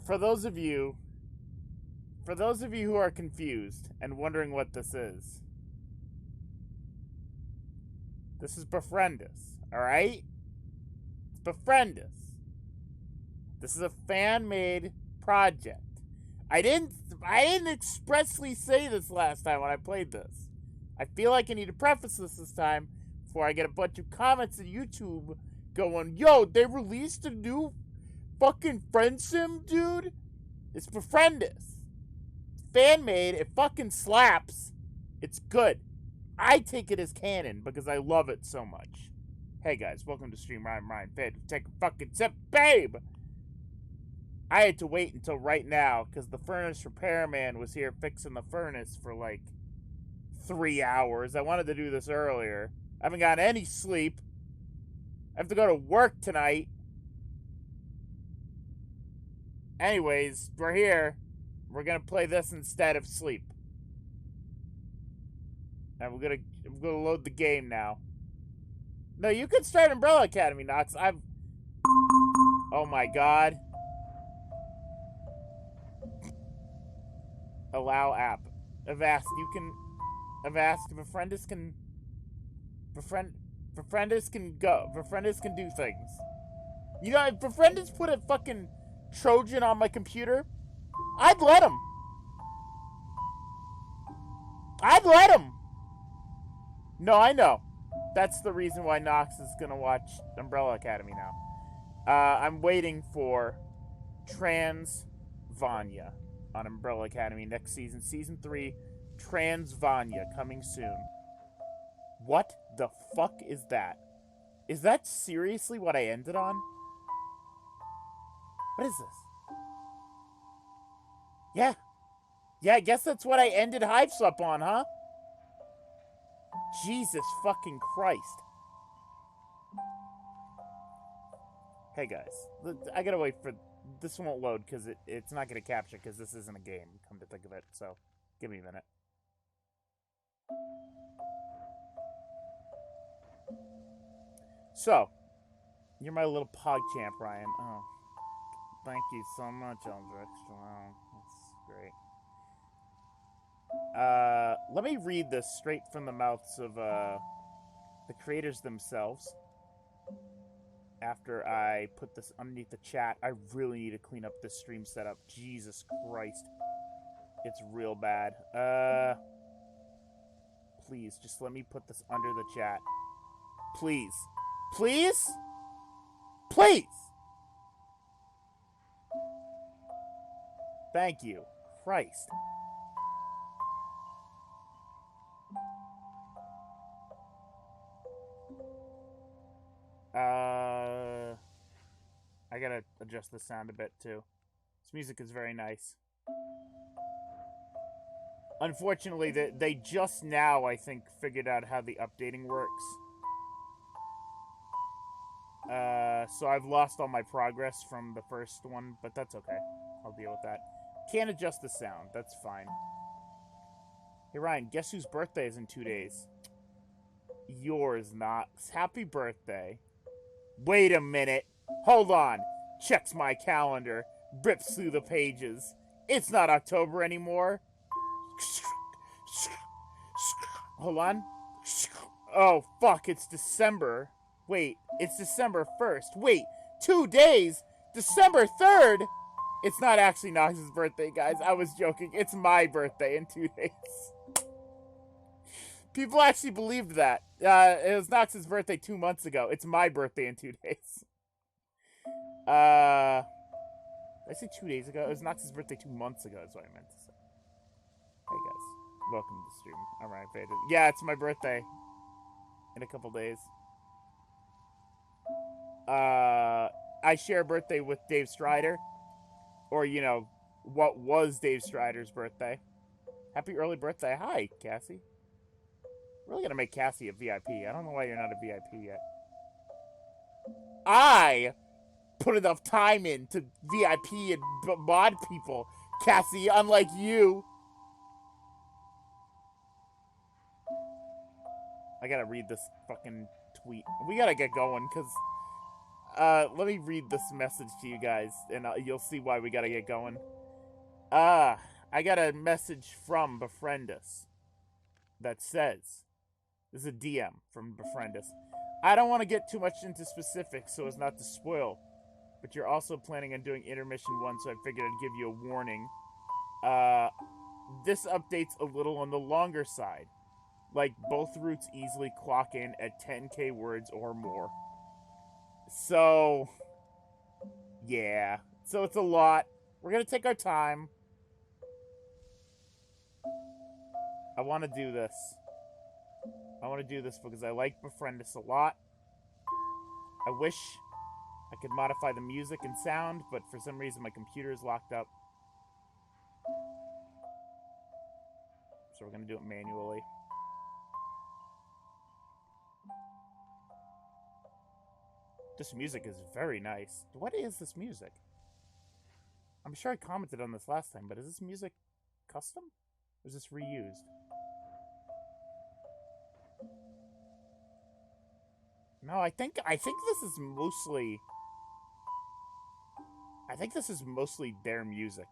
for those of you who are confused and wondering what this is Befriendus, alright? It's Befriendus. This is a fan-made project. I didn't expressly say this last time when I played this. I feel like I need to preface this time before I get a bunch of comments on YouTube going, yo, they released a new fucking friend sim, dude? It's Befriendus. Fan-made, it fucking slaps. It's good. I take it as canon because I love it so much. Hey guys, welcome to Stream Ryan Fed. Take a fucking sip, babe! I had to wait until right now because the furnace repairman was here fixing the furnace for like 3 hours. I wanted to do this earlier. I haven't gotten any sleep. I have to go to work tonight. Anyways, we're here. We're gonna play this instead of sleep. And we're gonna load the game now. No, you can start Umbrella Academy, Nox. Oh my god. Allow app. Avast, you can... Avast, Befriendus can... Befriendus can go. Befriendus can do things. You know, if Befriendus put a fucking Trojan on my computer, I'd let him. I'd let him. No, I know. That's the reason why Nox is gonna watch Umbrella Academy now. I'm waiting for Transvania on Umbrella Academy next season. Season 3, Transvania, coming soon. What the fuck is that? Is that seriously what I ended on? What is this? Yeah. Yeah, I guess that's what I ended Hivesup on, huh? Jesus fucking Christ. Hey guys, I gotta wait for... This won't load because it's not gonna capture because this isn't a game, come to think of it, so give me a minute. So, you're my little PogChamp, Ryan. Oh, thank you so much, Eldrix. Wow, that's great. Let me read this straight from the mouths of, the creators themselves. After I put this underneath the chat, I really need to clean up this stream setup. Jesus Christ. It's real bad. Please, just let me put this under the chat. Please. Please? Please! Thank you. Christ. I gotta adjust the sound a bit, too. This music is very nice. Unfortunately, they just now, I think, figured out how the updating works. So I've lost all my progress from the first one, but that's okay. I'll deal with that. Can't adjust the sound. That's fine. Hey, Ryan, guess whose birthday is in 2 days? Yours, Knox. Happy birthday. Wait a minute. Hold on. Checks my calendar. Rips through the pages. It's not October anymore. Hold on. Oh, fuck. It's December. Wait. It's December 1st. Wait. 2 days? December 3rd? It's not actually Knox's birthday, guys. I was joking. It's my birthday in 2 days. People actually believed that. It was Knox's birthday 2 months ago. It's my birthday in 2 days. Did I say 2 days ago? It was Knox's birthday 2 months ago, is what I meant to say. Hey guys, welcome to the stream. Alright, faded. Yeah, it's my birthday. In a couple days. I share a birthday with Dave Strider. Or, you know, what was Dave Strider's birthday. Happy early birthday. Hi, Cassie. Really gotta make Cassie a VIP. I don't know why you're not a VIP yet. I put enough time in to VIP and mod people, Cassie, unlike you. I gotta read this fucking tweet. We gotta get going, because let me read this message to you guys, and you'll see why we gotta get going. I got a message from Befriendus that says, this is a DM from Befriendus. I don't want to get too much into specifics so as not to spoil, but you're also planning on doing Intermission 1, so I figured I'd give you a warning. This update's a little on the longer side. Like, both routes easily clock in at 10k words or more. So, yeah. So it's a lot. We're gonna take our time. I want to do this. I want to do this because I like Befriendus a lot. I wish I could modify the music and sound, but for some reason my computer is locked up. So we're going to do it manually. This music is very nice. What is this music? I'm sure I commented on this last time, but is this music custom? Or is this reused? No, I think this is mostly... I think this is mostly their music.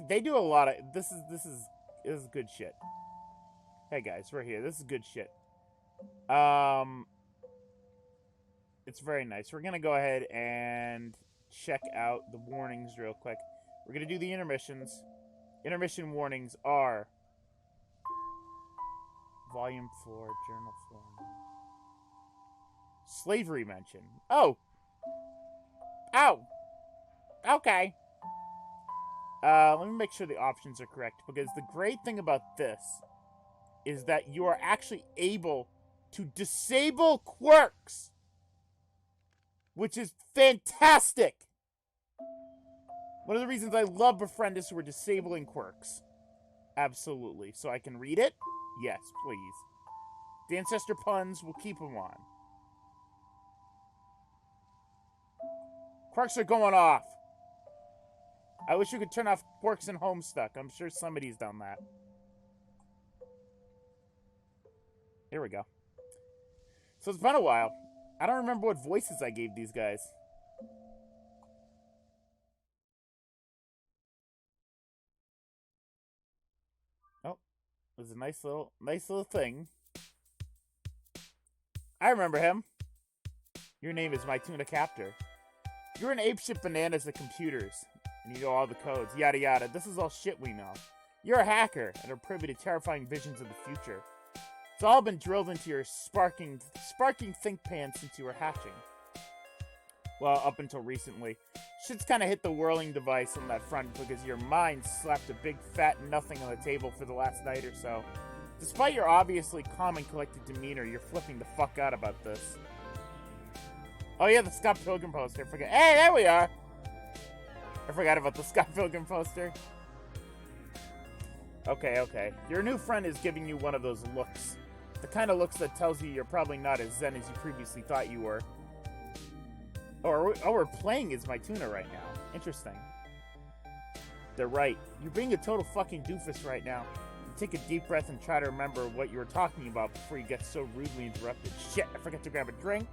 They do a lot of... This is good shit. Hey guys, we're here. This is good shit. It's very nice. We're gonna go ahead and check out the warnings real quick. We're gonna do the intermissions. Intermission warnings are... Volume 4, Journal 4... Slavery mention. Oh! Oh! Okay. Let me make sure the options are correct, because the great thing about this is that you are actually able to disable quirks, which is fantastic! One of the reasons I love Befriendus is we're disabling quirks. Absolutely. So I can read it? Yes, please. The ancestor puns, we'll keep them on. Quirks are going off. I wish you could turn off quirks in Homestuck. I'm sure somebody's done that. Here we go. So it's been a while. I don't remember what voices I gave these guys. Oh, there's a nice little thing. I remember him. Your name is My Tuna Captor. You're an apeshit bananas at computers, and you know all the codes, yada yada. This is all shit we know. You're a hacker, and are privy to terrifying visions of the future. It's all been drilled into your sparking think pan since you were hatching. Well, up until recently. Shit's kind of hit the whirling device on that front because your mind slapped a big fat nothing on the table for the last night or so. Despite your obviously calm and collected demeanor, you're flipping the fuck out about this. Oh yeah, the Scott Pilgrim poster. Hey, there we are! I forgot about the Scott Pilgrim poster. Okay. Your new friend is giving you one of those looks. The kind of looks that tells you you're probably not as zen as you previously thought you were. Oh, we're playing as my tuna right now. Interesting. They're right. You're being a total fucking doofus right now. You take a deep breath and try to remember what you were talking about before you get so rudely interrupted. Shit, I forgot to grab a drink.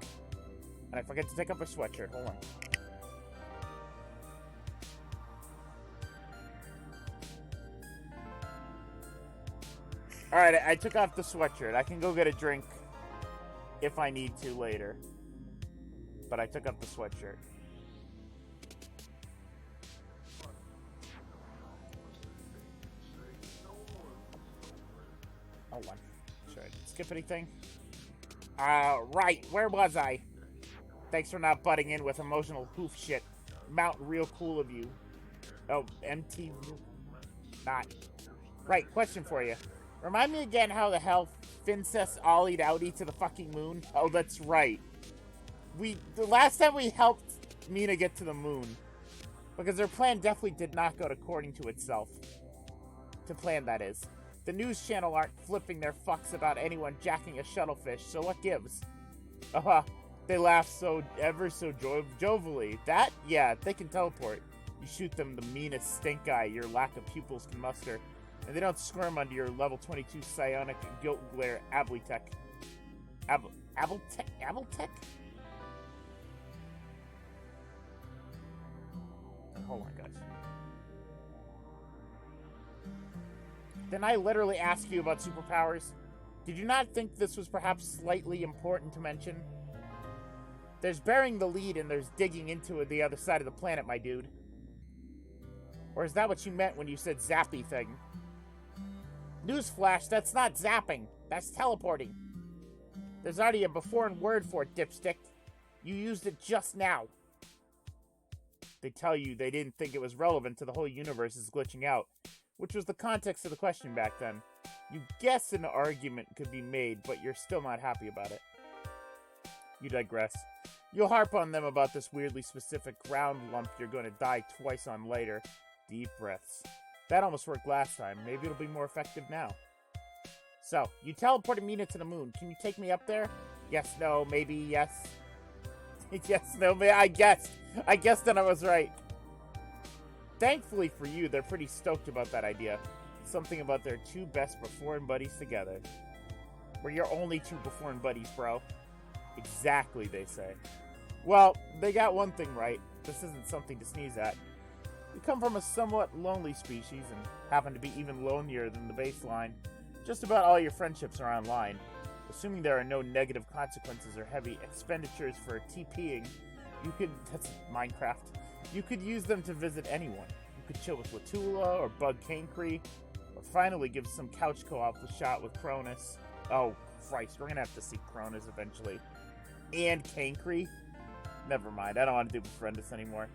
And I forgot to take off my sweatshirt. Hold on. Alright, I took off the sweatshirt. I can go get a drink if I need to later. But I took off the sweatshirt. Hold on. Should I skip anything? Right. Where was I? Thanks for not butting in with emotional hoof shit. Mountain real cool of you. Oh, MT... Not. Right, question for you. Remind me again how the hell Fincest ollied outie to the fucking moon? Oh, that's right. The last time we helped Mina get to the moon. Because her plan definitely did not go according to itself. To plan, that is. The news channel aren't flipping their fucks about anyone jacking a shuttlefish, so what gives? They laugh ever so jovially. That? Yeah, they can teleport. You shoot them the meanest stink eye your lack of pupils can muster. And they don't squirm under your level 22 psionic guilt glare Abletech. Abletech? hold on, guys. Didn't I literally ask you about superpowers? Did you not think this was perhaps slightly important to mention? There's bearing the lead and there's digging into the other side of the planet, my dude. Or is that what you meant when you said zappy thing? Newsflash, that's not zapping. That's teleporting. There's already a before-in word for it, dipstick. You used it just now. They tell you they didn't think it was relevant to the whole universe is glitching out, which was the context of the question back then. You guess an argument could be made, but you're still not happy about it. You digress. You'll harp on them about this weirdly specific ground lump you're going to die twice on later. Deep breaths. That almost worked last time. Maybe it'll be more effective now. So, you teleported Mina to the moon. Can you take me up there? Yes, no, maybe, yes. Yes, no, maybe, I guessed. I guessed that I was right. Thankfully for you, they're pretty stoked about that idea. Something about their two best before-in buddies together. We're your only two before-in buddies, bro. Exactly, they say. Well, they got one thing right. This isn't something to sneeze at. You come from a somewhat lonely species and happen to be even lonelier than the baseline. Just about all your friendships are online. Assuming there are no negative consequences or heavy expenditures for TPing, you could... That's Minecraft. You could use them to visit anyone. You could chill with Latula or Bug Cancree, or finally give some couch co-op a shot with Cronus. Oh, Christ, we're gonna have to see Cronus eventually. And Cancree? Never mind, I don't want to do Befriendus anymore.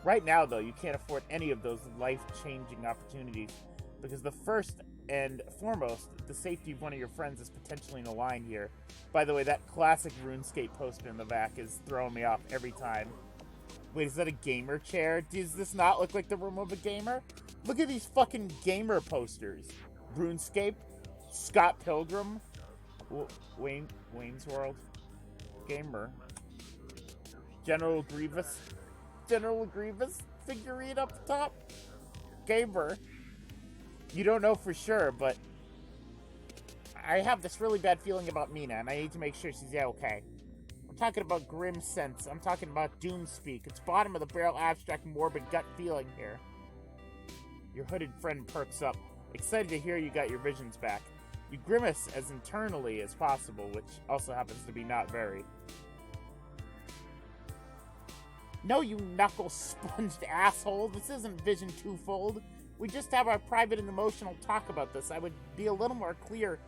Right now, though, you can't afford any of those life-changing opportunities, because the first and foremost, the safety of one of your friends is potentially in the line here. By the way, that classic RuneScape poster in the back is throwing me off every time. Wait, is that a gamer chair? Does this not look like the room of a gamer? Look at these fucking gamer posters. RuneScape, Scott Pilgrim, Wayne's World, Gamer, General Grievous figurine up top, Gamer. You don't know for sure, but I have this really bad feeling about Mina, and I need to make sure she's okay. I'm talking about grim sense. I'm talking about doom speak. It's bottom of the barrel abstract morbid gut feeling here. Your hooded friend perks up, excited to hear you got your visions back. You grimace as internally as possible, which also happens to be not very. No, you knuckle-sponged asshole. This isn't Vision Twofold. We just have our private and emotional talk about this. I would be a little more clear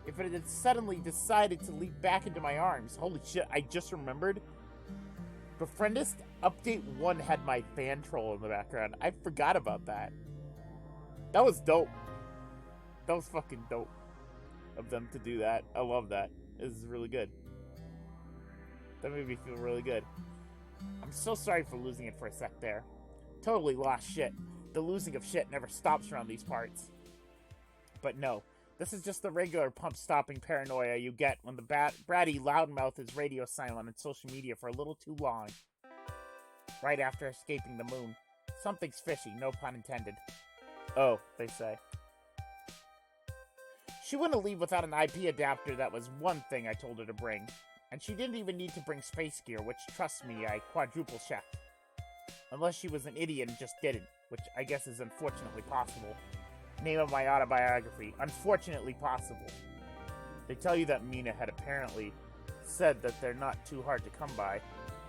if it had suddenly decided to leap back into my arms. Holy shit, I just remembered. Befriendus Update 1 had my fan troll in the background. I forgot about that. That was dope. That was fucking dope of them to do that. I love that. This is really good. That made me feel really good. I'm so sorry for losing it for a sec there. Totally lost shit. The losing of shit never stops around these parts. But no, this is just the regular pump-stopping paranoia you get when the bratty loudmouth is radio silent on social media for a little too long. Right after escaping the moon. Something's fishy, no pun intended. Oh, they say. She wouldn't leave without an IP adapter. That was one thing I told her to bring. And she didn't even need to bring space gear, which, trust me, I quadruple checked. Unless she was an idiot and just didn't, which I guess is unfortunately possible. Name of my autobiography, Unfortunately Possible. They tell you that Mina had apparently said that they're not too hard to come by.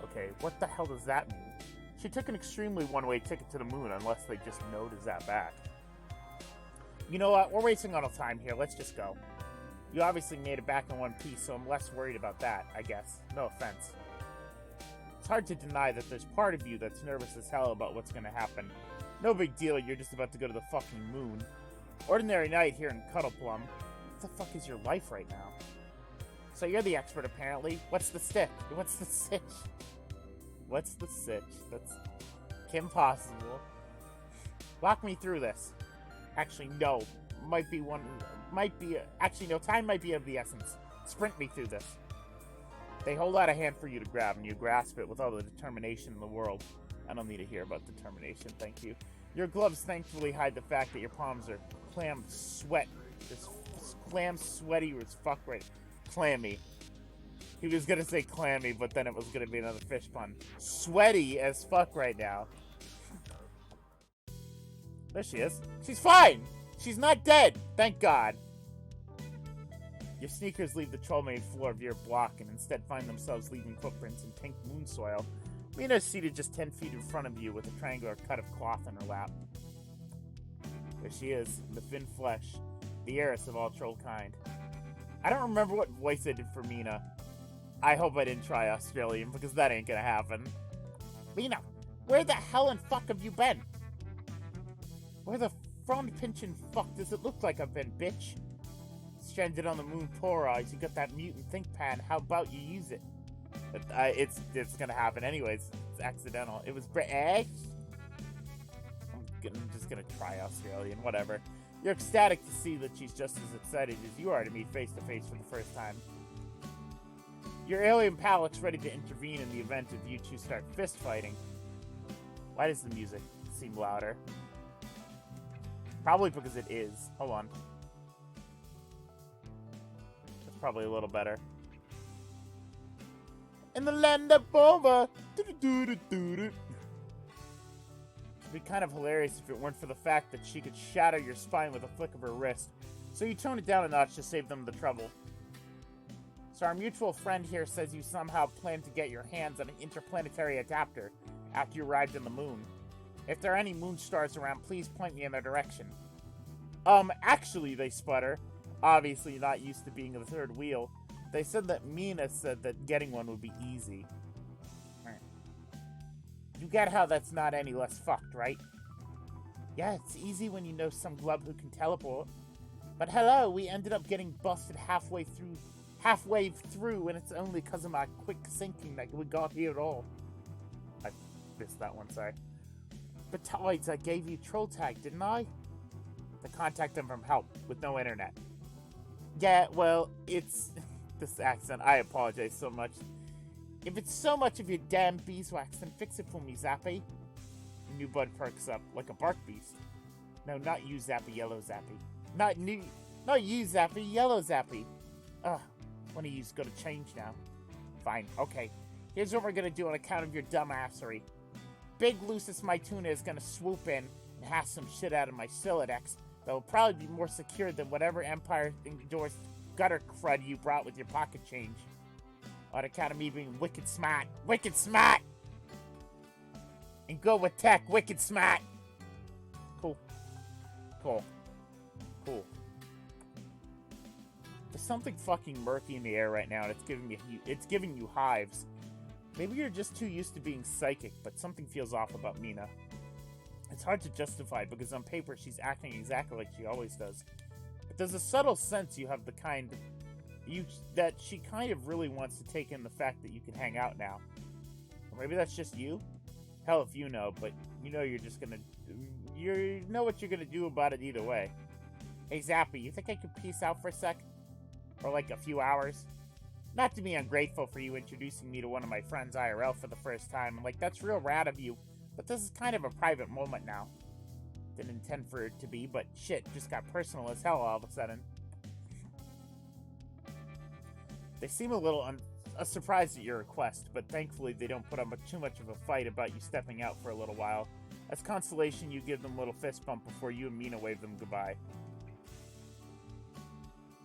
Okay, what the hell does that mean? She took an extremely one-way ticket to the moon, unless they just know to zap back. You know what, we're wasting all time here, let's just go. You obviously made it back in one piece, so I'm less worried about that, I guess. No offense. It's hard to deny that there's part of you that's nervous as hell about what's gonna happen. No big deal, you're just about to go to the fucking moon. Ordinary night here in Cuddleplum. What the fuck is your life right now? So you're the expert, apparently. What's the stick? What's the sitch? What's the sitch? That's Kim Possible. Walk me through this. Actually, no. Actually, no, time might be of the essence. Sprint me through this. They hold out a hand for you to grab, and you grasp it with all the determination in the world. I don't need to hear about determination, thank you. Your gloves thankfully hide the fact that your palms are clam sweat. This clam sweaty as fuck right. Clammy. He was gonna say clammy, but then it was gonna be another fish pun. Sweaty as fuck right now. There she is. She's fine! She's not dead! Thank God. Your sneakers leave the troll-made floor of your block and instead find themselves leaving footprints in pink moon soil. Mina's seated just 10 feet in front of you with a triangular cut of cloth in her lap. There she is, in the thin flesh, the heiress of all troll kind. I don't remember what voice I did for Mina. I hope I didn't try Australian, because that ain't gonna happen. Mina, where the hell and fuck have you been? Where the front pinchin' fuck does it look like I've been, bitch? Stranded on the moon poor eyes, you got that mutant think pad, how about you use it? But, it's gonna happen anyways, it's accidental. It was British. I'm just gonna try Australian, whatever. You're ecstatic to see that she's just as excited as you are to meet face to face for the first time. Your alien pal looks ready to intervene in the event if you two start fist fighting. Why does the music seem louder? Probably because it is. Hold on. That's probably a little better. In the land of Bova. It'd be kind of hilarious if it weren't for the fact that she could shatter your spine with a flick of her wrist. So you tone it down a notch to save them the trouble. So our mutual friend here says you somehow plan to get your hands on an interplanetary adapter after you arrived on the moon. If there are any moon stars around, please point me in their direction. Actually, they sputter, obviously not used to being the third wheel. They said that Mina said that getting one would be easy. You get how that's not any less fucked, right? Yeah, it's easy when you know some glub who can teleport. But hello, we ended up getting busted halfway through, and it's only because of my quick sinking that we got here at all. I missed that one, sorry. Besides, I gave you troll tag, didn't I? To contact them from help, with no internet. Yeah, well, it's... this accent, I apologize so much. If it's so much of your damn beeswax, then fix it for me, Zappy. New bud perks up, like a bark beast. No, not you, Zappy, yellow Zappy. Not you, Zappy, yellow Zappy. Ugh, one of you's gonna change now. Fine, okay. Here's what we're gonna do on account of your dumbassery. Big Lucis Mytuna is gonna swoop in and hack some shit out of my Silodex that will probably be more secure than whatever Empire-endorsed gutter crud you brought with your pocket change. On account of me being wicked smart. Wicked smart! And go with tech, wicked smart! Cool. Cool. Cool. There's something fucking murky in the air right now, and it's giving you hives. Maybe you're just too used to being psychic, but something feels off about Mina. It's hard to justify, because on paper she's acting exactly like she always does. But there's a subtle sense you have that she kind of really wants to take in the fact that you can hang out now. Or maybe that's just you? Hell if you know, but you know you know what you're gonna do about it either way. Hey Zappy, you think I could peace out for a sec? Or like a few hours? Not to be ungrateful for you introducing me to one of my friends IRL for the first time, and like, that's real rad of you, but this is kind of a private moment now. Didn't intend for it to be, but shit, just got personal as hell all of a sudden. They seem a little surprised at your request, but thankfully they don't put up too much of a fight about you stepping out for a little while. As consolation, you give them a little fist bump before you and Mina wave them goodbye.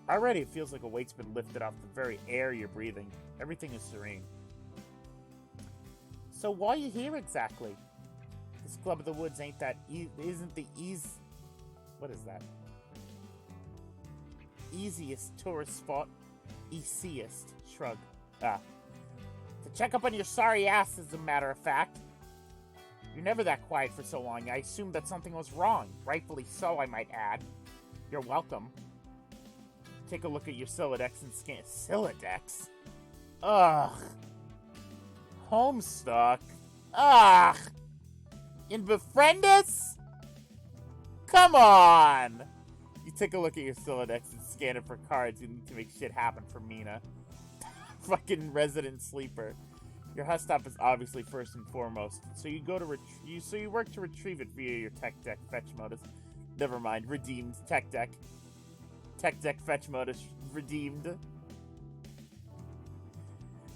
Already it feels like a weight's been lifted off the very air you're breathing. Everything is serene. So why are you here exactly? This Club of the Woods isn't the what is that? Easiest tourist spot. Easiest. Shrug. To check up on your sorry ass, as a matter of fact. You're never that quiet for so long. I assumed that something was wrong. Rightfully so, I might add. You're welcome. Take a look at your Silodex and scan... Silodex? Ugh. Homestuck? Ugh. In Befriendus? Come on! You take a look at your Silodex and scan it for cards you need to make shit happen for Mina. Fucking resident sleeper. Your hut stop is obviously first and foremost, so you go to you work to retrieve it via your tech deck fetch modus. Never mind, redeemed tech deck. Tech deck fetch modus redeemed.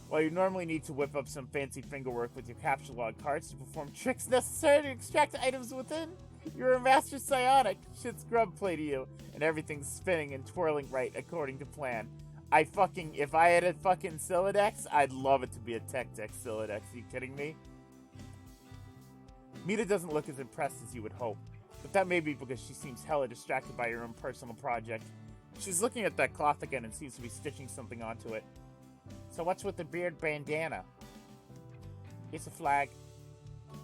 While you normally need to whip up some fancy fingerwork with your capture log cards to perform tricks necessary to extract items within, You're a master psionic. Shit's grub play to you. And everything's spinning and twirling right according to plan. If I had a fucking Silodex, I'd love it to be a Tech-Deck Silodex. Are you kidding me? Mina doesn't look as impressed as you would hope. But that may be because she seems hella distracted by her own personal project. She's looking at that cloth again and seems to be stitching something onto it. So what's with the beard bandana? It's a flag.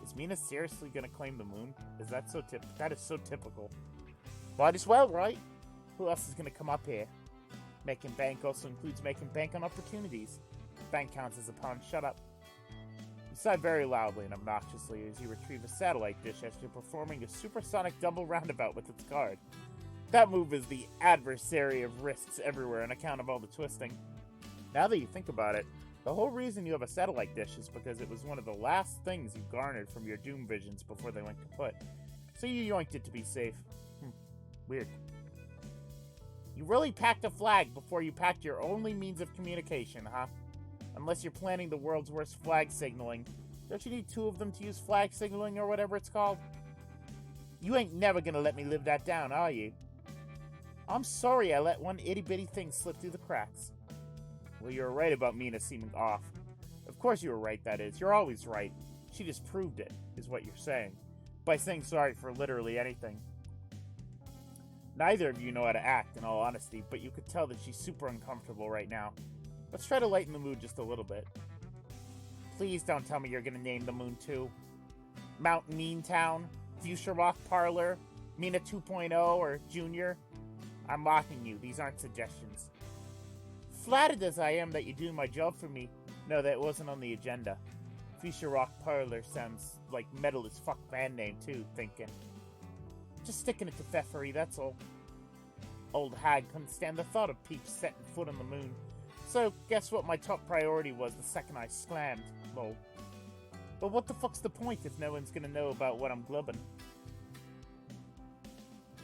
Is Mina seriously gonna claim the moon? That is so typical. Might as well, right? Who else is gonna come up here? Making bank also includes making bank on opportunities. Bank counts as a pawn. Shut up. You sigh very loudly and obnoxiously as you retrieve a satellite dish after performing a supersonic double roundabout with its guard. That move is the adversary of risks everywhere on account of all the twisting. Now that you think about it, the whole reason you have a satellite dish is because it was one of the last things you garnered from your Doom visions before they went kaput. So you yoinked it to be safe. Weird. You really packed a flag before you packed your only means of communication, huh? Unless you're planning the world's worst flag signaling. Don't you need 2 of them to use flag signaling or whatever it's called? You ain't never gonna let me live that down, are you? I'm sorry I let one itty-bitty thing slip through the cracks. Well, you were right about Mina seeming off. Of course you were right, that is. You're always right. She just proved it, is what you're saying. By saying sorry for literally anything. Neither of you know how to act, in all honesty, but you could tell that she's super uncomfortable right now. Let's try to lighten the mood just a little bit. Please don't tell me you're gonna name the moon too. Mount Mean Town, Fuchsia Rock Parlor, Mina 2.0, or Junior. I'm mocking you. These aren't suggestions. Flattered as I am that you're doing my job for me. No, that wasn't on the agenda. Fuchsia Rock Parlor sounds like metal as fuck band name too, thinking. Just sticking it to Pfeffery, that's all. Old hag couldn't stand the thought of peeps setting foot on the moon. So, guess what my top priority was the second I slammed? Lol. But what the fuck's the point if no one's gonna know about what I'm glubbing?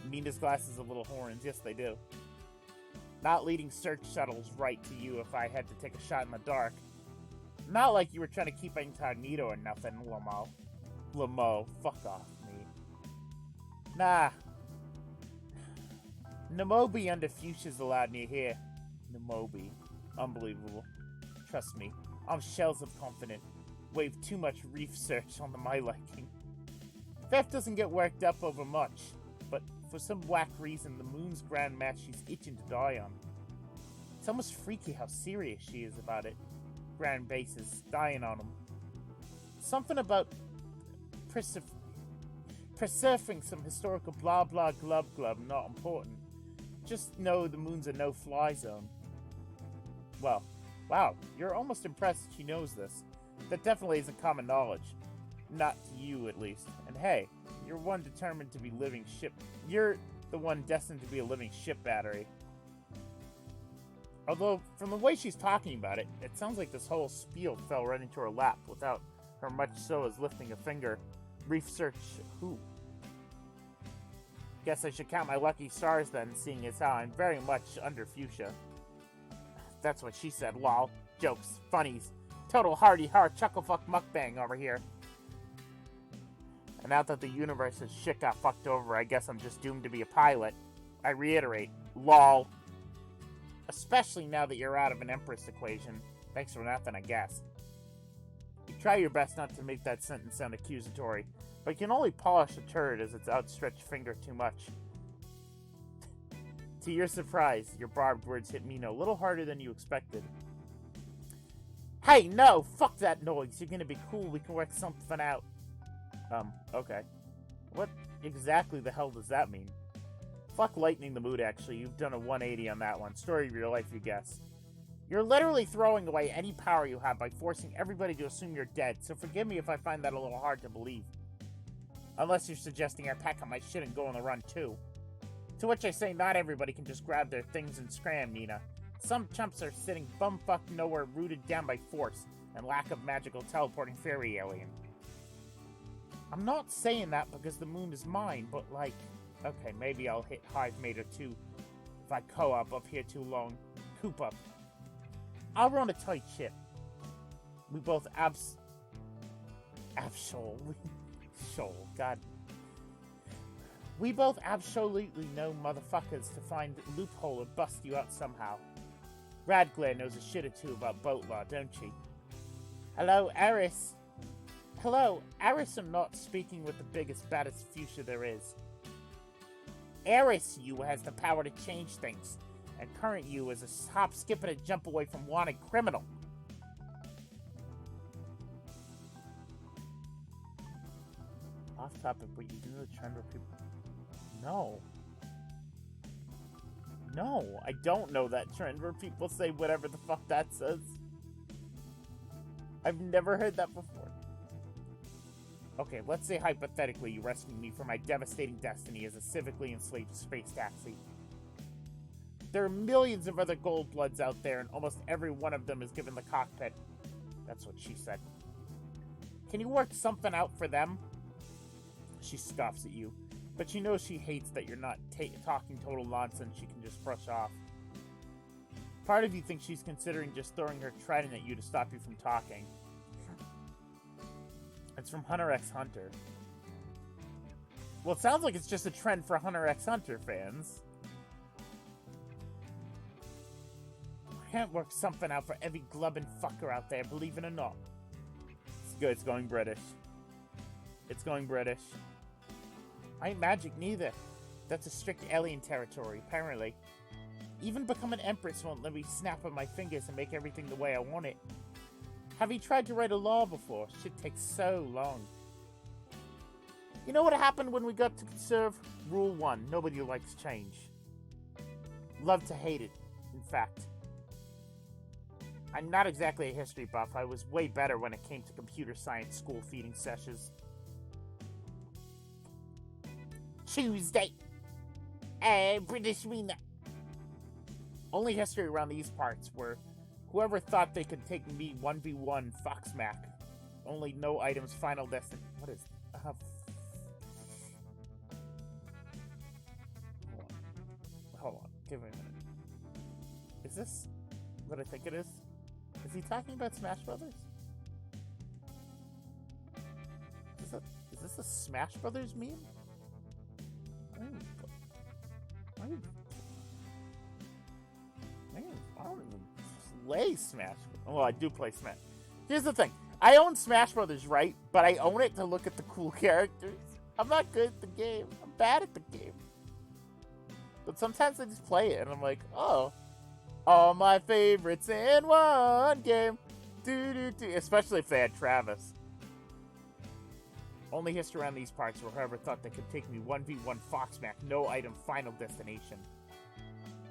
Mina's glasses have little horns, yes they do. Not leading search shuttles right to you if I had to take a shot in the dark. Not like you were trying to keep incognito or nothing, Lamo, fuck off me. Nah. Namobi under Fuchsia's allowed me here. Namobi. Unbelievable. Trust me, I'm shells of confident. Wave too much reef search on my liking. Theft doesn't get worked up over much, but for some whack reason, the moon's grand match she's itching to die on. It's almost freaky how serious she is about it. Grand bases, dying on them. Something about preserving some historical blah blah glub glub, not important. Just know the moon's a no-fly zone. Well, wow, you're almost impressed she knows this. That definitely isn't common knowledge. Not to you, at least. And hey, you're the one destined to be a living ship battery. Although, from the way she's talking about it, it sounds like this whole spiel fell right into her lap without her much so as lifting a finger. Reef search who? Guess I should count my lucky stars then, seeing as how I'm very much under Fuchsia. That's what she said, lol. Jokes, funnies. Total hardy-heart chucklefuck mukbang over here. And now that the universe's shit got fucked over, I guess I'm just doomed to be a pilot. I reiterate, lol. Especially now that you're out of an Empress equation. Thanks for nothing, I guess. You try your best not to make that sentence sound accusatory, but you can only polish a turd as its outstretched finger too much. To your surprise, your barbed words hit Mina a little harder than you expected. Hey, no! Fuck that noise! You're gonna be cool, we can work something out. Okay. What exactly the hell does that mean? Fuck lightening the mood, actually. You've done a 180 on that one. Story of your life, you guess. You're literally throwing away any power you have by forcing everybody to assume you're dead, so forgive me if I find that a little hard to believe. Unless you're suggesting I pack up my shit and go on the run, too. To which I say not everybody can just grab their things and scram, Mina. Some chumps are sitting bumfuck nowhere rooted down by force and lack of magical teleporting fairy alien. I'm not saying that because the moon is mine, but like... Okay, maybe I'll hit Hive Mate or 2 if I co-op up here too long. Coop up. I'll run a tight ship. We both Shoal, God. We both absolutely know motherfuckers to find a loophole or bust you out somehow. Radglare knows a shit or two about boat law, don't she? Hello, Eris. Hello, Eris am not speaking with the biggest, baddest fuchsia there is. Eris you has the power to change things, and current you is a hop, skip, and a jump away from wanted criminal. Off topic, but you know the trend where people... No. No, I don't know that trend where people say whatever the fuck that says. I've never heard that before. Okay, let's say hypothetically you rescued me from my devastating destiny as a civically enslaved space taxi. There are millions of other Goldbloods out there, and almost every one of them is given the cockpit. That's what she said. Can you work something out for them? She scoffs at you, but she knows she hates that you're not talking total nonsense she can just brush off. Part of you thinks she's considering just throwing her trident at you to stop you from talking. It's from Hunter x Hunter. Well, it sounds like it's just a trend for Hunter x Hunter fans. I can't work something out for every glubbing fucker out there, believe it or not. It's good, it's going British. It's going British. I ain't magic neither. That's a strict alien territory, apparently. Even become an empress won't let me snap on my fingers and make everything the way I want it. Have you tried to write a law before? Shit takes so long. You know what happened when we got to conserve? Rule 1, nobody likes change. Love to hate it, in fact. I'm not exactly a history buff. I was way better when it came to computer science school feeding sessions. Tuesday. British Mina. Only history around these parts were whoever thought they could take me 1v1 Foxmac. Only no items, final destin. What is... Hold on. Give me a minute. Is this what I think it is? Is he talking about Smash Brothers? Is this a Smash Brothers meme? I don't even play Smash. Well, I do play Smash. Here's the thing. I own Smash Brothers, right? But I own it to look at the cool characters. I'm not good at the game. I'm bad at the game. But sometimes I just play it and I'm like, oh, all my favorites in one game. Especially if they had Travis. Only history around these parts where whoever thought they could take me 1v1 Foxmac, no item, final destination.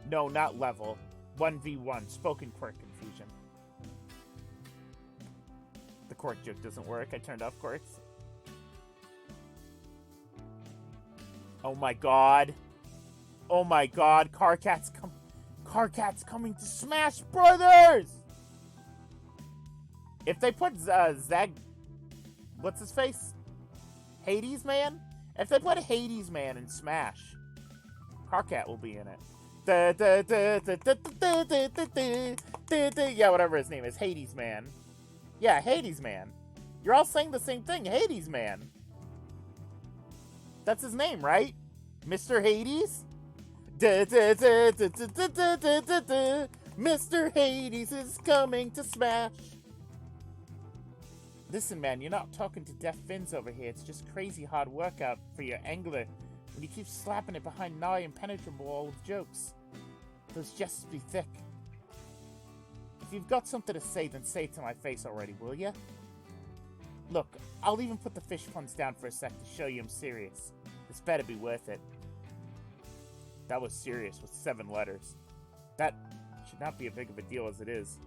No, not level. 1v1, spoken quirk confusion. The quirk joke doesn't work. I turned off quirks. Oh my god. Oh my god. Carcat's coming to Smash Brothers! If they put Zag... What's his face? Hades Man? If they put Hades Man in Smash, Carcat will be in it. Yeah, whatever his name is. Hades Man. Yeah, Hades Man. You're all saying the same thing. Hades Man. That's his name, right? Mr. Hades? Mr. Hades is coming to Smash. Listen, man, you're not talking to deaf fins over here. It's just crazy hard workout for your angler when you keep slapping it behind nigh impenetrable old jokes. Those jests be thick. If you've got something to say, then say it to my face already, will ya? Look, I'll even put the fish puns down for a sec to show you I'm serious. This better be worth it. That was serious with 7 letters. That should not be as big of a deal as it is.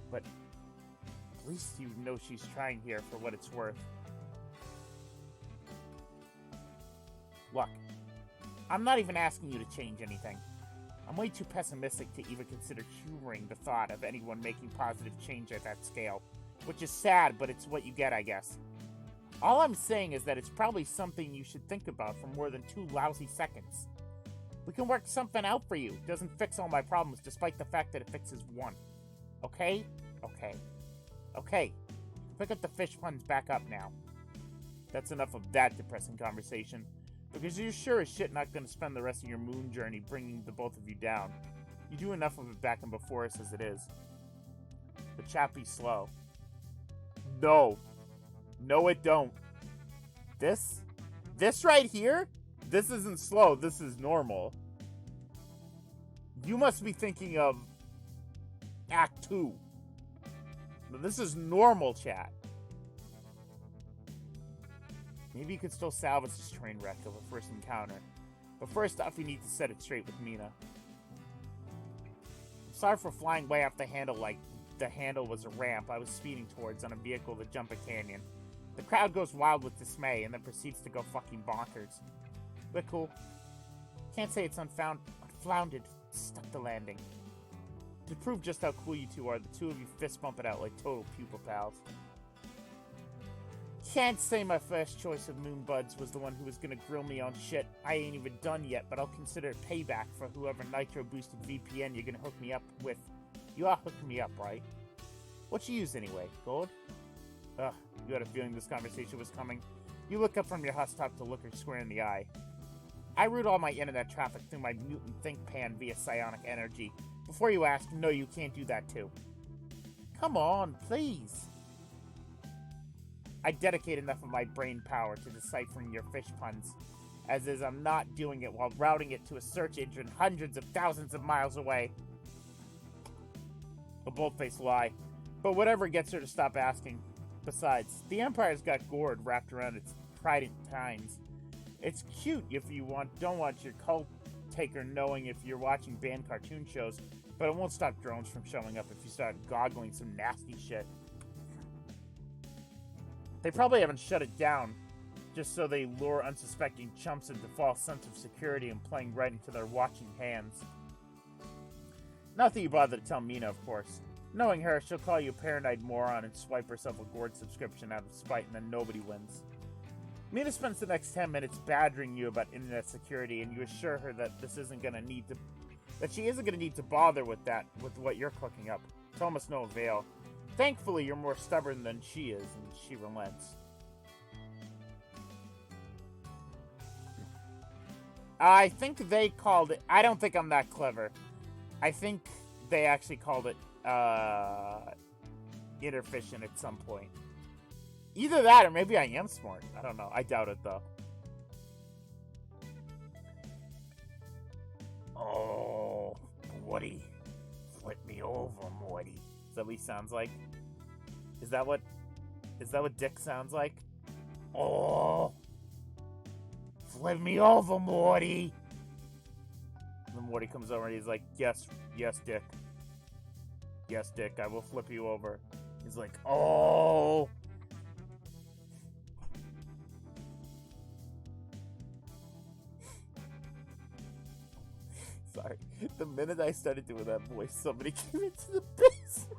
But at least you know she's trying here for what it's worth. Look, I'm not even asking you to change anything. I'm way too pessimistic to even consider humoring the thought of anyone making positive change at that scale. Which is sad, but it's what you get, I guess. All I'm saying is that it's probably something you should think about for more than 2 lousy seconds. We can work something out for you. It doesn't fix all my problems, despite the fact that it fixes 1. Okay? Okay. Okay. Pick up the fish puns back up now. That's enough of that depressing conversation. Because you're sure as shit not going to spend the rest of your moon journey bringing the both of you down. You do enough of it back in Befriendus as it is. But chat be slow. No. No, it don't. This right here? This isn't slow. This is normal. You must be thinking of Act 2. But this is normal, chat. Maybe you could still salvage this train wreck of a first encounter. But first off, you need to set it straight with Mina. I'm sorry for flying way off the handle like the handle was a ramp I was speeding towards on a vehicle to jump a canyon. The crowd goes wild with dismay and then proceeds to go fucking bonkers. But cool. Can't say it's unfounded. Stuck the landing. To prove just how cool you two are, the two of you fist bump it out like total pupil pals. Can't say my first choice of Moonbuds was the one who was gonna grill me on shit I ain't even done yet, but I'll consider it payback for whoever nitro-boosted VPN you're gonna hook me up with. You are hooking me up, right? What you use anyway, gold? Ugh, you had a feeling this conversation was coming. You look up from your husktop to look her square in the eye. I route all my internet traffic through my mutant think pan via psionic energy. Before you ask, no, you can't do that too. Come on, please. I dedicate enough of my brain power to deciphering your fish puns. As is, I'm not doing it while routing it to a search engine hundreds of thousands of miles away. A bold-faced lie. But whatever gets her to stop asking. Besides, the Empire's got gourd wrapped around its trident tines. It's cute if you don't want your cult taker knowing if you're watching banned cartoon shows, but it won't stop drones from showing up if you start goggling some nasty shit. They probably haven't shut it down, just so they lure unsuspecting chumps into false sense of security and playing right into their watching hands. Not that you bother to tell Mina, of course. Knowing her, she'll call you a paranoid moron and swipe herself a gourd subscription out of spite, and then nobody wins. Mina spends the next 10 minutes badgering you about internet security, and you assure her that she isn't gonna need to bother with what you're cooking up. To almost no avail. Thankfully, you're more stubborn than she is, and she relents. I think they called it... I don't think I'm that clever. I think they actually called it, Intermission at some point. Either that, or maybe I am smart. I don't know. I doubt it, though. Oh, Morty. Flip me over, Morty. Is that what he sounds like? Is that what Dick sounds like? Oh, flip me over, Morty. And then Morty comes over and he's like, yes, Dick. Yes, Dick, I will flip you over. He's like, oh. Sorry. The minute I started doing that voice, somebody came into the basement.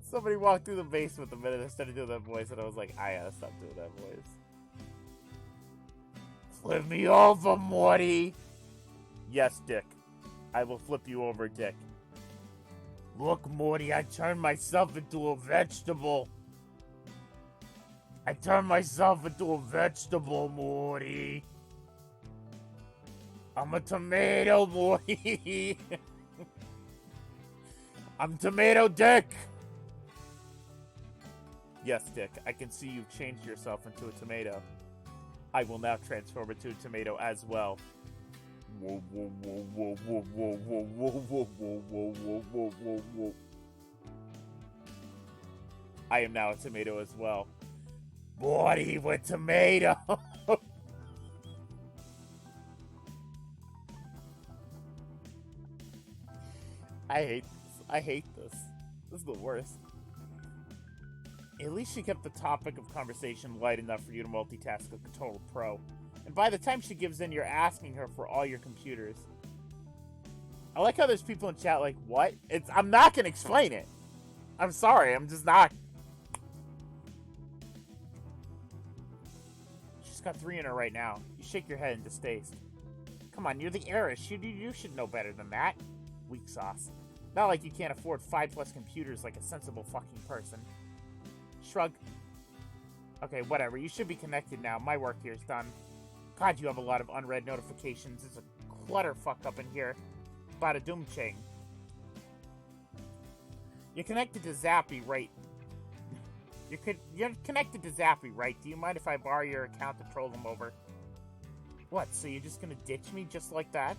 Somebody walked through the basement the minute I started doing that voice, and I was like, I gotta stop doing that voice. Flip me over, Morty! Yes, Dick. I will flip you over, Dick. Look, Morty, I turned myself into a vegetable. I turned myself into a vegetable, Morty. I'm a tomato, Morty. I'm Tomato Dick. Yes, Dick, I can see you've changed yourself into a tomato. I will now transform into a tomato as well. Whoa, whoa, whoa, whoa, whoa, whoa, whoa, whoa, whoa, whoa, whoa, whoa, whoa, whoa, whoa. I am now a tomato as well. Morty with tomato. I hate this. This is the worst. At least she kept the topic of conversation light enough for you to multitask like a total pro. And by the time she gives in, you're asking her for all your computers. I like how there's people in chat like, what? I'm not gonna explain it. I'm sorry, I'm just not. She's got 3 in her right now. You shake your head in distaste. Come on, you're the heiress. You should know better than that. Weak sauce. Not like you can't afford 5+ computers like a sensible fucking person. Shrug. Okay, whatever. You should be connected now. My work here's done. God, you have a lot of unread notifications. There's a clutterfuck up in here. Bada doom ching. You're connected to Zappy, right? You're connected to Zappy, right? Do you mind if I borrow your account to troll them over? What, so you're just gonna ditch me just like that?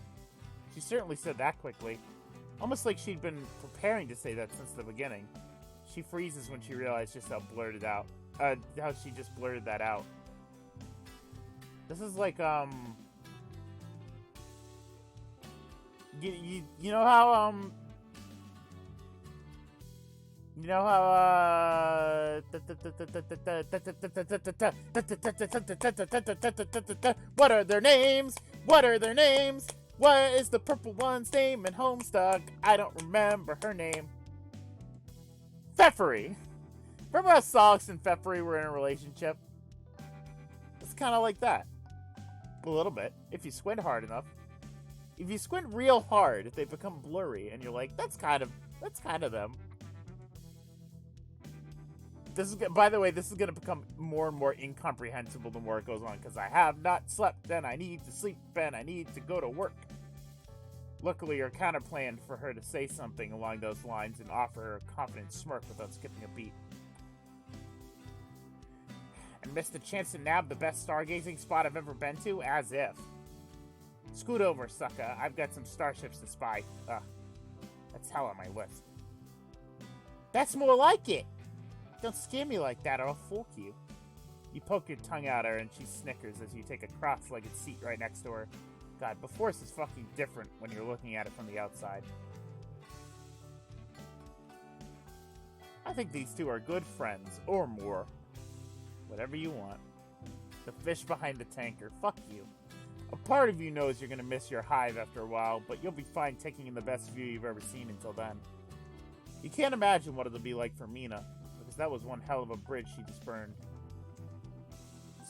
She certainly said that quickly. Almost like she'd been preparing to say that since the beginning. She freezes when she realizes just how how she just blurted that out. This is like, you know how, what are their names? What are their names? What is the purple one's name in Homestuck? I don't remember her name. Pfeffery. Remember how Solix and Pfeffery were in a relationship? It's kind of like that. A little bit, if you squint hard enough. If you squint real hard, they become blurry, and you're like, that's kind of them. This is, by the way, this is going to become more and more incomprehensible the more it goes on, because I have not slept, and I need to sleep, and I need to go to work. Luckily, you're kind of planned for her to say something along those lines and offer her a confident smirk without skipping a beat. And missed the chance to nab the best stargazing spot I've ever been to? As if. Scoot over, sucker. I've got some starships to spy. Ugh. That's hell on my list. That's more like it! Don't scare me like that or I'll fork you. You poke your tongue at her and she snickers as you take a cross-legged seat right next to her. God, Befriendus is fucking different when you're looking at it from the outside. I think these two are good friends, or more. Whatever you want. The fish behind the tanker, fuck you. A part of you knows you're gonna miss your hive after a while, but you'll be fine taking in the best view you've ever seen until then. You can't imagine what it'll be like for Mina, because that was one hell of a bridge she just burned.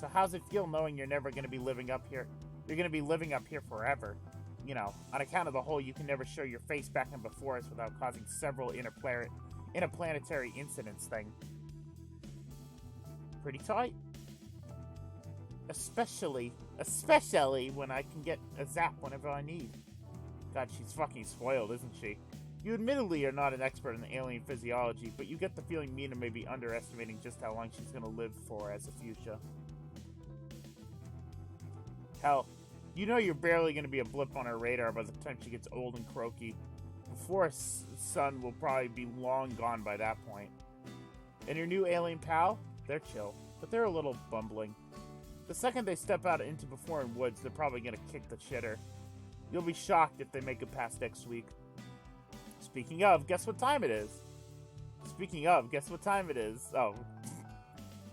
So how's it feel knowing you're never gonna be living up here? You're gonna be living up here forever. You know, on account of the whole you can never show your face back in Befriendus without causing several interplanetary incidents thing. Pretty tight. Especially when I can get a zap whenever I need. God, she's fucking spoiled, isn't she? You admittedly are not an expert in alien physiology, but you get the feeling Mina may be underestimating just how long she's gonna live for as a fuchsia. Hell, you know you're barely gonna be a blip on her radar by the time she gets old and croaky. Befriendus' son will probably be long gone by that point. And your new alien pal? They're chill, but they're a little bumbling. The second they step out into Befriendus woods, they're probably gonna kick the shitter. You'll be shocked if they make it past next week. Speaking of, guess what time it is? Oh.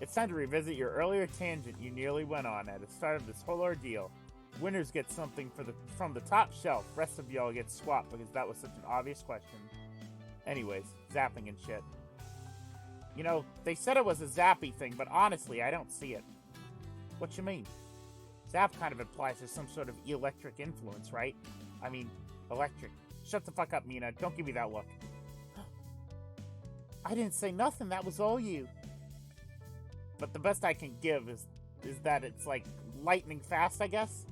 It's time to revisit your earlier tangent you nearly went on at the start of this whole ordeal. Winners get something from the top shelf. Rest of y'all get swapped because that was such an obvious question. Anyways, zapping and shit. You know, they said it was a zappy thing, but honestly, I don't see it. What you mean? Zap kind of implies there's some sort of electric influence, right? I mean, electric. Shut the fuck up, Mina. Don't give me that look. I didn't say nothing. That was all you. But the best I can give is that it's like lightning fast, I guess.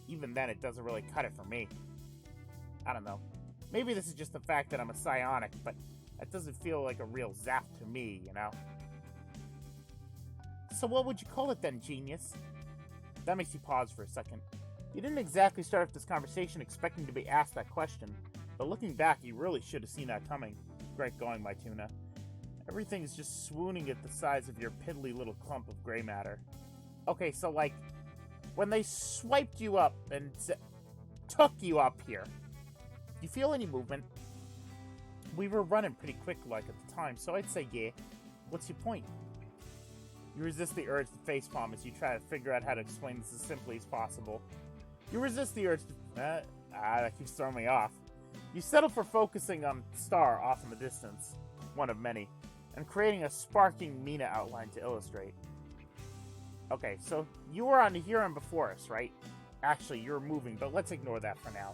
Even then, it doesn't really cut it for me. I don't know. Maybe this is just the fact that I'm a psionic, but that doesn't feel like a real zap to me, you know? So what would you call it then, genius? That makes you pause for a second. You didn't exactly start off this conversation expecting to be asked that question, but looking back, you really should have seen that coming. Great going, my tuna. Everything's just swooning at the size of your piddly little clump of gray matter. Okay, so like, when they swiped you up and took you up here, do you feel any movement? We were running pretty quick like at the time, so I'd say yeah. What's your point? You resist the urge to facepalm as you try to figure out how to explain this as simply as possible. You resist the urge to... that keeps throwing me off. You settle for focusing on star off in the distance, one of many, and creating a sparking Mina outline to illustrate. Okay, so you were on Befriendus, right? Actually, you were moving, but let's ignore that for now.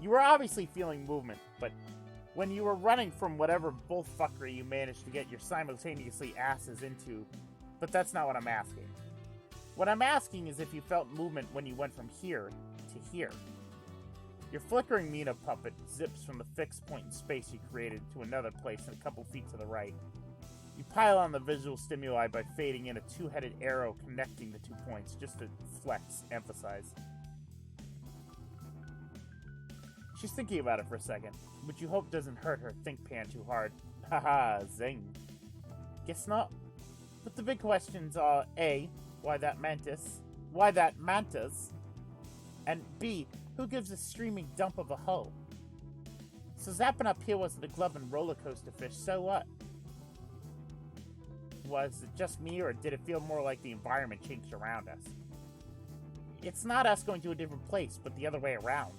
You were obviously feeling movement, but when you were running from whatever bullfuckery you managed to get your simultaneously asses into, but that's not what I'm asking. What I'm asking is if you felt movement when you went from here to here. Your flickering Mina puppet zips from the fixed point in space you created to another place a couple feet to the right. You pile on the visual stimuli by fading in a two-headed arrow connecting the 2 points, just to emphasize. She's thinking about it for a second, which you hope doesn't hurt her think pan too hard. Haha, zing. Guess not. But the big questions are A, why that mantis? And B, who gives a streaming dump of a hoe? So zapping up here wasn't a glove and roller coaster fish, so what? Was it just me, or did it feel more like the environment changed around us? It's not us going to a different place, but the other way around.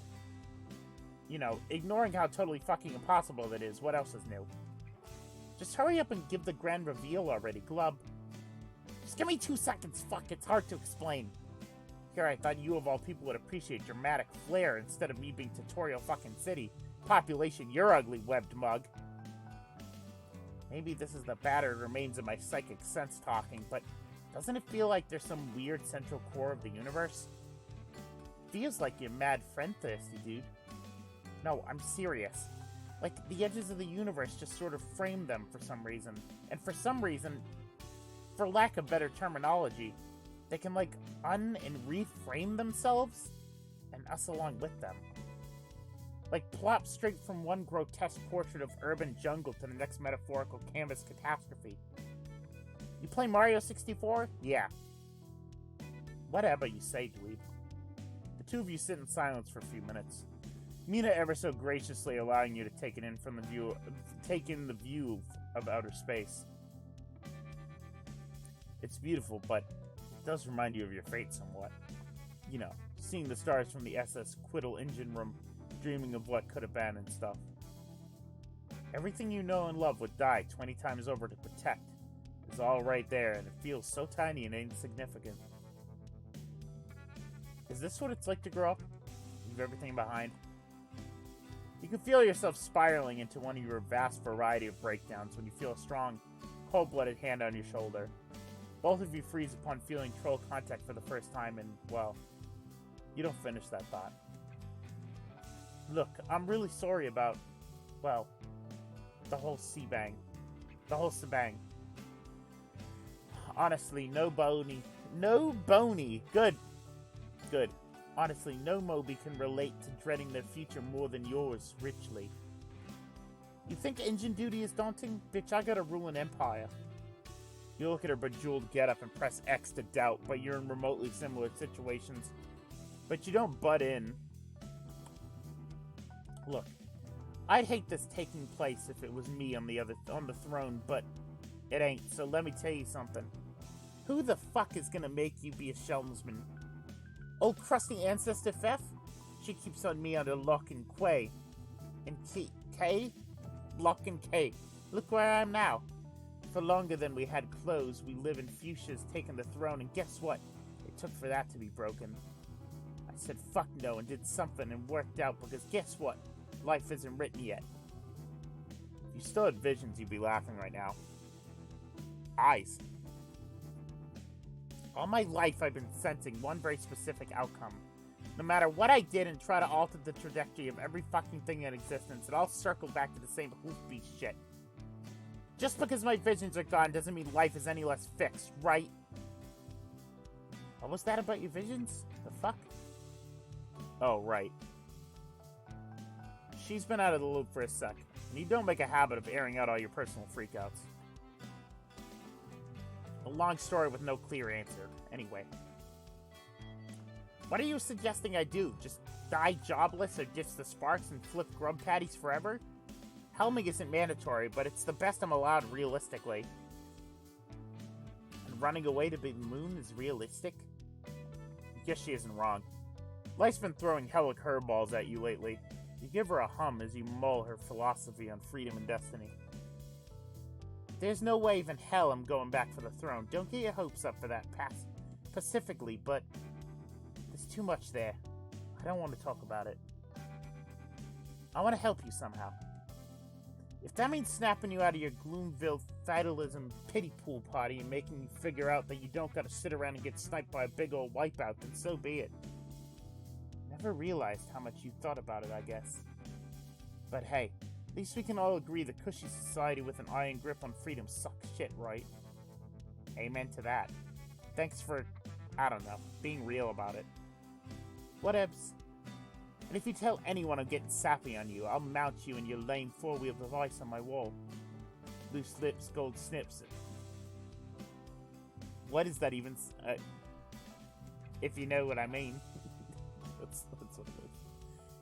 You know, ignoring how totally fucking impossible that is, what else is new? Just hurry up and give the grand reveal already, Glub. Just give me 2 seconds, fuck, it's hard to explain. Here, I thought you of all people would appreciate dramatic flair instead of me being tutorial fucking city. Population, you're ugly, webbed mug. Maybe this is the battered remains of my psychic sense talking, but doesn't it feel like there's some weird central core of the universe? Feels like you're mad friend-thirsty, dude. No, I'm serious. Like, the edges of the universe just sort of frame them for some reason. And for some reason, for lack of better terminology, they can, like, and reframe themselves, and us along with them. Like, plop straight from one grotesque portrait of urban jungle to the next metaphorical canvas catastrophe. You play Mario 64? Yeah. Whatever you say, dweeb. The two of you sit in silence for a few minutes. Mina ever so graciously allowing you to take in the view of outer space. It's beautiful, but it does remind you of your fate somewhat. You know, seeing the stars from the SS Quiddle engine room, dreaming of what could have been and stuff. Everything you know and love would die 20 times over to protect. It's all right there, and it feels so tiny and insignificant. Is this what it's like to grow up? Leave everything behind? You can feel yourself spiraling into one of your vast variety of breakdowns when you feel a strong, cold-blooded hand on your shoulder. Both of you freeze upon feeling troll contact for the first time, and, well, you don't finish that thought. Look, I'm really sorry about, well, the whole shebang. Honestly, no bony. Good. Honestly, no Moby can relate to dreading their future more than yours, richly. You think engine duty is daunting? Bitch, I gotta rule an empire. You look at her bejeweled getup and press X to doubt, but you're in remotely similar situations. But you don't butt in. Look, I'd hate this taking place if it was me on the throne, but it ain't, so let me tell you something. Who the fuck is gonna make you be a Shelmsman? Old crusty ancestor Fef? She keeps on me under lock and quay. And K? Lock and K. Look where I am now. For longer than we had clothes, we live in fuchsias taking the throne, and guess what? It took for that to be broken. I said fuck no and did something and worked out, because guess what? Life isn't written yet. If you still had visions, you'd be laughing right now. Eyes. All my life I've been sensing one very specific outcome. No matter what I did and try to alter the trajectory of every fucking thing in existence, it all circled back to the same hoofbeast shit. Just because my visions are gone doesn't mean life is any less fixed, right? What was that about your visions? The fuck? Oh, right. She's been out of the loop for a sec, and you don't make a habit of airing out all your personal freakouts. A long story with no clear answer. Anyway. What are you suggesting I do? Just die jobless or ditch the sparks and flip grub patties forever? Helming isn't mandatory, but it's the best I'm allowed realistically. And running away to the moon is realistic? I guess she isn't wrong. Life's been throwing hella curveballs at you lately. You give her a hum as you mull her philosophy on freedom and destiny. There's no way in hell I'm going back for the throne. Don't get your hopes up for that pacifically, but there's too much there. I don't want to talk about it. I want to help you somehow. If that means snapping you out of your vitalism pity pool party and making you figure out that you don't gotta sit around and get sniped by a big old wipeout, then so be it. Never realized how much you thought about it, I guess. But hey, at least we can all agree the cushy society with an iron grip on freedom sucks shit, right? Amen to that. Thanks for, I don't know, being real about it. Whatevs. And if you tell anyone I'm getting sappy on you, I'll mount you in your lame four-wheel device on my wall. Loose lips, gold snips. What is that even? If you know what I mean. that's what it is.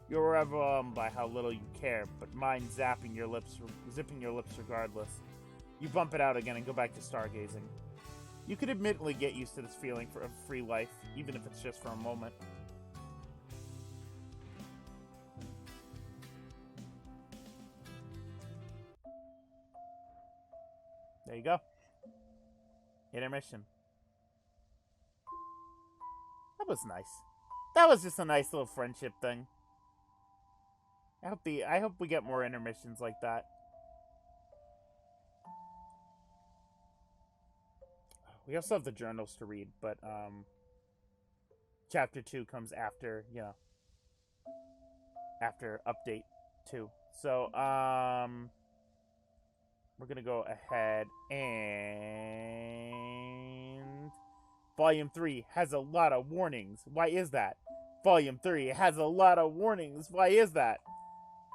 You're overwhelmed by how little you care, but mine zipping your lips regardless. You bump it out again and go back to stargazing. You could admittedly get used to this feeling of free life, even if it's just for a moment. There you go. Intermission. That was nice. That was just a nice little friendship thing. I hope we get more intermissions like that. We also have the journals to read, but chapter 2 comes after, after update 2. So, we're gonna go ahead and Volume 3 has a lot of warnings. Why is that? Volume 3 has a lot of warnings. Why is that?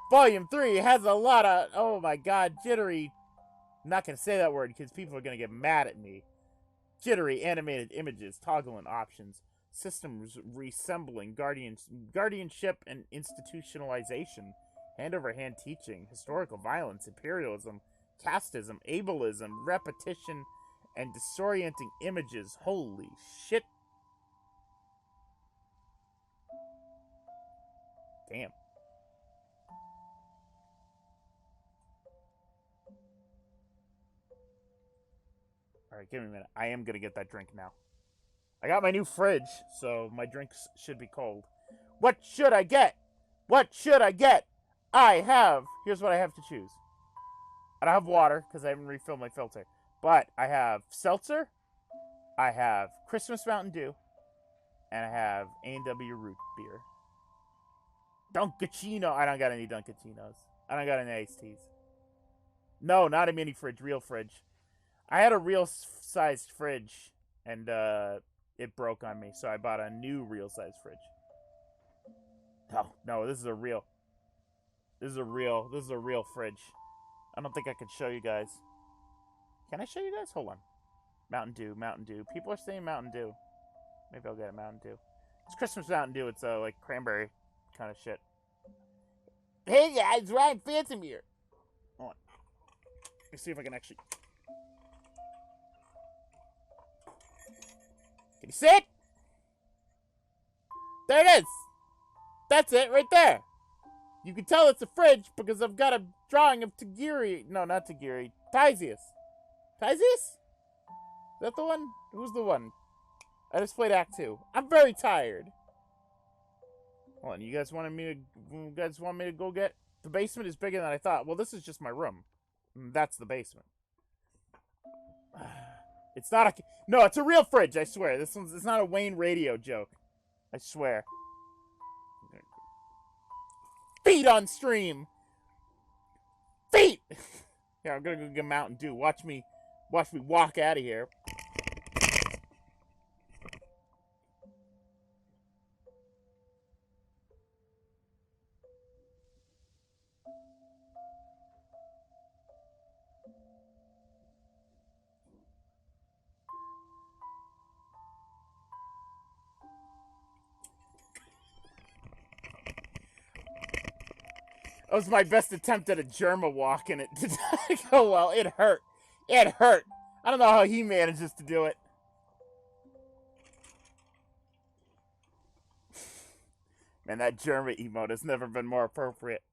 Volume 3 has a lot of, oh my god, jittery. I'm not gonna say that word because people are gonna get mad at me. Jittery animated images, toggling options, systems resembling guardianship and institutionalization, hand-over-hand teaching, historical violence, imperialism, casteism, ableism, repetition, and disorienting images. Holy shit. Damn. Alright, give me a minute. I am gonna get that drink now. I got my new fridge, so my drinks should be cold. What should I get? What should I get? Here's what I have to choose. I don't have water, because I haven't refilled my filter. But I have seltzer, I have Christmas Mountain Dew, and I have A&W root beer. Dunkachino. I don't got any Dunkachinos. I don't got any iced teas. No, not a mini fridge, real fridge. I had a real-sized fridge, and it broke on me, so I bought a new real-sized fridge. No, this is a real fridge. I don't think I can show you guys. Can I show you guys? Hold on. Mountain Dew. People are saying Mountain Dew. Maybe I'll get a Mountain Dew. It's Christmas Mountain Dew. It's like cranberry kind of shit. Hey guys, Ryan Phantom here. Hold on. Let me see if I can actually. Can you see it? There it is. That's it right there. You can tell it's a fridge because I've got a drawing of Tagiri. No, not Tagiri. Tysius. Tysius? Is that the one? Who's the one? I just played Act 2. I'm very tired. Hold on, you guys want me to go get? The basement is bigger than I thought. Well, this is just my room. That's the basement. It's not a... No, it's a real fridge, I swear. It's not a Wayne Radio joke. I swear. Feet on stream! Feet! Yeah, I'm gonna go get Mountain Dew. Watch me walk out of here. That was my best attempt at a Germa walk, and it did not go well. It hurt. It hurt. I don't know how he manages to do it. Man, that Germa emote has never been more appropriate.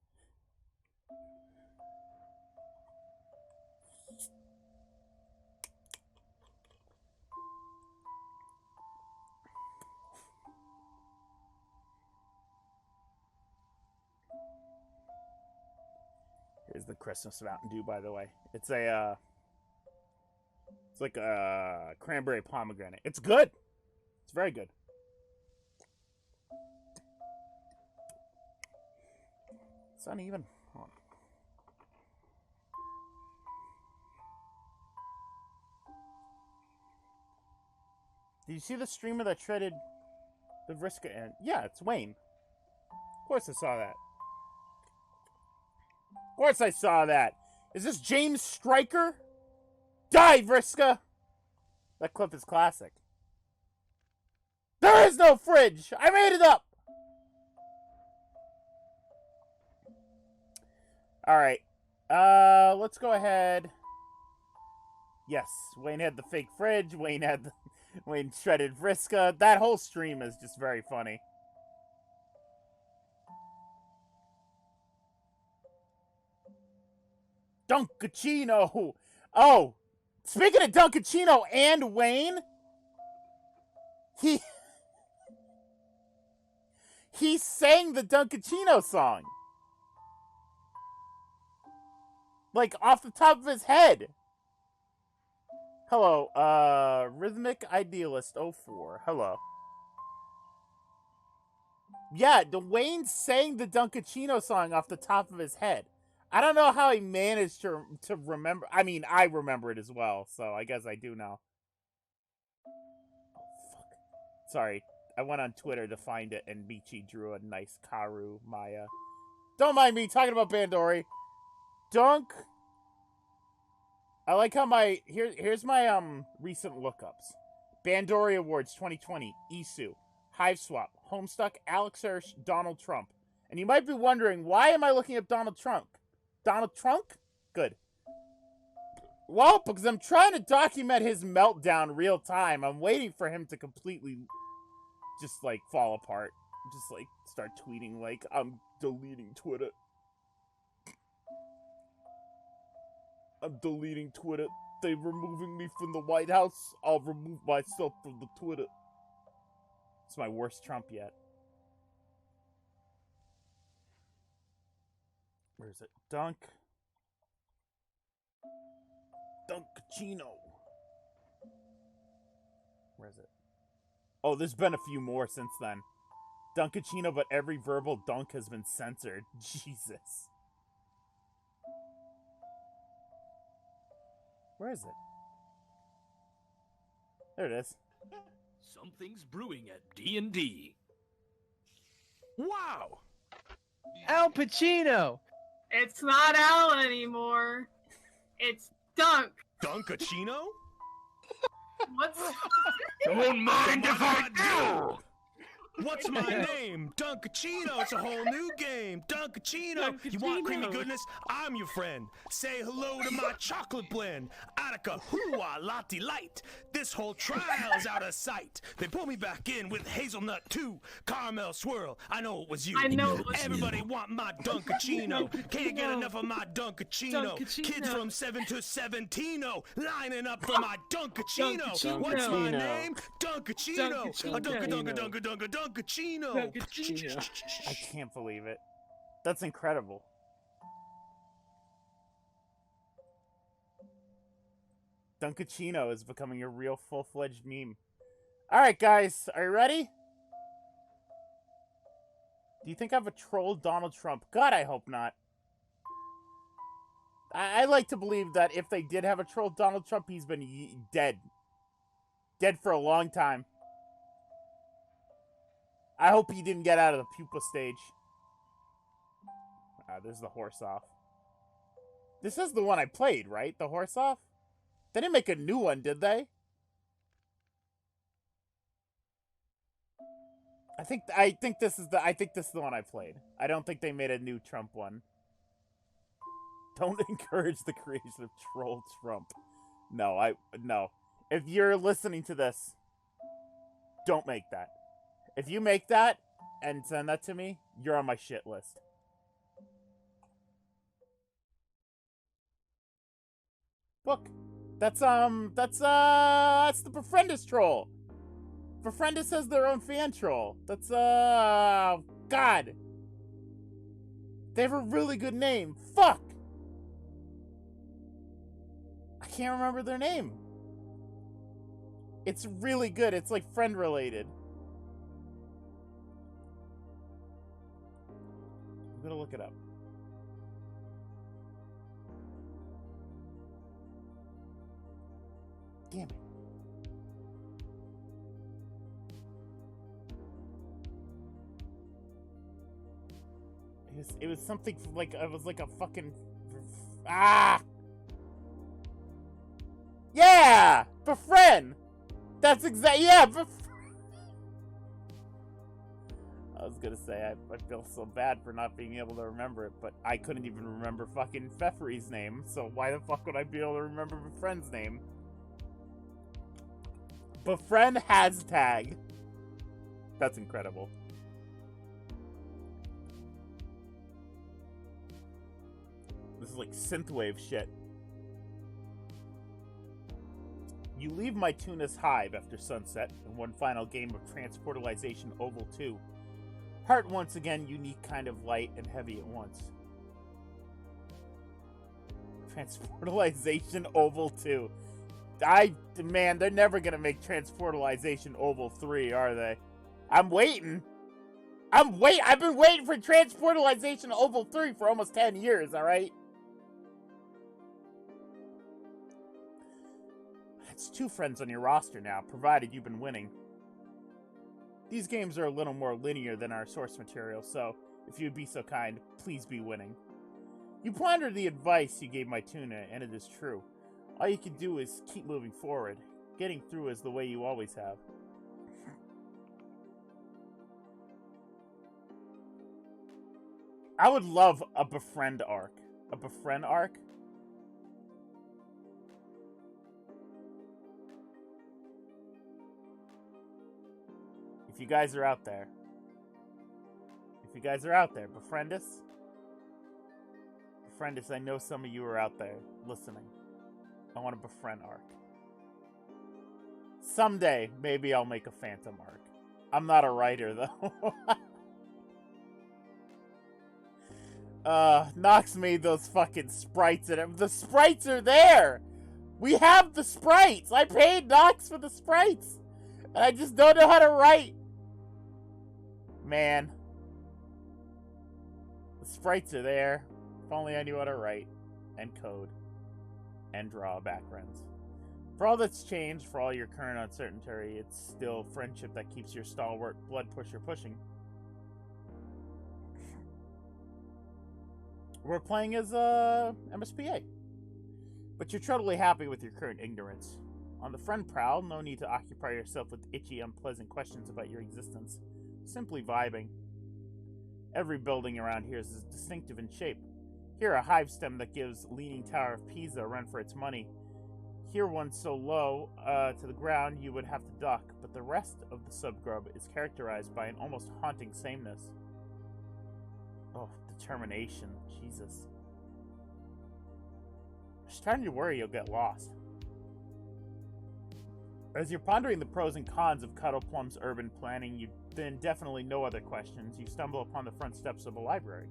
Here's the Christmas Mountain Dew, by the way. It's a It's like a cranberry pomegranate. It's good. It's very good. It's uneven. Hold on. Did you see the streamer that shredded the Vriska? And yeah, it's Wayne. Of course I saw that. Of course I saw that. Is this James Stryker? Die, Vriska! That clip is classic. There is no fridge! I made it up! Alright. Let's go ahead. Yes, Wayne had the fake fridge. Wayne shredded Vriska. That whole stream is just very funny. Dunkachino! Oh! Speaking of Dunkachino and Wayne, he sang the Dunkachino song. Like, off the top of his head. Hello, Rhythmic Idealist 04. Hello. Yeah, Wayne sang the Dunkachino song off the top of his head. I don't know how he managed to remember. I mean, I remember it as well, so I guess I do now. Oh, fuck. Sorry, I went on Twitter to find it, and Michi drew a nice Karu Maya. Don't mind me talking about Bandori. Dunk. I like how my... Here's my recent lookups. Bandori Awards 2020, Isu, Hive Swap, Homestuck, Alex Hirsch, Donald Trump. And you might be wondering, why am I looking up Donald Trump? Donald Trump? Good. Well, because I'm trying to document his meltdown real time. I'm waiting for him to completely just, like, fall apart. Just, like, start tweeting, like, I'm deleting Twitter. I'm deleting Twitter. They're removing me from the White House. I'll remove myself from the Twitter. It's my worst Trump yet. Where is it? Dunkachino. Where is it? Oh, there's been a few more since then. Dunkachino, but every verbal dunk has been censored. Jesus. Where is it? There it is. Something's brewing at D&D. Wow! Al Pacino! It's not Al anymore. It's Dunk. Dunkachino? What's... Don't mind if I do! What's my name? Dunkachino. It's a whole new game. Dunkachino. You want creamy goodness? I'm your friend. Say hello to my chocolate blend. Attica hoo-ah latte light. This whole trial's out of sight. They pull me back in with hazelnut too. Caramel swirl. I know it was you. I know it was Everybody want my Dunkachino. Can't get enough of my Dunkachino. Kids from 7 to 17 lining up for my Dunkachino. What's my name? Dunkachino. A Dunkachino. I can't believe it. That's incredible. Dunkachino is becoming a real full-fledged meme. Alright, guys. Are you ready? Do you think I've a troll Donald Trump? God, I hope not. I like to believe that if they did have a troll Donald Trump, he's been dead. Dead for a long time. I hope he didn't get out of the pupa stage. There's the horse off. This is the one I played, right? The horse off? They didn't make a new one, did they? I think this is the one I played. I don't think they made a new Trump one. Don't encourage the creation of troll Trump. No. If you're listening to this, don't make that. If you make that and send that to me, you're on my shit list. Look, that's the Befriendus troll. Befriendus has their own fan troll. That's God. They have a really good name. Fuck. I can't remember their name. It's really good. It's like friend related. I'm gonna look it up. Damn it. It was something like, it was like a fucking... Ah! Yeah! Befriend! That's exactly... Yeah! I was gonna say, I feel so bad for not being able to remember it, but I couldn't even remember fucking Pfeffery's name, so why the fuck would I be able to remember Befriend's name? Befriend hashtag. That's incredible. This is like synthwave shit. You leave my Tuna's hive after sunset in one final game of Transportalization Oval 2. Heart once again, unique kind of light and heavy at once. Transportalization Oval 2. Man, they're never gonna make Transportalization Oval 3, are they? I'm waiting. I've been waiting for Transportalization Oval 3 for almost 10 years, alright? It's 2 friends on your roster now, provided you've been winning. These games are a little more linear than our source material, so if you'd be so kind, please be winning. You pondered the advice you gave my Tuna, and it is true. All you can do is keep moving forward. Getting through is the way you always have. I would love a Befriend arc. A Befriend arc? If you guys are out there. Befriendus? Befriendus, I know some of you are out there listening. I want a Befriend arc. Someday, maybe I'll make a Phantom arc. I'm not a writer, though. Nox made those fucking sprites in it. The sprites are there! We have the sprites! I paid Nox for the sprites! And I just don't know how to write! Man. The sprites are there. If only I knew how to write. And code. And draw backgrounds. For all that's changed, for all your current uncertainty, it's still friendship that keeps your stalwart blood pusher pushing. We're playing as MSPA. But you're totally happy with your current ignorance. On the friend prowl, no need to occupy yourself with itchy, unpleasant questions about your existence. Simply vibing. Every building around here is distinctive in shape. Here a hive stem that gives Leaning Tower of Pisa a run for its money. Here one so low to the ground you would have to duck, but the rest of the subgrub is characterized by an almost haunting sameness. Oh, determination. Jesus. I'm starting to worry you'll get lost. As you're pondering the pros and cons of Cuddleplum's urban planning, you then definitely no other questions. You stumble upon the front steps of a library.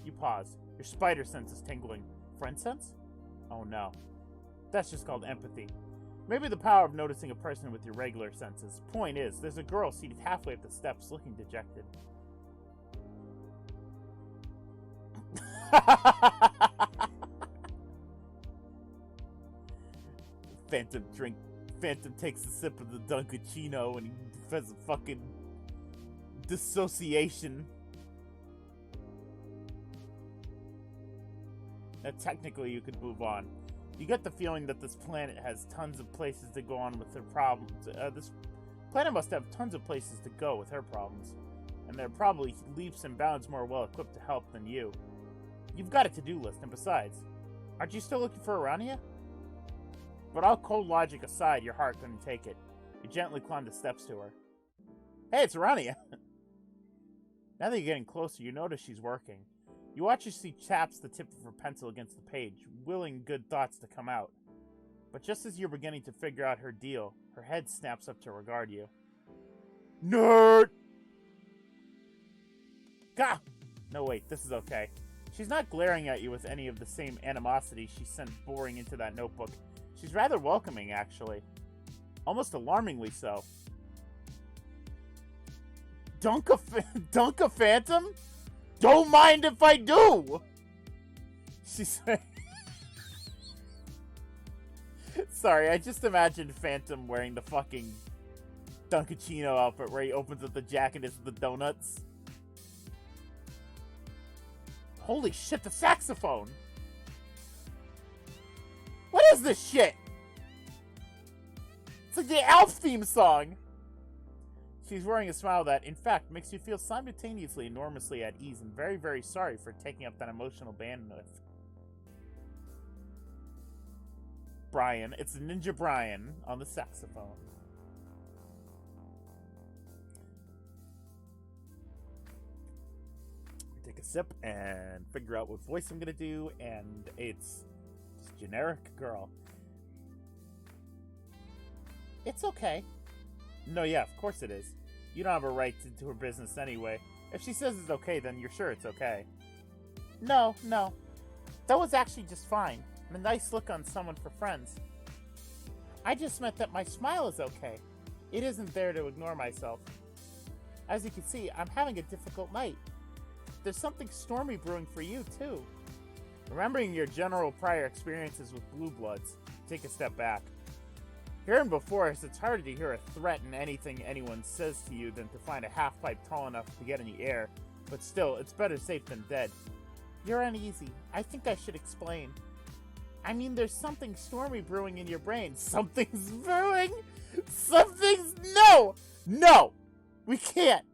You pause. Your spider sense is tingling. Friend sense? Oh no. That's just called empathy. Maybe the power of noticing a person with your regular senses. Point is, there's a girl seated halfway up the steps looking dejected. Phantom takes a sip of the Dunkachino and he has a fucking dissociation. Now technically you could move on. You get the feeling that this planet has tons of places to go on with their problems. This planet must have tons of places to go with her problems. And they're probably leaps and bounds more well-equipped to help than you. You've got a to-do list, and besides, aren't you still looking for Aranea? But all cold logic aside, your heart couldn't take it. You gently climbed the steps to her. Hey, it's Aranea! Now that you're getting closer, you notice she's working. You watch as she taps the tip of her pencil against the page, willing good thoughts to come out. But just as you're beginning to figure out her deal, her head snaps up to regard you. Nerd! Gah! No, wait, this is okay. She's not glaring at you with any of the same animosity she sent boring into that notebook. She's rather welcoming, actually. Almost alarmingly so. Dunk a phantom? Don't mind if I do! She said. Sorry, I just imagined Phantom wearing the fucking Dunkachino outfit where he opens up the jacket and it's the donuts. Holy shit, the saxophone! What is this shit? It's like the Alf theme song! She's wearing a smile that, in fact, makes you feel simultaneously enormously at ease and very, very sorry for taking up that emotional bandwidth. Brian. It's Ninja Brian on the saxophone. Take a sip and figure out what voice I'm gonna do, and it's just generic girl. It's okay. No, yeah, of course it is. You don't have a right to her business anyway. If she says it's okay, then you're sure it's okay. No. That was actually just fine. And a nice look on someone for friends. I just meant that my smile is okay. It isn't there to ignore myself. As you can see, I'm having a difficult night. There's something stormy brewing for you, too. Remembering your general prior experiences with Blue Bloods, take a step back. Hearing before us, it's harder to hear a threat in anything anyone says to you than to find a half-pipe tall enough to get in the air. But still, it's better safe than dead. You're uneasy. I think I should explain. I mean, there's something stormy brewing in your brain. Something's brewing? No! We can't!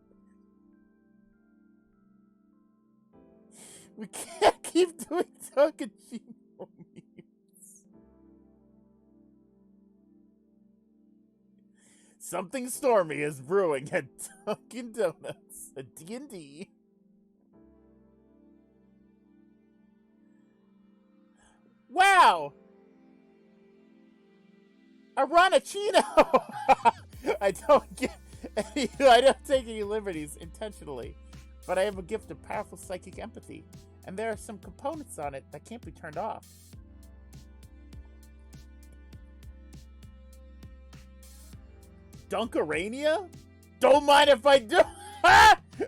We can't keep doing Dunkachino memes. Something stormy is brewing at Dunkin' Donuts, a D&D. Wow! Aranea! I don't take any liberties intentionally, but I have a gift of powerful psychic empathy, and there are some components on it that can't be turned off. Aranea? Don't mind if I do.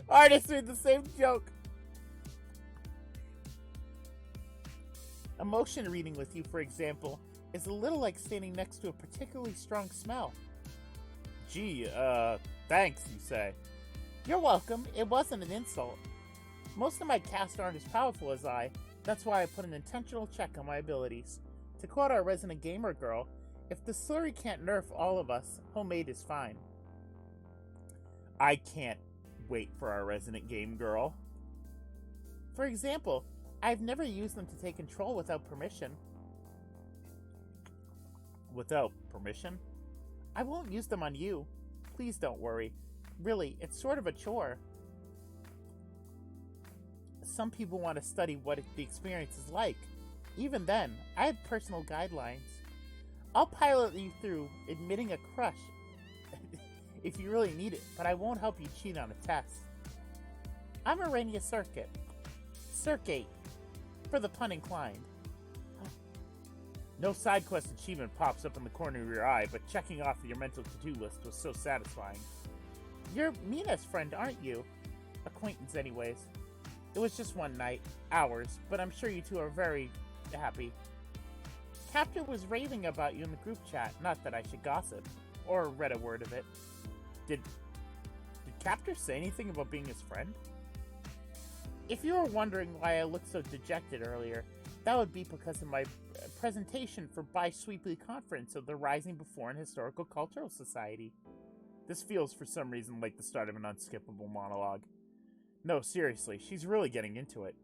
Artists made the same joke. Emotion reading with you, for example, is a little like standing next to a particularly strong smell. Gee, thanks, you say. You're welcome. It wasn't an insult. Most of my cast aren't as powerful as I. That's why I put an intentional check on my abilities. To quote our resident gamer girl, if the slurry can't nerf all of us, homemade is fine. I can't wait for our resident game girl. For example, I've never used them to take control without permission. Without permission? I won't use them on you. Please don't worry. Really, it's sort of a chore. Some people want to study what the experience is like. Even then, I have personal guidelines. I'll pilot you through admitting a crush if you really need it, but I won't help you cheat on a test. I'm Aranea Circuit, for the pun inclined. No side quest achievement pops up in the corner of your eye, but checking off your mental to-do list was so satisfying. You're Mina's friend, aren't you? Acquaintance anyways. It was just one night, hours, but I'm sure you two are very happy. Captain was raving about you in the group chat, not that I should gossip, or read a word of it. Did Captain say anything about being his friend? If you were wondering why I looked so dejected earlier, that would be because of my presentation for bi-sweeply conference of the Rising Before and Historical Cultural Society. This feels for some reason like the start of an unskippable monologue. No, seriously, she's really getting into it.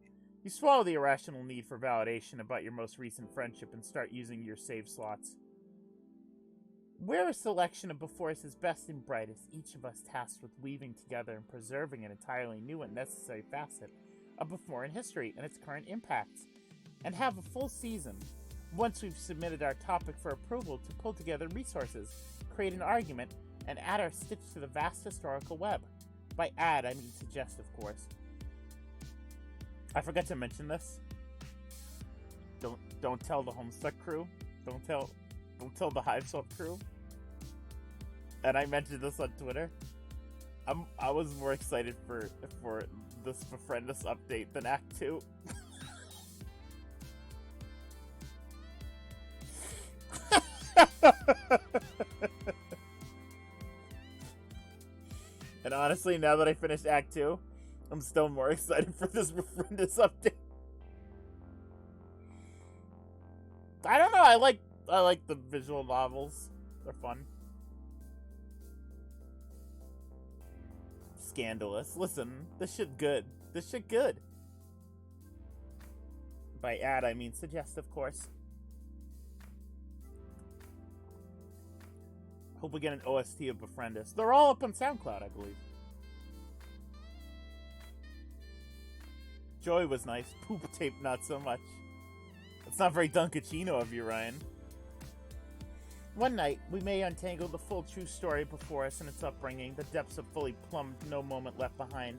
You swallow the irrational need for validation about your most recent friendship and start using your save slots. We're a selection of Beforus' best and brightest, each of us tasked with weaving together and preserving an entirely new and necessary facet of Before in history and its current impacts, and have a full season, once we've submitted our topic for approval, to pull together resources, create an argument, and add our stitch to the vast historical web. By add, I mean suggest, of course. I forgot to mention this. Don't tell the Homestuck crew. Don't tell the Hiveswap crew. and I mentioned this on Twitter. I was more excited for this Befriendus update than Act 2. And honestly, now that I finished Act 2, I'm still more excited for this Befriendus update. I don't know, I like the visual novels. They're fun. Scandalous. Listen, this shit good. This shit good. By ad, I mean suggest, of course. Hope we get an OST of Befriendus. They're all up on SoundCloud, I believe. Joy was nice. Poop tape, not so much. It's not very Dunkachino of you, Ryan. One night, we may untangle the full true story before us and its upbringing, the depths of fully plumbed, no moment left behind.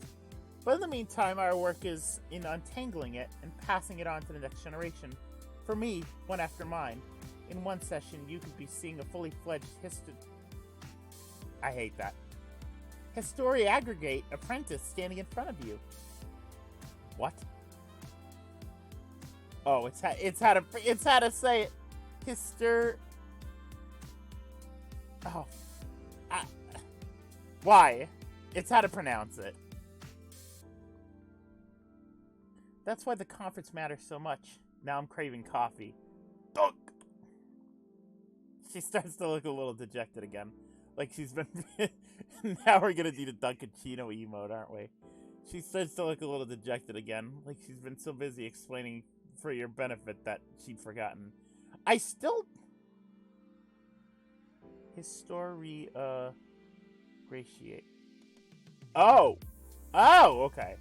But in the meantime, our work is in untangling it and passing it on to the next generation. For me, one after mine. In one session, you could be seeing a fully fledged I hate that. History aggregate apprentice standing in front of you. What? Oh, it's how to say it. Oh. Why? It's how to pronounce it. That's why the conference matters so much. Now I'm craving coffee. Dunk! She starts to look a little dejected again. Like she's been... Now we're gonna need a Dunkachino emote, aren't we? She starts to look a little dejected again. Like she's been so busy explaining for your benefit that she'd forgotten. I still... History, gratiate. Oh! Oh, okay.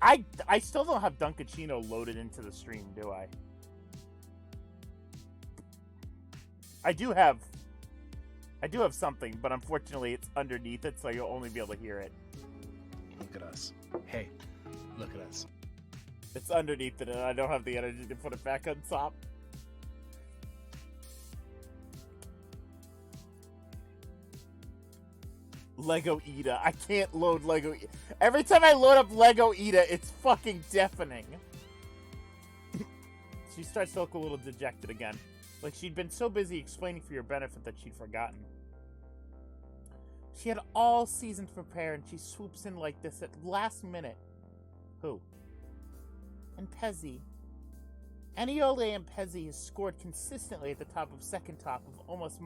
I still don't have Dunkachino loaded into the stream, do I? I do have something, but unfortunately it's underneath it, so you'll only be able to hear it. Look at us. Hey, look at us. It's underneath it, and I don't have the energy to put it back on top. Lego Ida. I can't load Lego Ida. Every time I load up Lego Ida, it's fucking deafening. She starts to look a little dejected again. Like she'd been so busy explaining for your benefit that she'd forgotten. She had all season to prepare, and she swoops in like this at last minute. Who? And Pezzi. Aniole and Pezzi has scored consistently at the top of second top of almost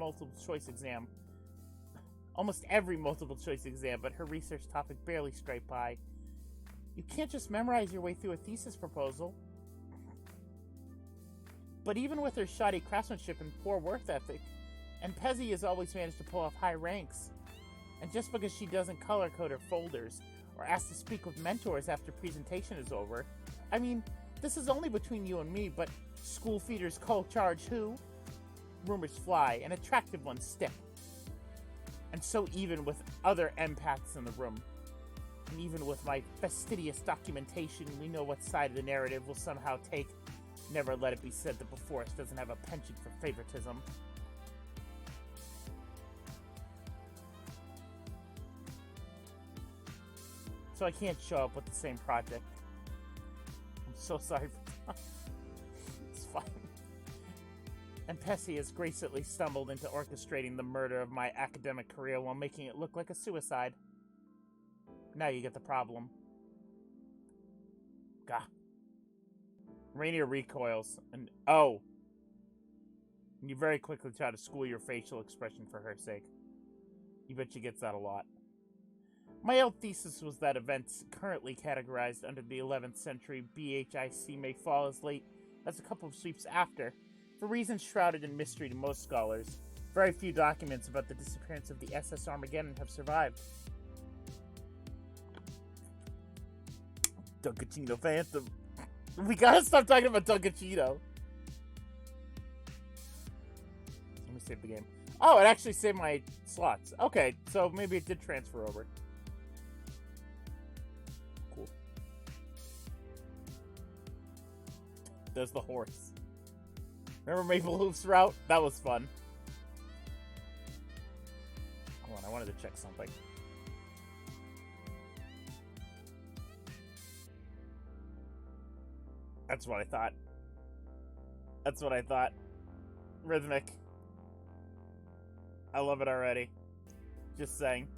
every multiple choice exam, but her research topic barely scraped by. You can't just memorize your way through a thesis proposal. But even with her shoddy craftsmanship and poor work ethic, and Pezzi has always managed to pull off high ranks. And just because she doesn't color code her folders, or ask to speak with mentors after presentation is over, I mean, this is only between you and me, but school feeders call charge who? Rumors fly, and attractive ones stick. And so even with other empaths in the room, and even with my fastidious documentation, we know what side of the narrative will somehow take. Never let it be said that Befriendus doesn't have a penchant for favoritism. So I can't show up with the same project. I'm so sorry for that. It's fine. And Pezzi has gracefully stumbled into orchestrating the murder of my academic career while making it look like a suicide. Now you get the problem. Gah. Rainier recoils, and oh! And you very quickly try to school your facial expression for her sake. You bet she gets that a lot. My old thesis was that events currently categorized under the 11th century BHIC may fall as late as a couple of sweeps after, for reasons shrouded in mystery to most scholars. Very few documents about the disappearance of the SS Armageddon have survived. Dunkachino Phantom. We gotta stop talking about Dunkachino. Let me save the game. Oh, it actually saved my slots. Okay, so maybe it did transfer over. Cool. There's the horse. Remember Maple Hoof's route? That was fun. wanted to check something. That's what I thought. That's what I thought. Rhythmic. I love it already. Just saying.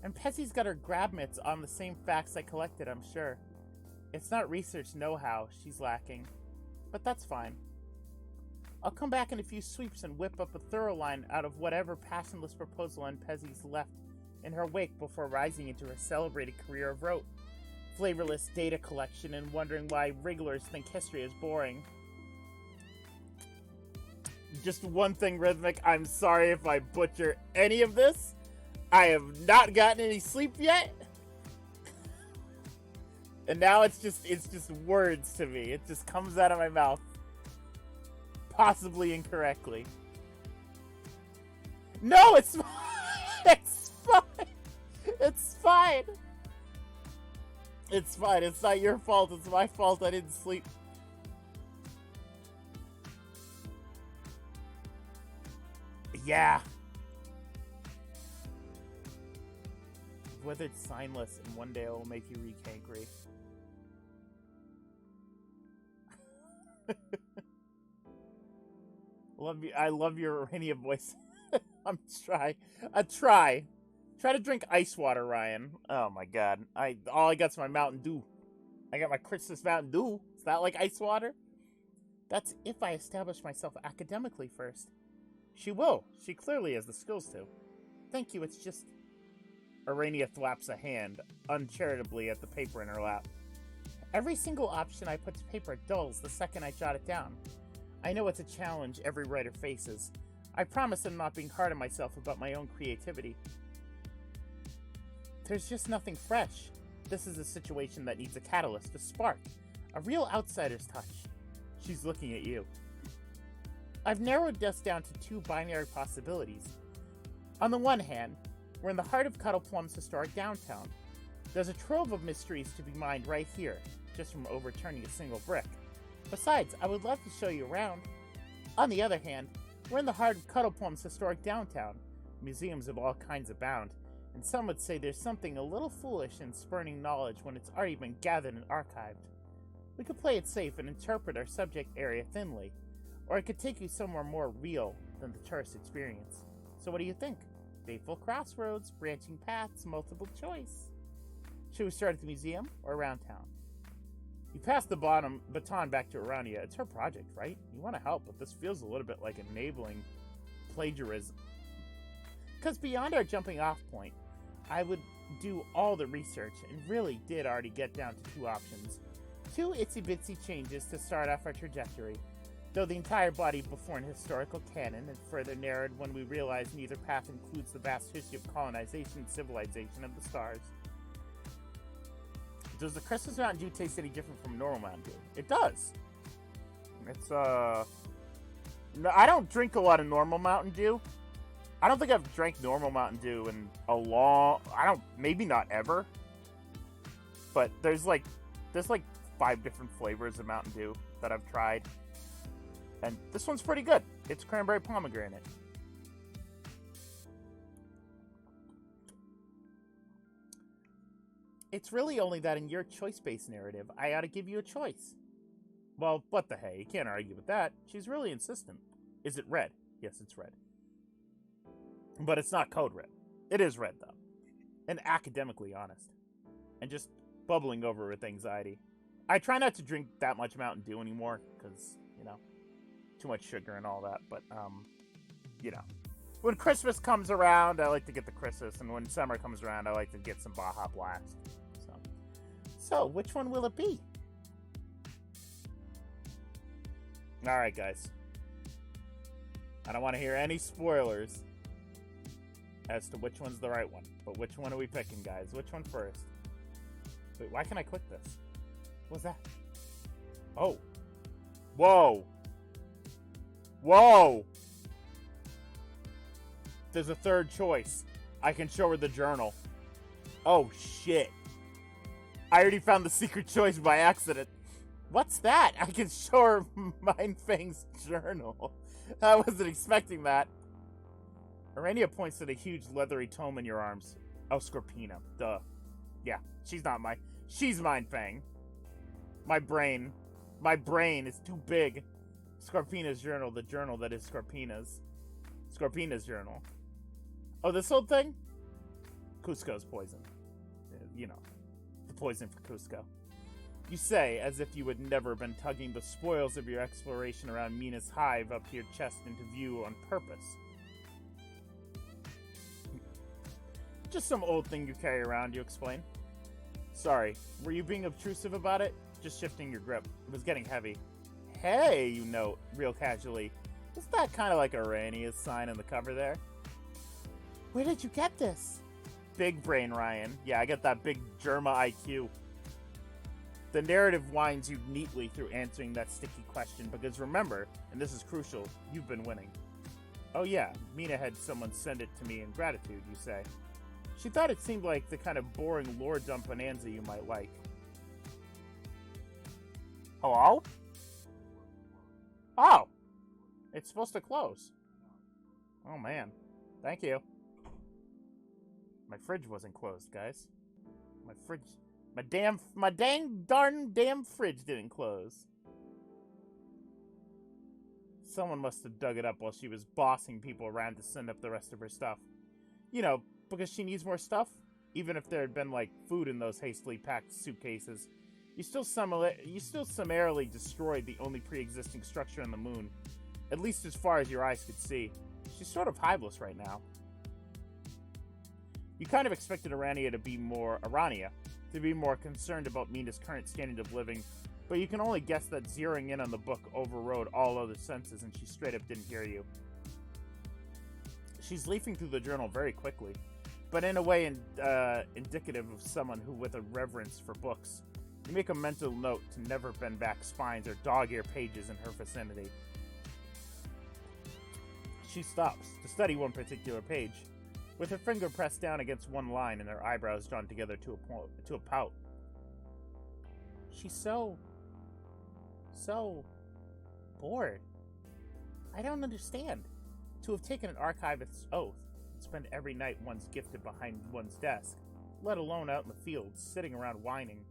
And Pezzy's got her grab mitts on the same facts I collected, I'm sure. It's not research know-how she's lacking. But that's fine. I'll come back in a few sweeps and whip up a thorough line out of whatever passionless proposal Aunt Pezzy's left in her wake before rising into her celebrated career of rote, flavorless data collection, and wondering why wrigglers think history is boring. Just one thing, Rhythmic. I'm sorry if I butcher any of this. I have not gotten any sleep yet. And now it's just words to me. It just comes out of my mouth. Possibly incorrectly. No, it's fine. It's fine. It's fine. It's fine. It's not your fault. It's my fault. I didn't sleep. Yeah. Withered signless, and one day it will make you recankry. I love your Aranea voice. I try. Try to drink ice water, Ryan. Oh my god. All I got's my Mountain Dew. I got my Christmas Mountain Dew. Is that like ice water? That's if I establish myself academically first. She will. She clearly has the skills to. Thank you, it's just... Aranea thwaps a hand, uncharitably, at the paper in her lap. Every single option I put to paper dulls the second I jot it down. I know it's a challenge every writer faces. I promise I'm not being hard on myself about my own creativity. There's just nothing fresh. This is a situation that needs a catalyst, a spark, a real outsider's touch. She's looking at you. I've narrowed this down to two binary possibilities. On the one hand, we're in the heart of Cuddleplum's historic downtown. There's a trove of mysteries to be mined right here, just from overturning a single brick. Besides, I would love to show you around. On the other hand, we're in the heart of Cuddleplum's historic downtown. Museums of all kinds abound, and some would say there's something a little foolish in spurning knowledge when it's already been gathered and archived. We could play it safe and interpret our subject area thinly, or I could take you somewhere more real than the tourist experience. So what do you think? Fateful crossroads, branching paths, multiple choice. Should we start at the museum or around town? You pass the baton back to Aranea. It's her project, right? You want to help, but this feels a little bit like enabling plagiarism. Because beyond our jumping off point, I would do all the research and really did already get down to two options. Two itsy-bitsy changes to start off our trajectory, though the entire body before an historical canon and further narrowed when we realized neither path includes the vast history of colonization and civilization of the stars. Does the Christmas Mountain Dew taste any different from normal Mountain Dew? It does. It's, no, I don't drink a lot of normal Mountain Dew. I don't think I've drank normal Mountain Dew in maybe not ever. But there's like 5 different flavors of Mountain Dew that I've tried. And this one's pretty good. It's cranberry pomegranate. It's really only that in your choice-based narrative, I ought to give you a choice. Well, what the hey, you can't argue with that. She's really insistent. Is it red? Yes, it's red. But it's not code red. It is red, though. And academically honest. And just bubbling over with anxiety. I try not to drink that much Mountain Dew anymore, because, too much sugar and all that. But, when Christmas comes around, I like to get the Christmas. And when summer comes around, I like to get some Baja Blast. So, which one will it be? Alright, guys. I don't want to hear any spoilers as to which one's the right one. But which one are we picking, guys? Which one first? Wait, why can't I click this? What's that? Oh. Whoa. Whoa. There's a third choice. I can show her the journal. Oh, shit. I already found the secret choice by accident. What's that? I can show her Mindfang's journal. I wasn't expecting that. Aranea points to the huge leathery tome in your arms. Oh, Scorpina. Duh. Yeah, she's mine, Fang. My brain is too big. Scorpina's journal, the journal that is Scorpina's. Scorpina's journal. Oh, this whole thing? Cusco's poison. You know, the poison for Cusco. You say, as if you had never been tugging the spoils of your exploration around Mina's hive up to your chest into view on purpose. Just some old thing you carry around, you explain. Sorry, were you being obtrusive about it? Just shifting your grip. It was getting heavy. Hey, you note, real casually. Isn't that kind of like Aranea's sign on the cover there? Where did you get this? Big brain, Ryan. Yeah, I got that big Germa IQ. The narrative winds you neatly through answering that sticky question, because remember, and this is crucial, you've been winning. Oh yeah, Mina had someone send it to me in gratitude, you say. She thought it seemed like the kind of boring lore dump bonanza you might like. Hello? Oh! It's supposed to close. Oh man. Thank you. My fridge wasn't closed, guys. My damn fridge didn't close. Someone must have dug it up while she was bossing people around to send up the rest of her stuff. You know, because she needs more stuff. Even if there had been, like, food in those hastily packed suitcases. You still summarily destroyed the only pre-existing structure on the moon. At least as far as your eyes could see. She's sort of hiveless right now. You kind of expected Aranea to be more concerned about Mina's current standard of living, but you can only guess that zeroing in on the book overrode all other senses and she straight up didn't hear you. She's leafing through the journal very quickly, but in a way indicative of someone who with a reverence for books. You make a mental note to never bend back spines or dog-ear pages in her vicinity. She stops to study one particular page, with her finger pressed down against one line and her eyebrows drawn together to a pout. She's so bored. I don't understand. To have taken an archivist's oath and spend every night one's gifted behind one's desk, let alone out in the fields, sitting around whining.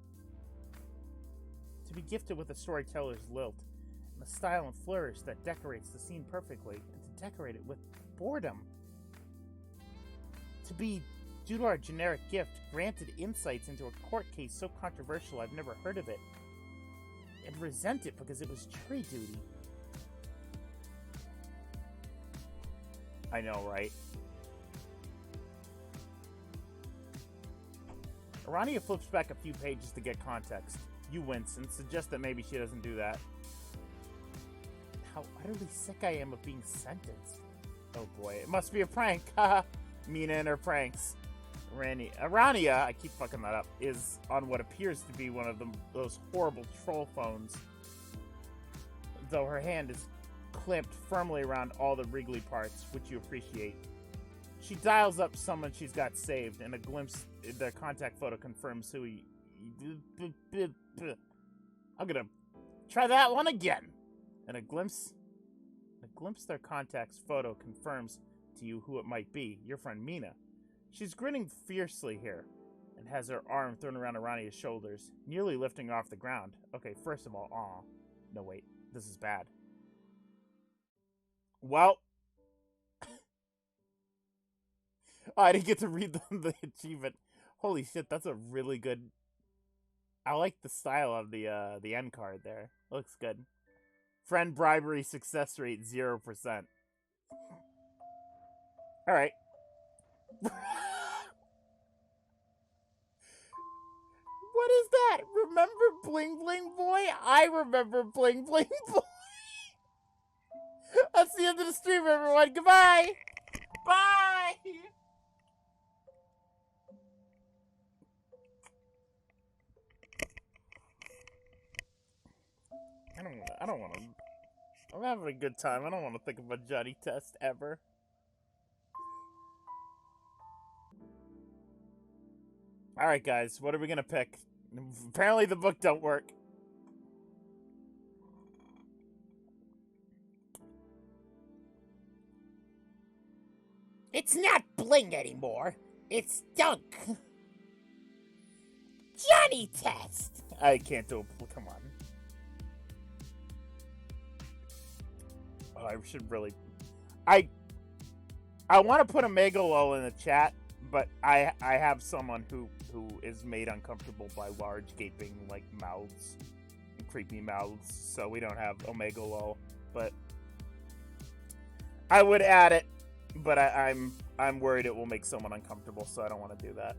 To be gifted with a storyteller's lilt, and the style and flourish that decorates the scene perfectly, and to decorate it with boredom. To be, due to our generic gift, granted insights into a court case so controversial I've never heard of it, and resent it because it was jury duty. I know, right? Aranea flips back a few pages to get context. You wince and suggest that maybe she doesn't do that. How utterly sick I am of being sentenced. Oh boy, it must be a prank. Haha. Mina and her pranks. Aranea, I keep fucking that up, is on what appears to be one of those horrible troll phones. Though her hand is clamped firmly around all the wriggly parts, which you appreciate. She dials up someone she's got saved, and a glimpse in their contact photo confirms who he... I'm gonna try that one again. And a glimpse their contact's photo confirms to you who it might be, your friend Mina. She's grinning fiercely here, and has her arm thrown around Aranea's shoulders, nearly lifting her off the ground. Okay, first of all, aw. No, wait, this is bad. Well... oh, I didn't get to read the achievement. Holy shit, that's a really good... I like the style of the end card there. Looks good. Friend bribery success rate 0%. Alright. What is that? Remember Bling Bling Boy? I remember Bling Bling Boy. That's the end of the stream, everyone. Goodbye. Bye. I don't want to. I'm having a good time. I don't want to think of a Johnny test ever. Alright, guys. What are we going to pick? Apparently the book don't work. It It's not Bling anymore. It's Dunk. Johnny Test. I can't do it. Come on. Oh, I should really. I want to put a Megalol in the chat, but I have someone who is made uncomfortable by large gaping like mouths, and creepy mouths. So we don't have Omega Lol, but I would add it. But I'm worried it will make someone uncomfortable, so I don't want to do that.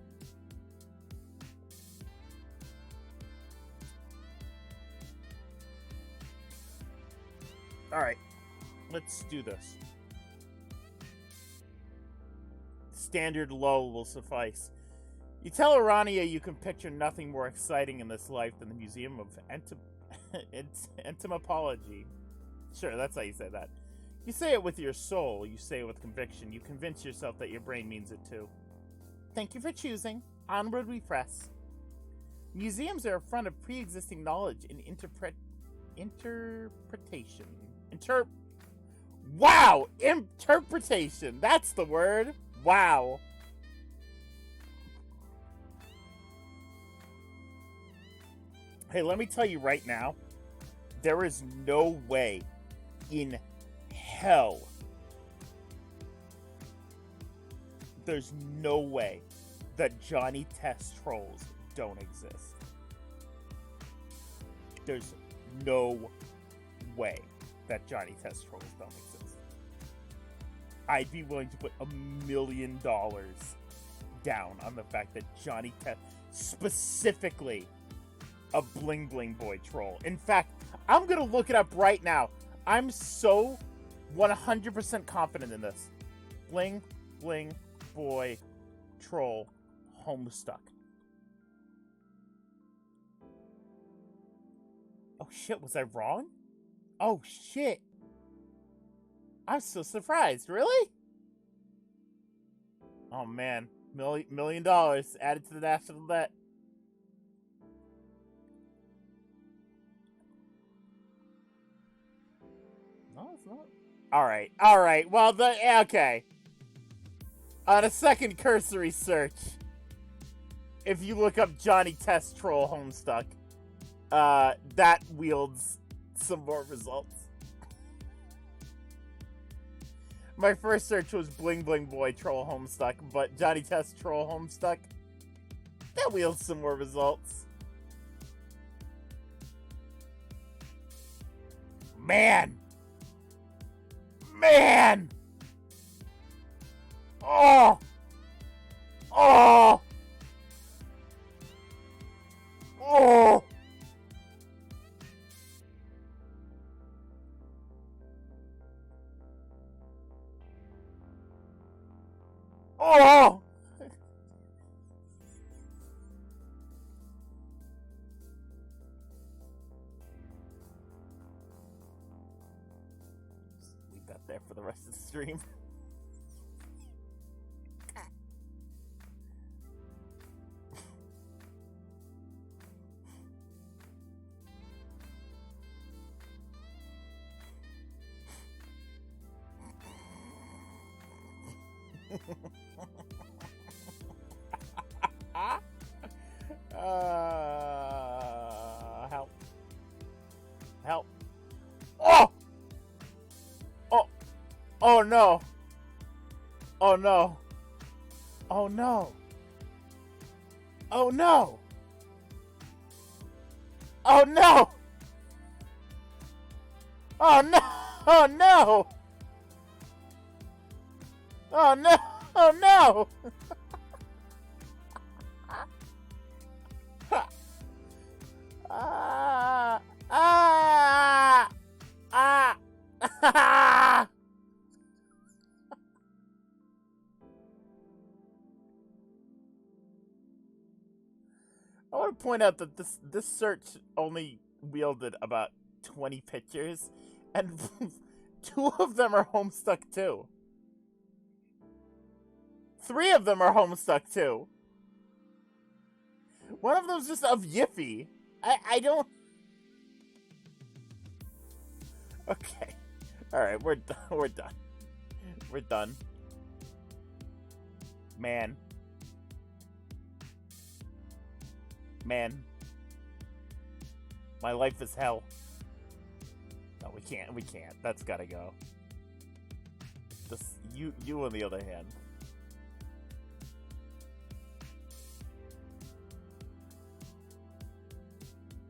All right, let's do this. Standard low will suffice. You tell Aranea you can picture nothing more exciting in this life than the Museum of Entomology. Sure, that's how you say that. You say it with your soul, you say it with conviction, you convince yourself that your brain means it too. Thank you for choosing. Onward we press. Museums are a front of pre-existing knowledge and interpretation. Wow! Interpretation! That's the word! Wow! Hey, let me tell you right now, there is no way in hell, there's no way that Johnny Test trolls don't exist. There's no way that Johnny Test trolls don't exist. I'd be willing to put $1 million down on the fact that Johnny Test, specifically a Bling Bling Boy troll. In fact, I'm gonna look it up right now. I'm so 100% confident in this. Bling Bling Boy troll Homestuck. Oh shit, was I wrong? Oh shit. I'm so surprised. Really? Oh man. $1 million added to the national debt. No, it's not. Alright. Well, okay. On a second cursory search, if you look up Johnny Test Troll Homestuck, that wields some more results. My first search was Bling Bling Boy Troll Homestuck, but Johnny Test Troll Homestuck, that wields some more results. Man! Oh! Oh! Oh! Oh! Leave that there for the rest of the stream. Help. Help. Oh! Oh! Oh no! Oh no! Oh no! Oh no! Oh no! Oh no! Oh no! Oh no! Oh no! I want to point out that this search only wielded about 20 pictures, and 2 of them are Homestuck too. 3 of them are Homestuck too. One of them's just of Yiffy. I don't... Okay. Alright, we're done. We're done. Man. Man. My life is hell. No, we can't. We can't. That's gotta go. This, you on the other hand.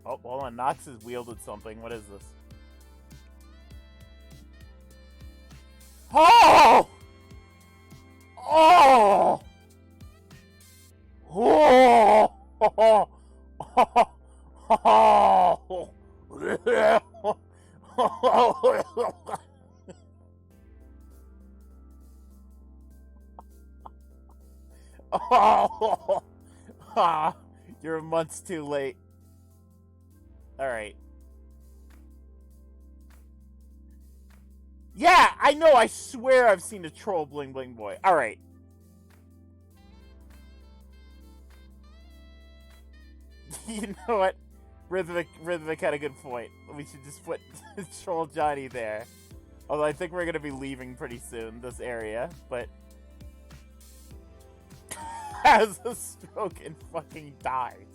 Oh, hold on. Nox has wielded something. What is this? Oh! Oh! Oh! Oh! Oh! Oh! You're months too late. Alright. Yeah, I know, I swear I've seen a troll Bling Bling Boy. Alright. You know what? Rhythmic had a good point. We should just put Troll Johnny there. Although I think we're gonna be leaving pretty soon, this area, but... has a stroke and fucking dies.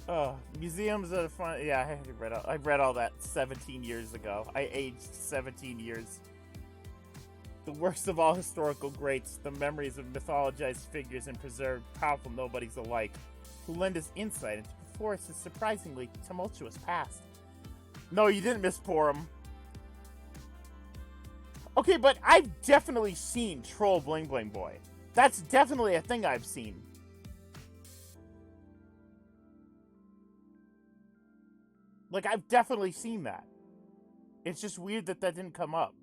Oh, museums are fun. Yeah, I read all that 17 years ago. I aged 17 years. The worst of all historical greats, the memories of mythologized figures and preserved powerful nobodies alike, who lend us insight into Forest's surprisingly tumultuous past. No, you didn't miss Porum. Okay, but I've definitely seen Troll Bling Bling Boy. That's definitely a thing I've seen. Like, I've definitely seen that. It's just weird that that didn't come up.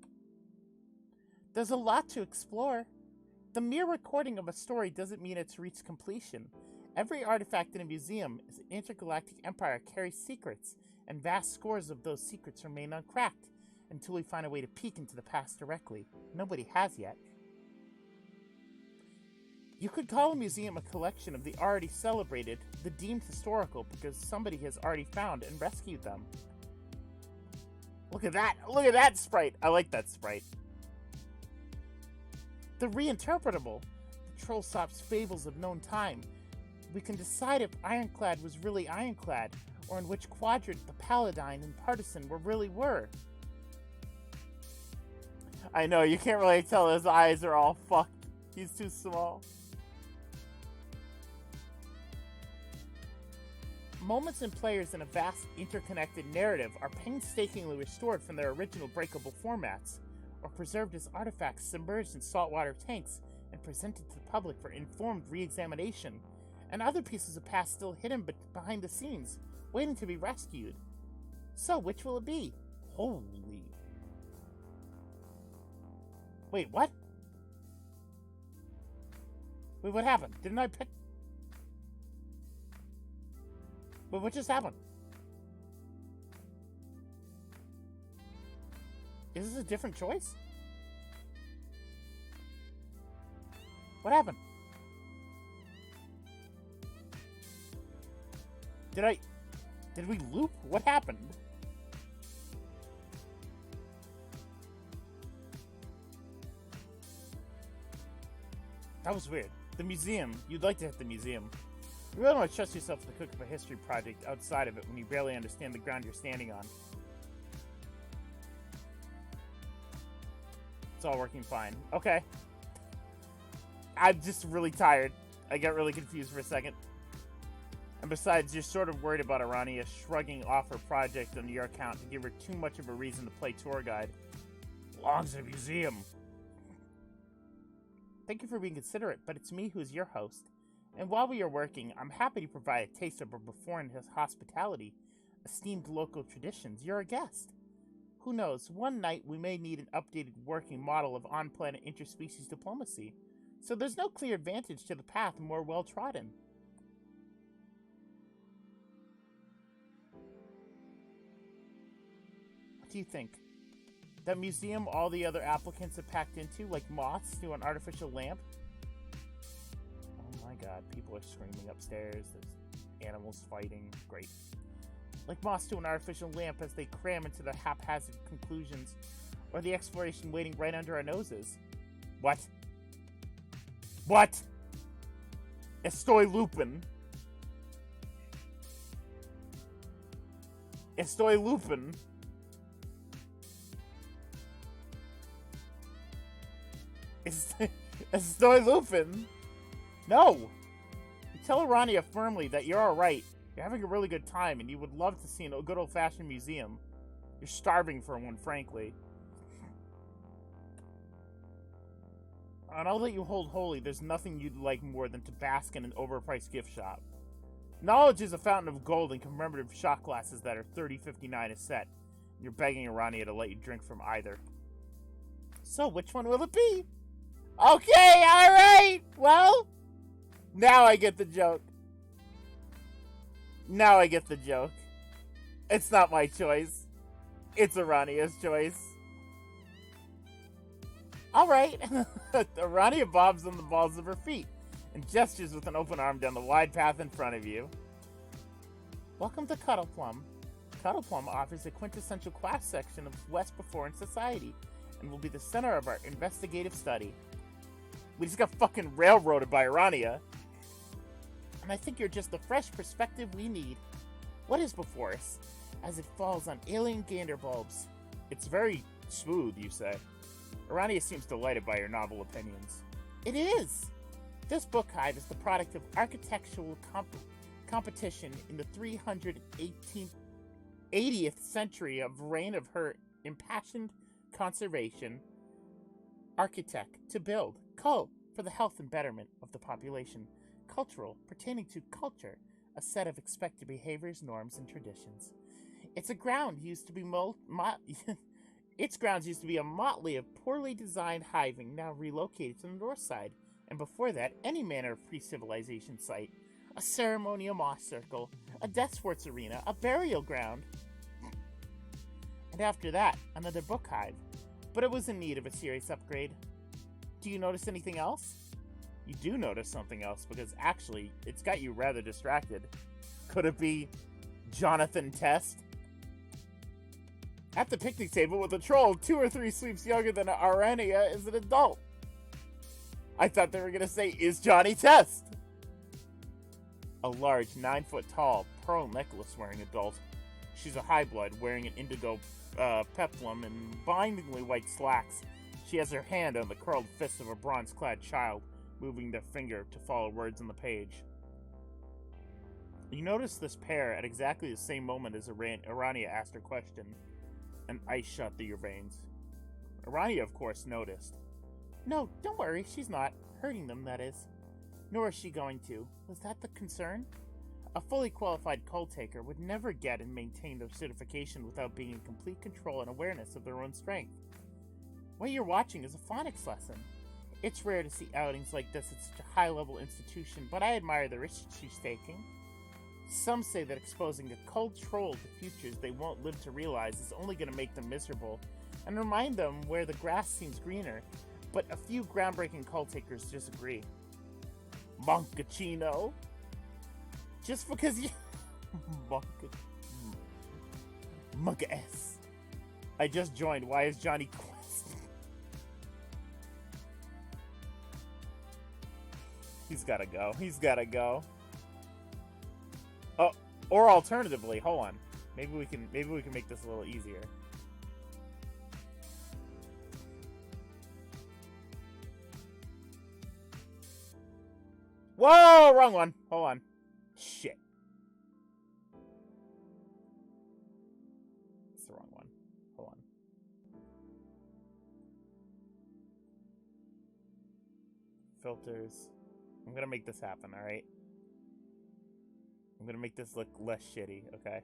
There's a lot to explore. The mere recording of a story doesn't mean it's reached completion. Every artifact in a museum is an intergalactic empire carries secrets, and vast scores of those secrets remain uncracked until we find a way to peek into the past directly. Nobody has yet. You could call a museum a collection of the already celebrated, the deemed historical, because somebody has already found and rescued them. Look at that! Look at that sprite! I like that sprite. The reinterpretable, the Trollsop's fables of known time. We can decide if Ironclad was really Ironclad, or in which quadrant the Paladine and Partisan really were. I know, you can't really tell his eyes are all fucked. He's too small. Moments and players in a vast, interconnected narrative are painstakingly restored from their original breakable formats, or preserved as artifacts submerged in saltwater tanks and presented to the public for informed re-examination, and other pieces of past still hidden behind the scenes, waiting to be rescued. So, which will it be? Holy... Wait, what? Wait, what happened? Didn't I pick... But what just happened? Is this a different choice? What happened? Did we loop? What happened? That was weird. The museum. You'd like to hit the museum. You really don't want to trust yourself to cook up a history project outside of it when you barely understand the ground you're standing on. It's all working fine. Okay. I'm just really tired. I got really confused for a second. And besides, you're sort of worried about Aranea shrugging off her project on your account to give her too much of a reason to play tour guide. Belongs in a museum. Thank you for being considerate, but it's me who's your host. And while we are working, I'm happy to provide a taste of our Befriendus hospitality, esteemed local traditions. You're a guest. Who knows, one night we may need an updated working model of on-planet interspecies diplomacy, so there's no clear advantage to the path more well-trodden. What do you think? That museum all the other applicants have packed into, like moths to an artificial lamp? Oh my god, people are screaming upstairs, there's animals fighting, great. Like moths to an artificial lamp as they cram into their haphazard conclusions, or the exploration waiting right under our noses. What? What? Estoy lupin. Estoy lupin. Estoy lupin. No. You tell Aranea firmly that you're alright. You're having a really good time and you would love to see a good old-fashioned museum. You're starving for one, frankly. On all that you hold holy, there's nothing you'd like more than to bask in an overpriced gift shop. Knowledge is a fountain of gold and commemorative shot glasses that are $30.59 a set. You're begging Aranea to let you drink from either. So, which one will it be? Okay, alright! Well, now I get the joke. Now I get the joke. It's not my choice. It's Aranea's choice. Alright. Aranea bobs on the balls of her feet and gestures with an open arm down the wide path in front of you. Welcome to Cuddle Plum. Cuddle Plum offers a quintessential class section of West Befriendus society and will be the center of our investigative study. We just got fucking railroaded by Aranea. And I think you're just the fresh perspective we need. What is before us? As it falls on alien gander bulbs. It's very smooth, you say. Aranea seems delighted by your novel opinions. It is! This book hive is the product of architectural competition in the 380th century of reign of her impassioned conservation architect to build, for the health and betterment of the population, cultural, pertaining to culture, a set of expected behaviors, norms, and traditions. Its grounds used to be a motley of poorly designed hiving, now relocated to the north side, and before that, any manner of pre-civilization site. A ceremonial moss circle, a death sports arena, a burial ground. And after that, another book hive. But it was in need of a serious upgrade. Do you notice anything else? You do notice something else, because actually, it's got you rather distracted. Could it be Jonathan Test? At the picnic table with a troll 2 or 3 sleeps younger than Aranea is an adult. I thought they were going to say, is Johnny Test? A large, 9-foot-tall, pearl necklace-wearing adult. She's a high-blood, wearing an indigo peplum and blindingly white slacks. She has her hand on the curled fist of a bronze-clad child, moving their finger to follow words on the page. You notice this pair at exactly the same moment as Aranea asked her question. An ice shot through your veins. Aranea, of course, noticed. No, don't worry, she's not. Hurting them, that is. Nor is she going to. Was that the concern? A fully qualified cult taker would never get and maintain their certification without being in complete control and awareness of their own strength. What you're watching is a phonics lesson. It's rare to see outings like this at such a high-level institution, but I admire the risk she's taking. Some say that exposing a cult troll to futures they won't live to realize is only going to make them miserable, and remind them where the grass seems greener, but a few groundbreaking cult takers disagree. Moncachino? Just because you... Monka S. I just joined. Why is Johnny Quest? He's gotta go. He's gotta go. Oh, or alternatively, hold on. Maybe we can make this a little easier. Whoa, wrong one. Hold on. Shit. It's the wrong one. Hold on. Filters. I'm gonna make this happen, alright? I'm gonna make this look less shitty, okay?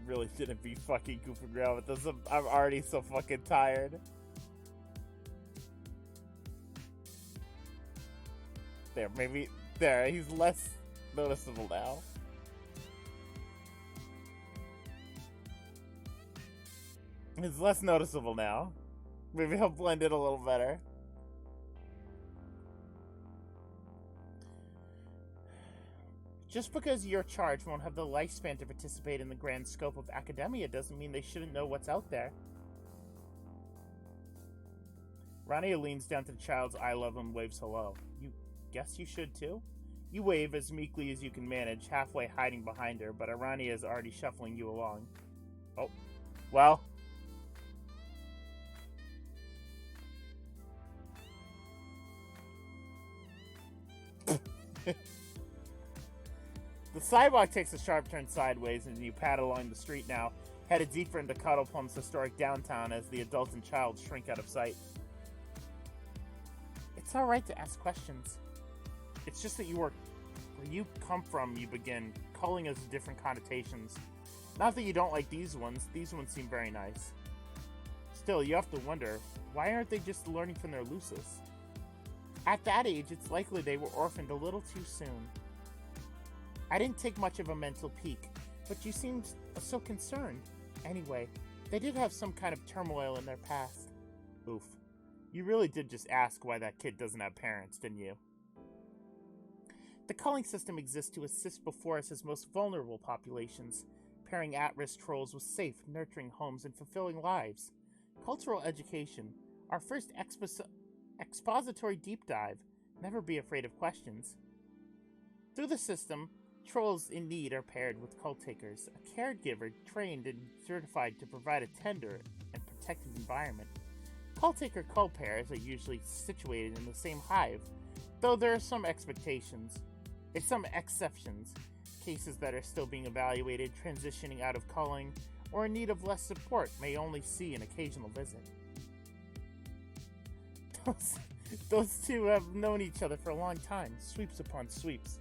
Really shouldn't be fucking goofing around with this. I'm already so fucking tired. There, maybe there. He's less noticeable now. He's less noticeable now. Maybe he'll blend in a little better. Just because your charge won't have the lifespan to participate in the grand scope of academia doesn't mean they shouldn't know what's out there. Aranea leans down to the child's eye level and waves hello. You guess you should too? You wave as meekly as you can manage, halfway hiding behind her, but Aranea is already shuffling you along. Oh, well. The sidewalk takes a sharp turn sideways, and you pad along the street now, headed deeper into Cuddleplum's historic downtown as the adult and child shrink out of sight. It's alright to ask questions. It's just that where you come from, you begin, calling us different connotations. Not that you don't like these ones seem very nice. Still, you have to wonder, why aren't they just learning from their lusus? At that age, it's likely they were orphaned a little too soon. I didn't take much of a mental peek, but you seemed so concerned. Anyway, they did have some kind of turmoil in their past. Oof. You really did just ask why that kid doesn't have parents, didn't you? The culling system exists to assist Befriendus' most vulnerable populations, pairing at-risk trolls with safe, nurturing homes and fulfilling lives. Cultural education, our first expository deep dive. Never be afraid of questions. Through the system, trolls in need are paired with cult takers, a caregiver trained and certified to provide a tender and protected environment. Cult taker cult pairs are usually situated in the same hive, though there are some exceptions, cases that are still being evaluated, transitioning out of culling, or in need of less support may only see an occasional visit. Those two have known each other for a long time, sweeps upon sweeps.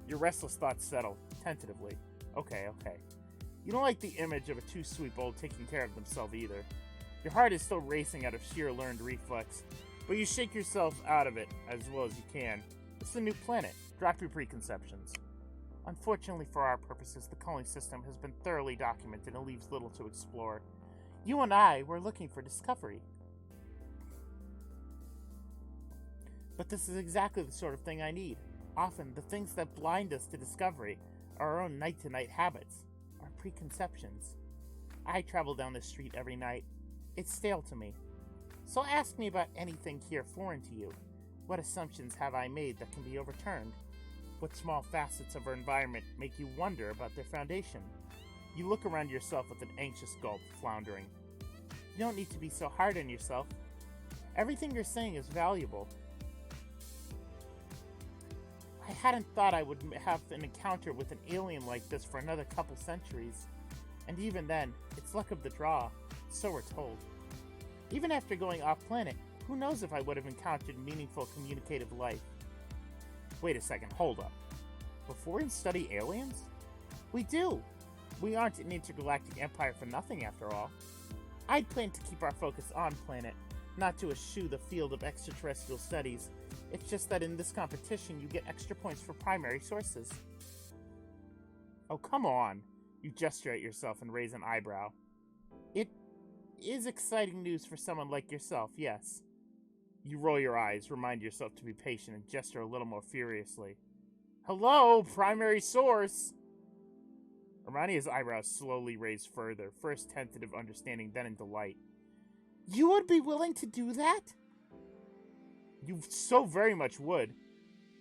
Your restless thoughts settle, tentatively. Okay. You don't like the image of a too-sweep old taking care of themselves either. Your heart is still racing out of sheer learned reflex, but you shake yourself out of it as well as you can. It's a new planet. Drop your preconceptions. Unfortunately for our purposes, the culling system has been thoroughly documented and leaves little to explore. You and I were looking for discovery. But this is exactly the sort of thing I need. Often, the things that blind us to discovery are our own night-to-night habits, our preconceptions. I travel down this street every night. It's stale to me. So ask me about anything here foreign to you. What assumptions have I made that can be overturned? What small facets of our environment make you wonder about their foundation? You look around yourself with an anxious gulp, floundering. You don't need to be so hard on yourself. Everything you're saying is valuable. I hadn't thought I would have an encounter with an alien like this for another couple centuries. And even then, it's luck of the draw, so we're told. Even after going off-planet, who knows if I would have encountered meaningful communicative life. Wait a second, hold up. Befriendus study aliens? We do. We aren't an intergalactic empire for nothing, after all. I'd planned to keep our focus on planet, not to eschew the field of extraterrestrial studies. It's just that in this competition, you get extra points for primary sources. Oh, come on. You gesture at yourself and raise an eyebrow. It is exciting news for someone like yourself, yes. You roll your eyes, remind yourself to be patient, and gesture a little more furiously. Hello, primary source! Aranea's eyebrows slowly raise further, first tentative understanding, then in delight. You would be willing to do that? You so very much would.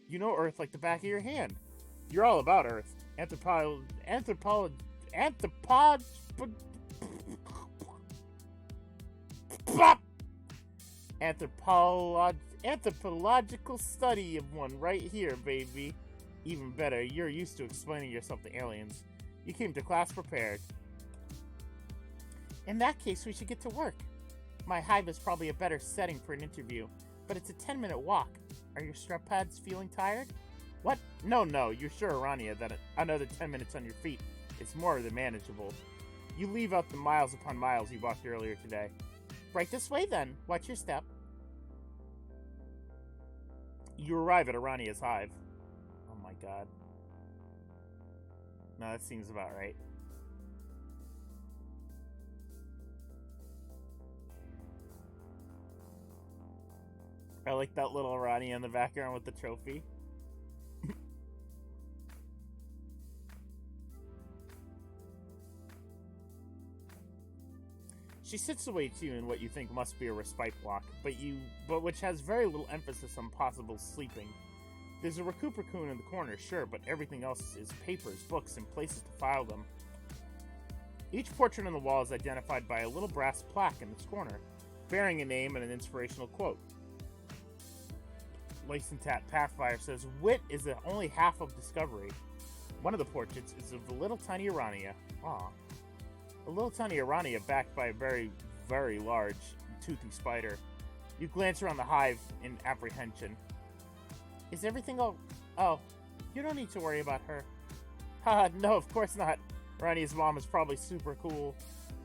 You know Earth like the back of your hand. You're all about Earth. Anthropological study of one right here, baby. Even better, you're used to explaining yourself to aliens. You came to class prepared. In that case, we should get to work. My hive is probably a better setting for an interview, but it's a 10-minute walk. Are your strep pads feeling tired? What? No, you're sure, Aranea, that another 10 minutes on your feet is more than manageable. You leave out the miles upon miles you walked earlier today. Right this way, then. Watch your step. You arrive at Aranea's hive. Oh my god. No, that seems about right. I like that little Aranea in the background with the trophy. She sits away too in what you think must be a respite block, but which has very little emphasis on possible sleeping. There's a Raccoon in the corner, sure, but everything else is papers, books, and places to file them. Each portrait on the wall is identified by a little brass plaque in its corner, bearing a name and an inspirational quote. Lysentat Pathfire says, "Wit is only half of discovery." One of the portraits is of the little tiny Aranea. Aw. A little tiny Aranea backed by a very, very large, toothy spider. You glance around the hive in apprehension. Is everything all... Oh, you don't need to worry about her. Haha, no, of course not. Aranea's mom is probably super cool.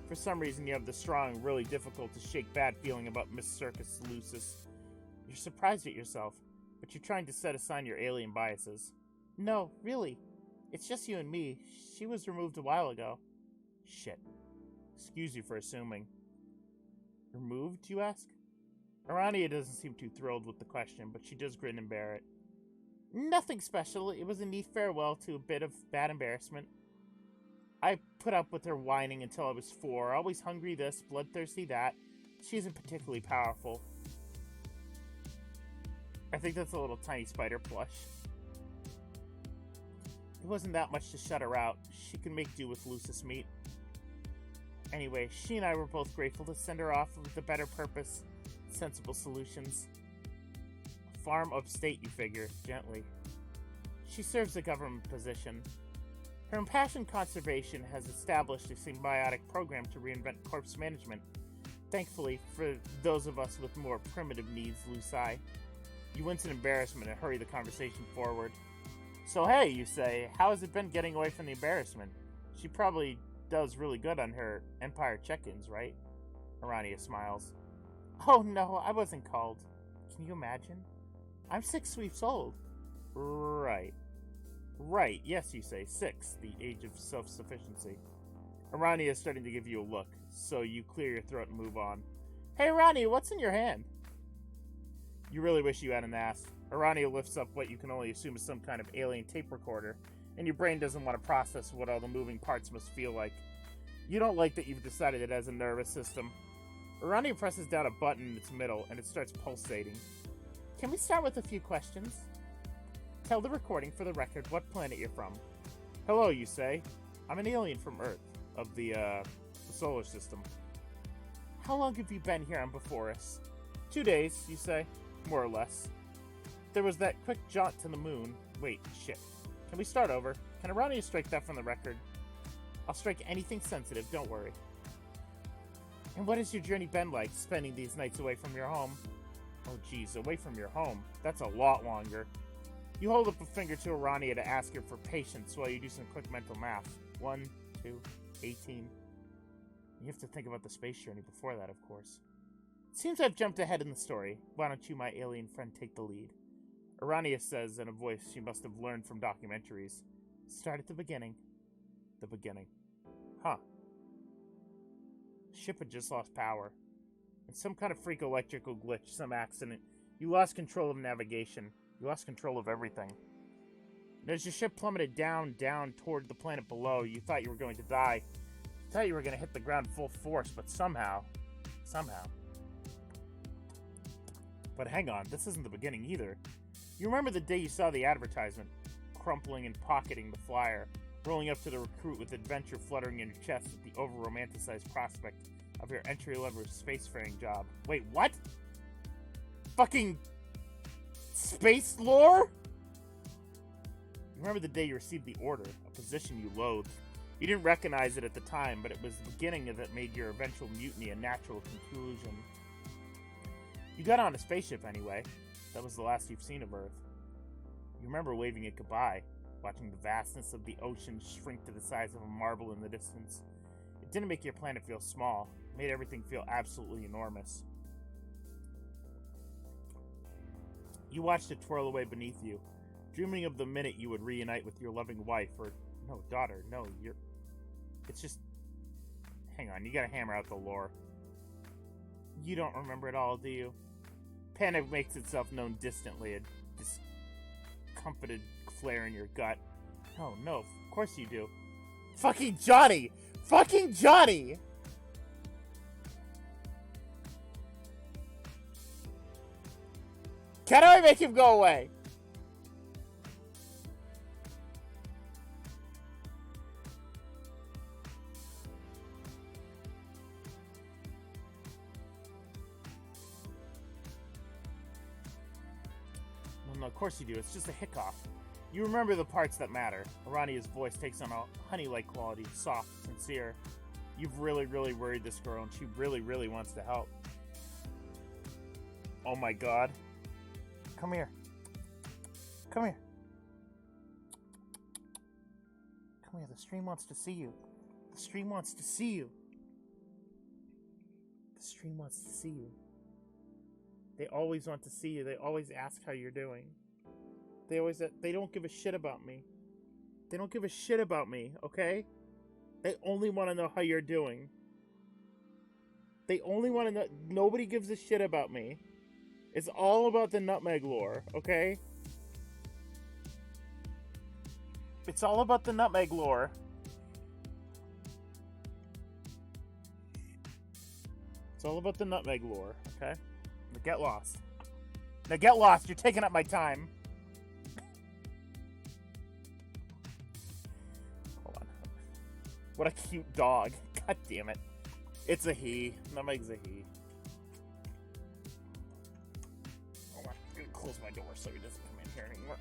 For some reason you have the strong, really difficult to shake bad feeling about Miss Circus Lucis. You're surprised at yourself, but you're trying to set aside your alien biases. No, really. It's just you and me. She was removed a while ago. Shit. Excuse you for assuming. Removed, you ask? Aranea doesn't seem too thrilled with the question, but she does grin and bear it. Nothing special. It was a neat farewell to a bit of bad embarrassment. I put up with her whining until I was 4. Always hungry this, bloodthirsty that. She isn't particularly powerful. I think that's a little tiny spider plush. It wasn't that much to shut her out. She could make do with Lucis meat. Anyway, she and I were both grateful to send her off with a better purpose, sensible solutions. A farm upstate, you figure, gently. She serves a government position. Her impassioned conservation has established a symbiotic program to reinvent corpse management. Thankfully, for those of us with more primitive needs, Luci. You wince in embarrassment and hurry the conversation forward. So hey, you say, how has it been getting away from the embarrassment? She probably does really good on her Empire check-ins, right? Aranea smiles. Oh no, I wasn't called. Can you imagine? I'm 6 weeks old. Right. Right, yes, you say. 6, the age of self-sufficiency. Aranea is starting to give you a look, so you clear your throat and move on. Hey, Aranea, what's in your hand? You really wish you hadn't asked. Aranea lifts up what you can only assume is some kind of alien tape recorder, and your brain doesn't want to process what all the moving parts must feel like. You don't like that you've decided it has a nervous system. Aranea presses down a button in its middle, and it starts pulsating. Can we start with a few questions? Tell the recording for the record what planet you're from. Hello, you say. I'm an alien from Earth, of the solar system. How long have you been here on Befriendus? 2 days, you say. More or less. There was that quick jaunt to the moon. Wait, shit. Can we start over? Can Aranea strike that from the record? I'll strike anything sensitive, don't worry. And what has your journey been like, spending these nights away from your home? Oh geez, away from your home? That's a lot longer. You hold up a finger to Aranea to ask her for patience while you do some quick mental math. 1, 2, 18. You have to think about the space journey before that, of course. Seems I've jumped ahead in the story. Why don't you, my alien friend, take the lead? Aranea says in a voice she must have learned from documentaries. Start at the beginning. The beginning. Huh. The ship had just lost power. In some kind of freak electrical glitch, some accident, you lost control of navigation. You lost control of everything. And as your ship plummeted down toward the planet below, you thought you were going to die. You thought you were going to hit the ground full force, but somehow... But hang on, this isn't the beginning either. You remember the day you saw the advertisement, crumpling and pocketing the flyer, rolling up to the recruit with adventure fluttering in your chest at the over-romanticized prospect of your entry-level spacefaring job. Wait, what? Fucking... space lore? You remember the day you received the order, a position you loathed. You didn't recognize it at the time, but it was the beginning of it made your eventual mutiny a natural conclusion. You got on a spaceship anyway. That was the last you've seen of Earth. You remember waving it goodbye, watching the vastness of the ocean shrink to the size of a marble in the distance. It didn't make your planet feel small. It made everything feel absolutely enormous. You watched it twirl away beneath you, dreaming of the minute you would reunite with your loving wife, or... No, daughter, no, you're... It's just... Hang on, you gotta hammer out the lore. You don't remember it all, do you? Panic makes itself known distantly, a discomfited flare in your gut. No, of course you do. Fucking Johnny! Fucking Johnny! How do I make him go away? Well, no, of course you do. It's just a hiccough. You remember the parts that matter. Aranea's voice takes on a honey-like quality, soft, sincere. You've really, really worried this girl, and she really, really wants to help. Oh my god. Come here. Come here. Come here. The stream wants to see you. The stream wants to see you. The stream wants to see you. They always want to see you. They always ask how you're doing. They don't give a shit about me. They don't give a shit about me, okay? They only want to know how you're doing. They only want to know. Nobody gives a shit about me. It's all about the nutmeg lore, okay? It's all about the nutmeg lore. It's all about the nutmeg lore, okay? Now get lost. Now get lost. You're taking up my time. Hold on. What a cute dog. God damn it. It's a he. Nutmeg's a he. Hold on. I'm gonna close my door so he doesn't come in here anymore.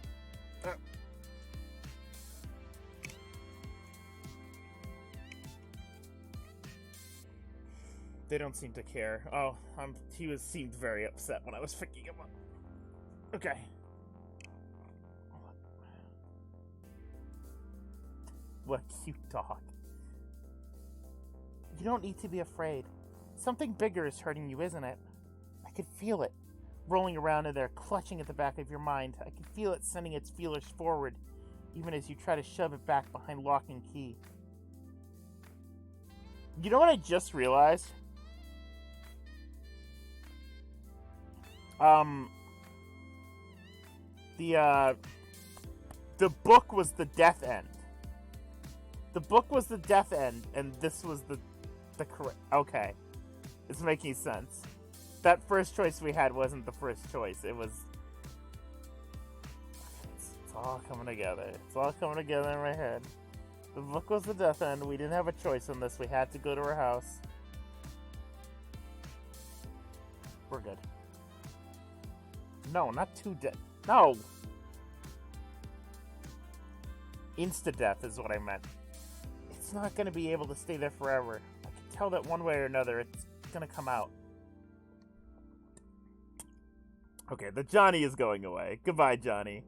They don't seem to care. Oh, he seemed very upset when I was picking him up. Okay. What a cute dog. You don't need to be afraid. Something bigger is hurting you, isn't it? I could feel it. Rolling around in there, clutching at the back of your mind. I can feel it sending its feelers forward, even as you try to shove it back behind lock and key. You know what I just realized? The book was the death end. The book was the death end, and this was the correct... Okay. It's making sense. That first choice we had wasn't the first choice. It was... It's all coming together. It's all coming together in my head. The book was the death end. We didn't have a choice on this. We had to go to her house. We're good. No, not too dead. No! Insta-death is what I meant. It's not going to be able to stay there forever. I can tell that one way or another it's going to come out. Okay, the Johnny is going away. Goodbye, Johnny.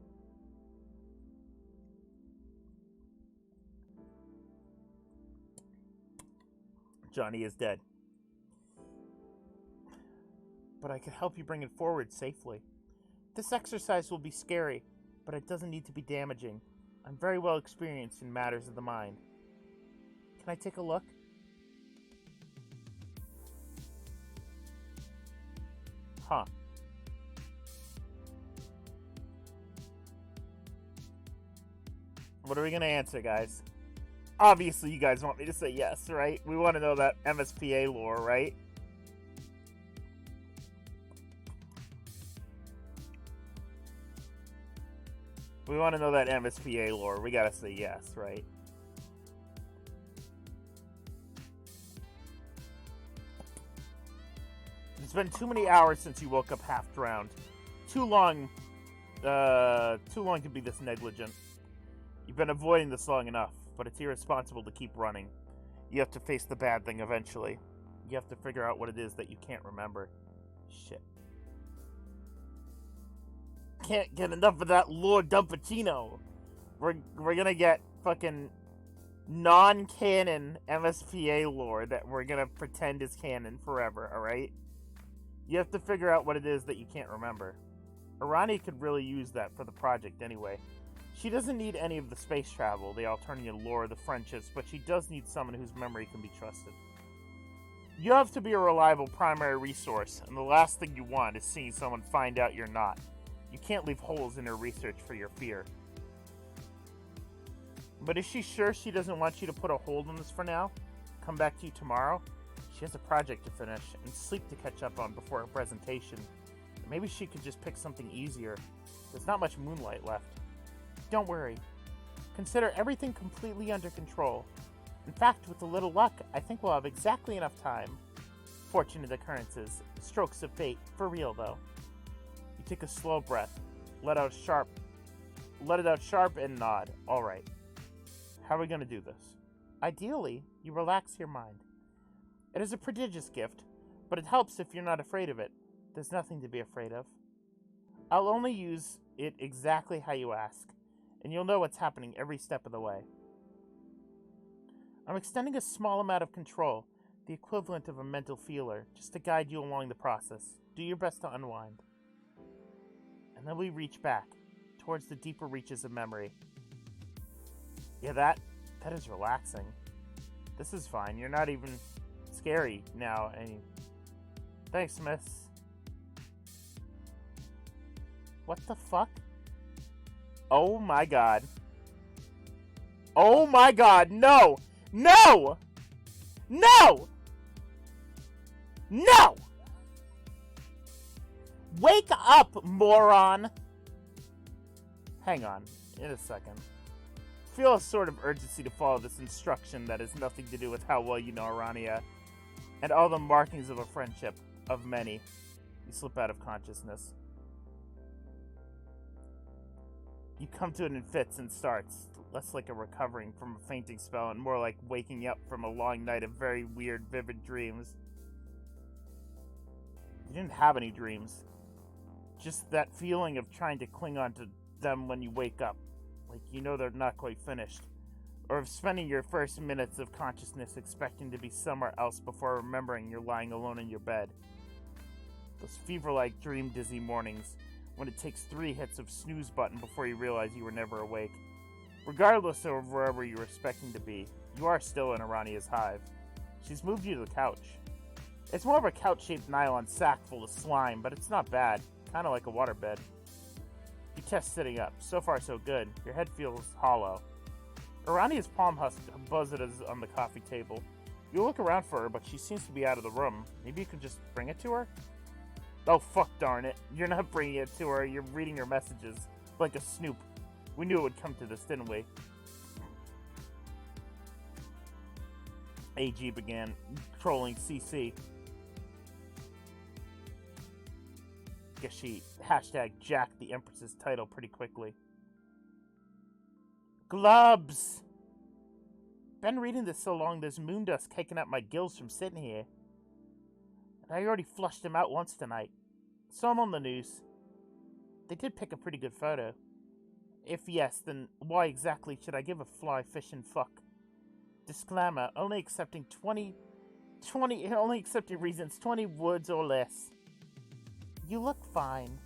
Johnny is dead. But I can help you bring it forward safely. This exercise will be scary, but it doesn't need to be damaging. I'm very well experienced in matters of the mind. Can I take a look? Huh. What are we gonna answer, guys? Obviously, you guys want me to say yes, right? We want to know that MSPA lore, right? We want to know that MSPA lore. We gotta say yes, right? It's been too many hours since you woke up half-drowned. Too long to be this negligent. You've been avoiding this long enough, but it's irresponsible to keep running. You have to face the bad thing eventually. You have to figure out what it is that you can't remember. Shit. Can't get enough of that Lord Dumpachino. We're gonna get fucking non-canon MSPA lore that we're gonna pretend is canon forever, alright? You have to figure out what it is that you can't remember. Aranea could really use that for the project anyway. She doesn't need any of the space travel, the Alternian lore, the friendships, but she does need someone whose memory can be trusted. You have to be a reliable primary resource, and the last thing you want is seeing someone find out you're not. You can't leave holes in her research for your fear. But is she sure she doesn't want you to put a hold on this for now? Come back to you tomorrow? She has a project to finish, and sleep to catch up on before her presentation. Maybe she could just pick something easier. There's not much moonlight left. Don't worry. Consider everything completely under control. In fact, with a little luck, I think we'll have exactly enough time. Fortunate occurrences. Strokes of fate. For real, though. You take a slow breath. Let it out sharp and nod. All right. How are we going to do this? Ideally, you relax your mind. It is a prodigious gift, but it helps if you're not afraid of it. There's nothing to be afraid of. I'll only use it exactly how you ask, and you'll know what's happening every step of the way. I'm extending a small amount of control, the equivalent of a mental feeler, just to guide you along the process. Do your best to unwind. And then we reach back, towards the deeper reaches of memory. Yeah, that is relaxing. This is fine. You're not even scary now. Thanks, miss. What the fuck? Oh my god. Oh my god, no! No! No! No! Wake up, moron! Hang on, in a second. Feel a sort of urgency to follow this instruction that has nothing to do with how well you know Aranea, and all the markings of a friendship, of many. You slip out of consciousness. You come to it in fits and starts, less like a recovering from a fainting spell and more like waking up from a long night of very weird, vivid dreams. You didn't have any dreams. Just that feeling of trying to cling on to them when you wake up. Like you know they're not quite finished. Or of spending your first minutes of consciousness expecting to be somewhere else before remembering you're lying alone in your bed. Those fever-like dream-dizzy mornings when it takes 3 hits of snooze button before you realize you were never awake. Regardless of wherever you're expecting to be, you are still in Aranea's hive. She's moved you to the couch. It's more of a couch-shaped nylon sack full of slime, but it's not bad. Kind of like a waterbed. You test sitting up. So far, so good. Your head feels hollow. Aranea's palm husk buzzes on the coffee table. You look around for her, but she seems to be out of the room. Maybe you could just bring it to her? Oh, fuck darn it. You're not bringing it to her. You're reading her messages. Like a snoop. We knew it would come to this, didn't we? AG began trolling CC. Guess she #jacked the Empress's title pretty quickly. Glubs! Been reading this so long there's moon dust caking up my gills from sitting here. And I already flushed them out once tonight. So I'm on the news. They did pick a pretty good photo. If yes, then why exactly should I give a fly, fish, and fuck? Disclaimer, only accepting reasons 20 words or less. You look fine.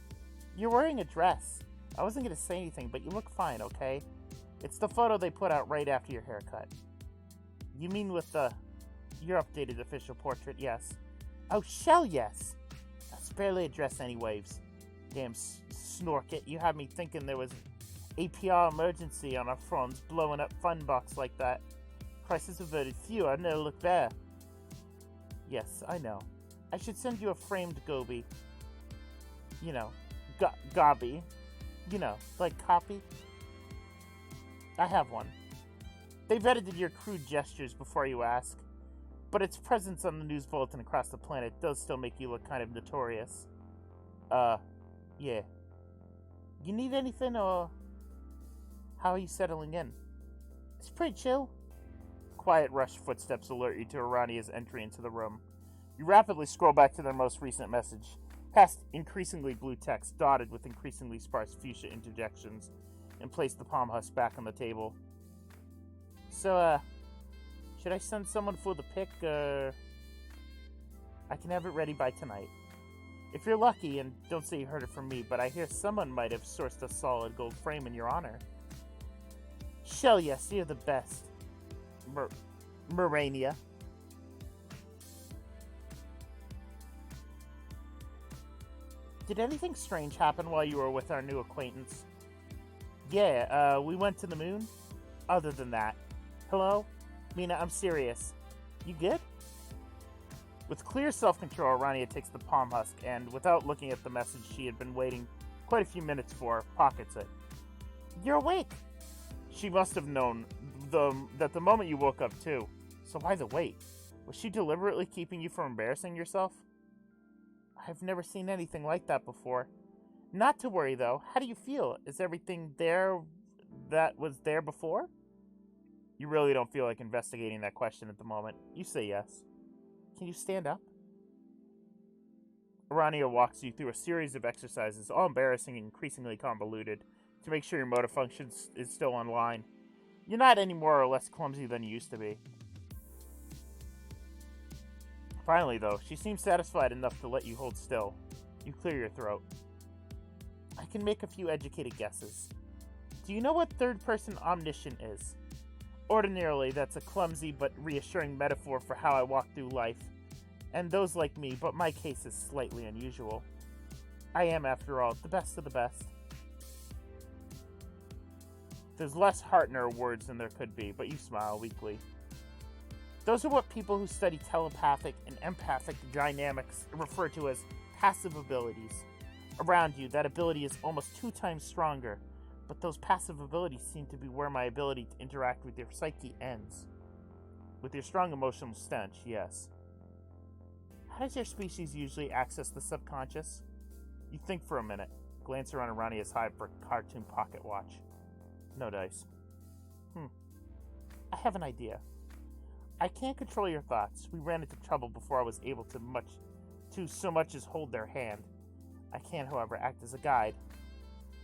You're wearing a dress. I wasn't gonna say anything, but you look fine, okay? It's the photo they put out right after your haircut. You mean with your updated official portrait, yes. Oh, shell yes! That's barely a dress anyways. Damn snork it, you had me thinking there was APR emergency on our phones blowing up fun box like that. Crisis averted. Phew, I no look there. Yes, I know. I should send you a framed goby. You know, gobby. You know, like copy. I have one. They've edited your crude gestures before you ask, but its presence on the news bulletin across the planet does still make you look kind of notorious. Yeah. You need anything, or how are you settling in? It's pretty chill. Quiet rush footsteps alert you to Aranea's entry into the room. You rapidly scroll back to their most recent message, past increasingly blue text dotted with increasingly sparse fuchsia interjections, and place the palm husk back on the table. So, should I send someone for the pic, I can have it ready by tonight. If you're lucky, and don't say you heard it from me, but I hear someone might have sourced a solid gold frame in your honor. Shell, yes, you're the best. Aranea. Did anything strange happen while you were with our new acquaintance? Yeah, we went to the moon. Other than that. Hello? Mina, I'm serious. You good? With clear self-control, Aranea takes the palm husk and, without looking at the message she had been waiting quite a few minutes for, pockets it. You're awake! She must have known that the moment you woke up, too. So why the wait? Was she deliberately keeping you from embarrassing yourself? I've never seen anything like that before. Not to worry, though. How do you feel? Is everything there that was there before? You really don't feel like investigating that question at the moment. You say yes. Can you stand up? Aranea walks you through a series of exercises, all embarrassing and increasingly convoluted, to make sure your motor function is still online. You're not any more or less clumsy than you used to be. Finally, though, she seems satisfied enough to let you hold still. You clear your throat. I can make a few educated guesses. Do you know what third-person omniscient is? Ordinarily, that's a clumsy but reassuring metaphor for how I walk through life, and those like me, but my case is slightly unusual. I am, after all, the best of the best. There's less heart in her words than there could be, but you smile weakly. Those are what people who study telepathic and empathic dynamics refer to as passive abilities. Around you, that ability is almost 2 times stronger, but those passive abilities seem to be where my ability to interact with your psyche ends. With your strong emotional stench, yes. How does your species usually access the subconscious? You think for a minute, glance around Aranea's hive for a cartoon pocket watch. No dice. I have an idea. I can't control your thoughts. We ran into trouble before I was able to so much as hold their hand. I can, however, act as a guide.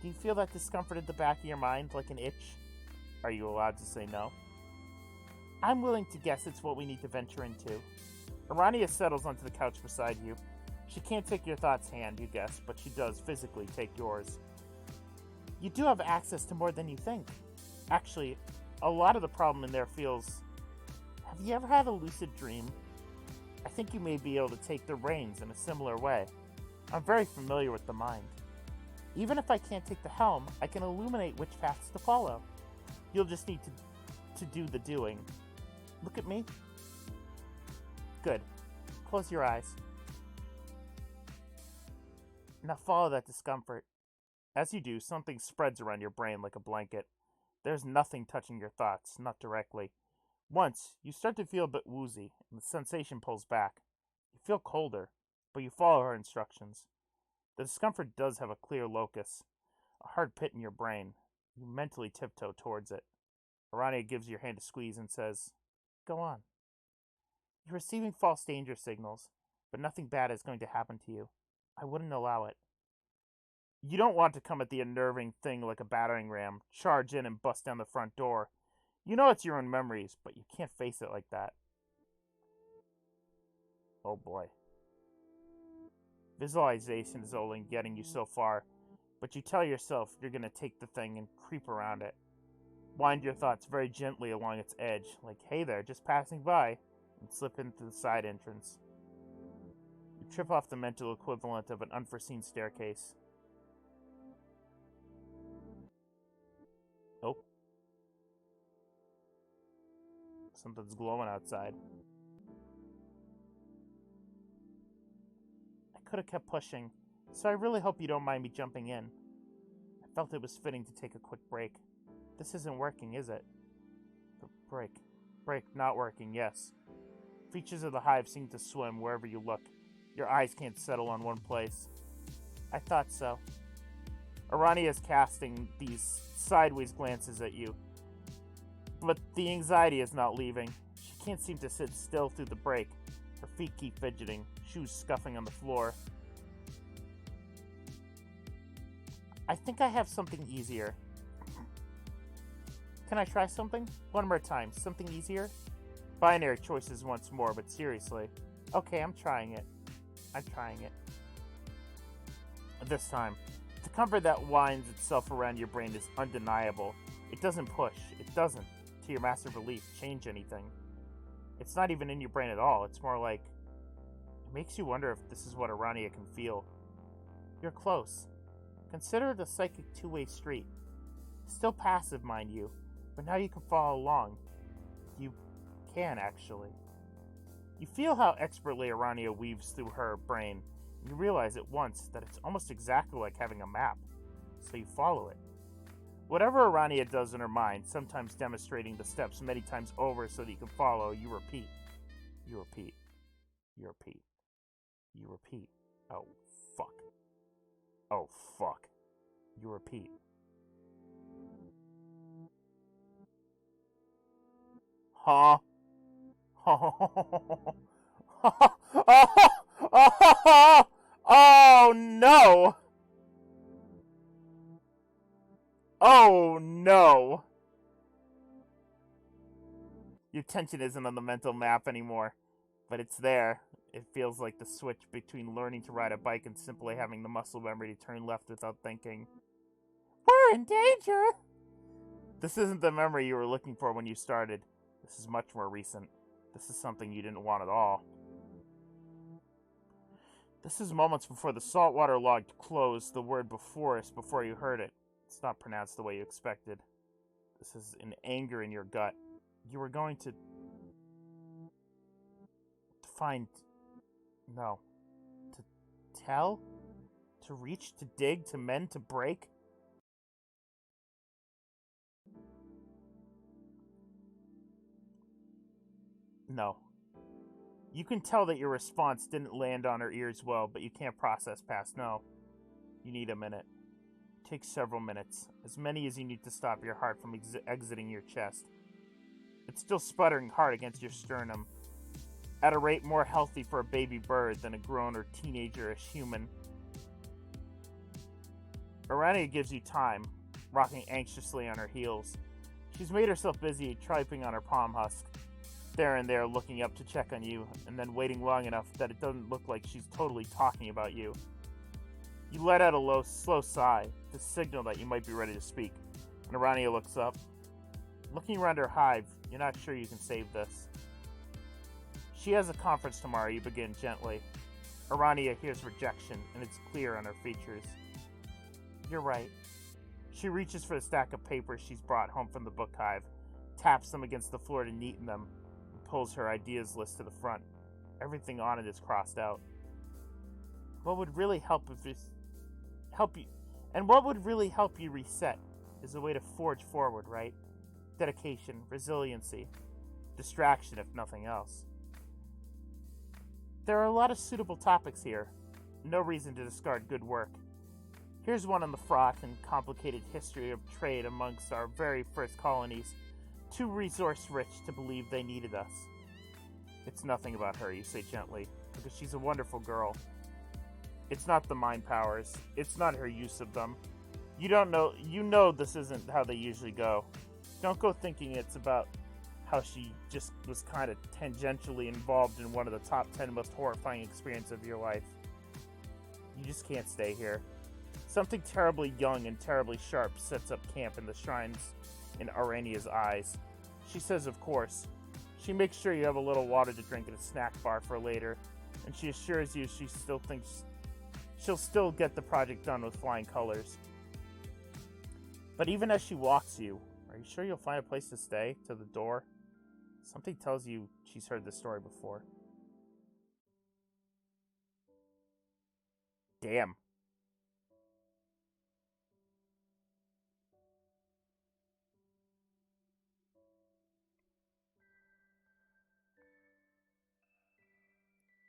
Do you feel that discomfort at the back of your mind, like an itch? Are you allowed to say no? I'm willing to guess it's what we need to venture into. Aranea settles onto the couch beside you. She can't take your thoughts' hand, you guess, but she does physically take yours. You do have access to more than you think. Actually, a lot of the problem in there feels... Have you ever had a lucid dream? I think you may be able to take the reins in a similar way. I'm very familiar with the mind. Even if I can't take the helm, I can illuminate which paths to follow. You'll just need to do the doing. Look at me. Good. Close your eyes. Now follow that discomfort. As you do, something spreads around your brain like a blanket. There's nothing touching your thoughts, not directly. Once, you start to feel a bit woozy, and the sensation pulls back. You feel colder, but you follow her instructions. The discomfort does have a clear locus, a hard pit in your brain. You mentally tiptoe towards it. Aranea gives your hand a squeeze and says, Go on. You're receiving false danger signals, but nothing bad is going to happen to you. I wouldn't allow it. You don't want to come at the unnerving thing like a battering ram, charge in and bust down the front door. You know it's your own memories, but you can't face it like that. Oh boy. Visualization is only getting you so far, but you tell yourself you're going to take the thing and creep around it. Wind your thoughts very gently along its edge, like, hey there, just passing by, and slip into the side entrance. You trip off the mental equivalent of an unforeseen staircase. Oh. Something's glowing outside. I could have kept pushing, so I really hope you don't mind me jumping in. I felt it was fitting to take a quick break. This isn't working, is it? Break, not working, yes. Features of the hive seem to swim wherever you look. Your eyes can't settle on one place. I thought so. Aranea is casting these sideways glances at you. But the anxiety is not leaving. She can't seem to sit still through the break. Her feet keep fidgeting, shoes scuffing on the floor. I think I have something easier. Can I try something? One more time. Something easier? Binary choices once more, but seriously. Okay, I'm trying it. This time, the comfort that winds itself around your brain is undeniable. It doesn't push. It doesn't, to your massive relief, change anything. It's not even in your brain at all. It's more like, it makes you wonder if this is what Aranea can feel. You're close. Consider it a psychic two-way street. Still passive, mind you, but now you can follow along. You can, actually. You feel how expertly Aranea weaves through her brain, and you realize at once that it's almost exactly like having a map, so you follow it. Whatever Aranea does in her mind, sometimes demonstrating the steps many times over so that you can follow, you repeat. You repeat. You repeat. You repeat. Oh, fuck. Oh, fuck. You repeat. Huh? Oh no! Oh no! Your attention isn't on the mental map anymore, but it's there. It feels like the switch between learning to ride a bike and simply having the muscle memory to turn left without thinking. We're in danger! This isn't the memory you were looking for when you started. This is much more recent. This is something you didn't want at all. This is moments before the saltwater log closed the word Befriendus before you heard it. It's not pronounced the way you expected. This is an anger in your gut. You were going to find... No. To tell? To reach? To dig? To mend? To break? No. You can tell that your response didn't land on her ears well, but you can't process past no. You need a minute. It takes several minutes, as many as you need to stop your heart from exiting your chest. It's still sputtering hard against your sternum, at a rate more healthy for a baby bird than a grown or teenager-ish human. Aranea gives you time, rocking anxiously on her heels. She's made herself busy typing on her palm husk, there and there looking up to check on you, and then waiting long enough that it doesn't look like she's totally talking about you. You let out a slow sigh, to signal that you might be ready to speak, and Aranea looks up. Looking around her hive, you're not sure you can save this. She has a conference tomorrow, you begin gently. Aranea hears rejection, and it's clear on her features. You're right. She reaches for the stack of papers she's brought home from the book hive, taps them against the floor to neaten them, and pulls her ideas list to the front. Everything on it is crossed out. What would really help you reset is a way to forge forward, right? Dedication, resiliency, distraction if nothing else. There are a lot of suitable topics here. No reason to discard good work. Here's one on the fraught and complicated history of trade amongst our very first colonies, too resource-rich to believe they needed us. It's nothing about her, you say gently, because she's a wonderful girl. It's not the mind powers. It's not her use of them. You know this isn't how they usually go. Don't go thinking it's about how she just was kind of tangentially involved in one of the top 10 most horrifying experiences of your life. You just can't stay here. Something terribly young and terribly sharp sets up camp in the shrines in Aranea's eyes. She says, of course. She makes sure you have a little water to drink at a snack bar for later, and she assures you she still thinks she'll still get the project done with flying colors. But even as she walks you, are you sure you'll find a place to stay? To the door? Something tells you she's heard this story before. Damn.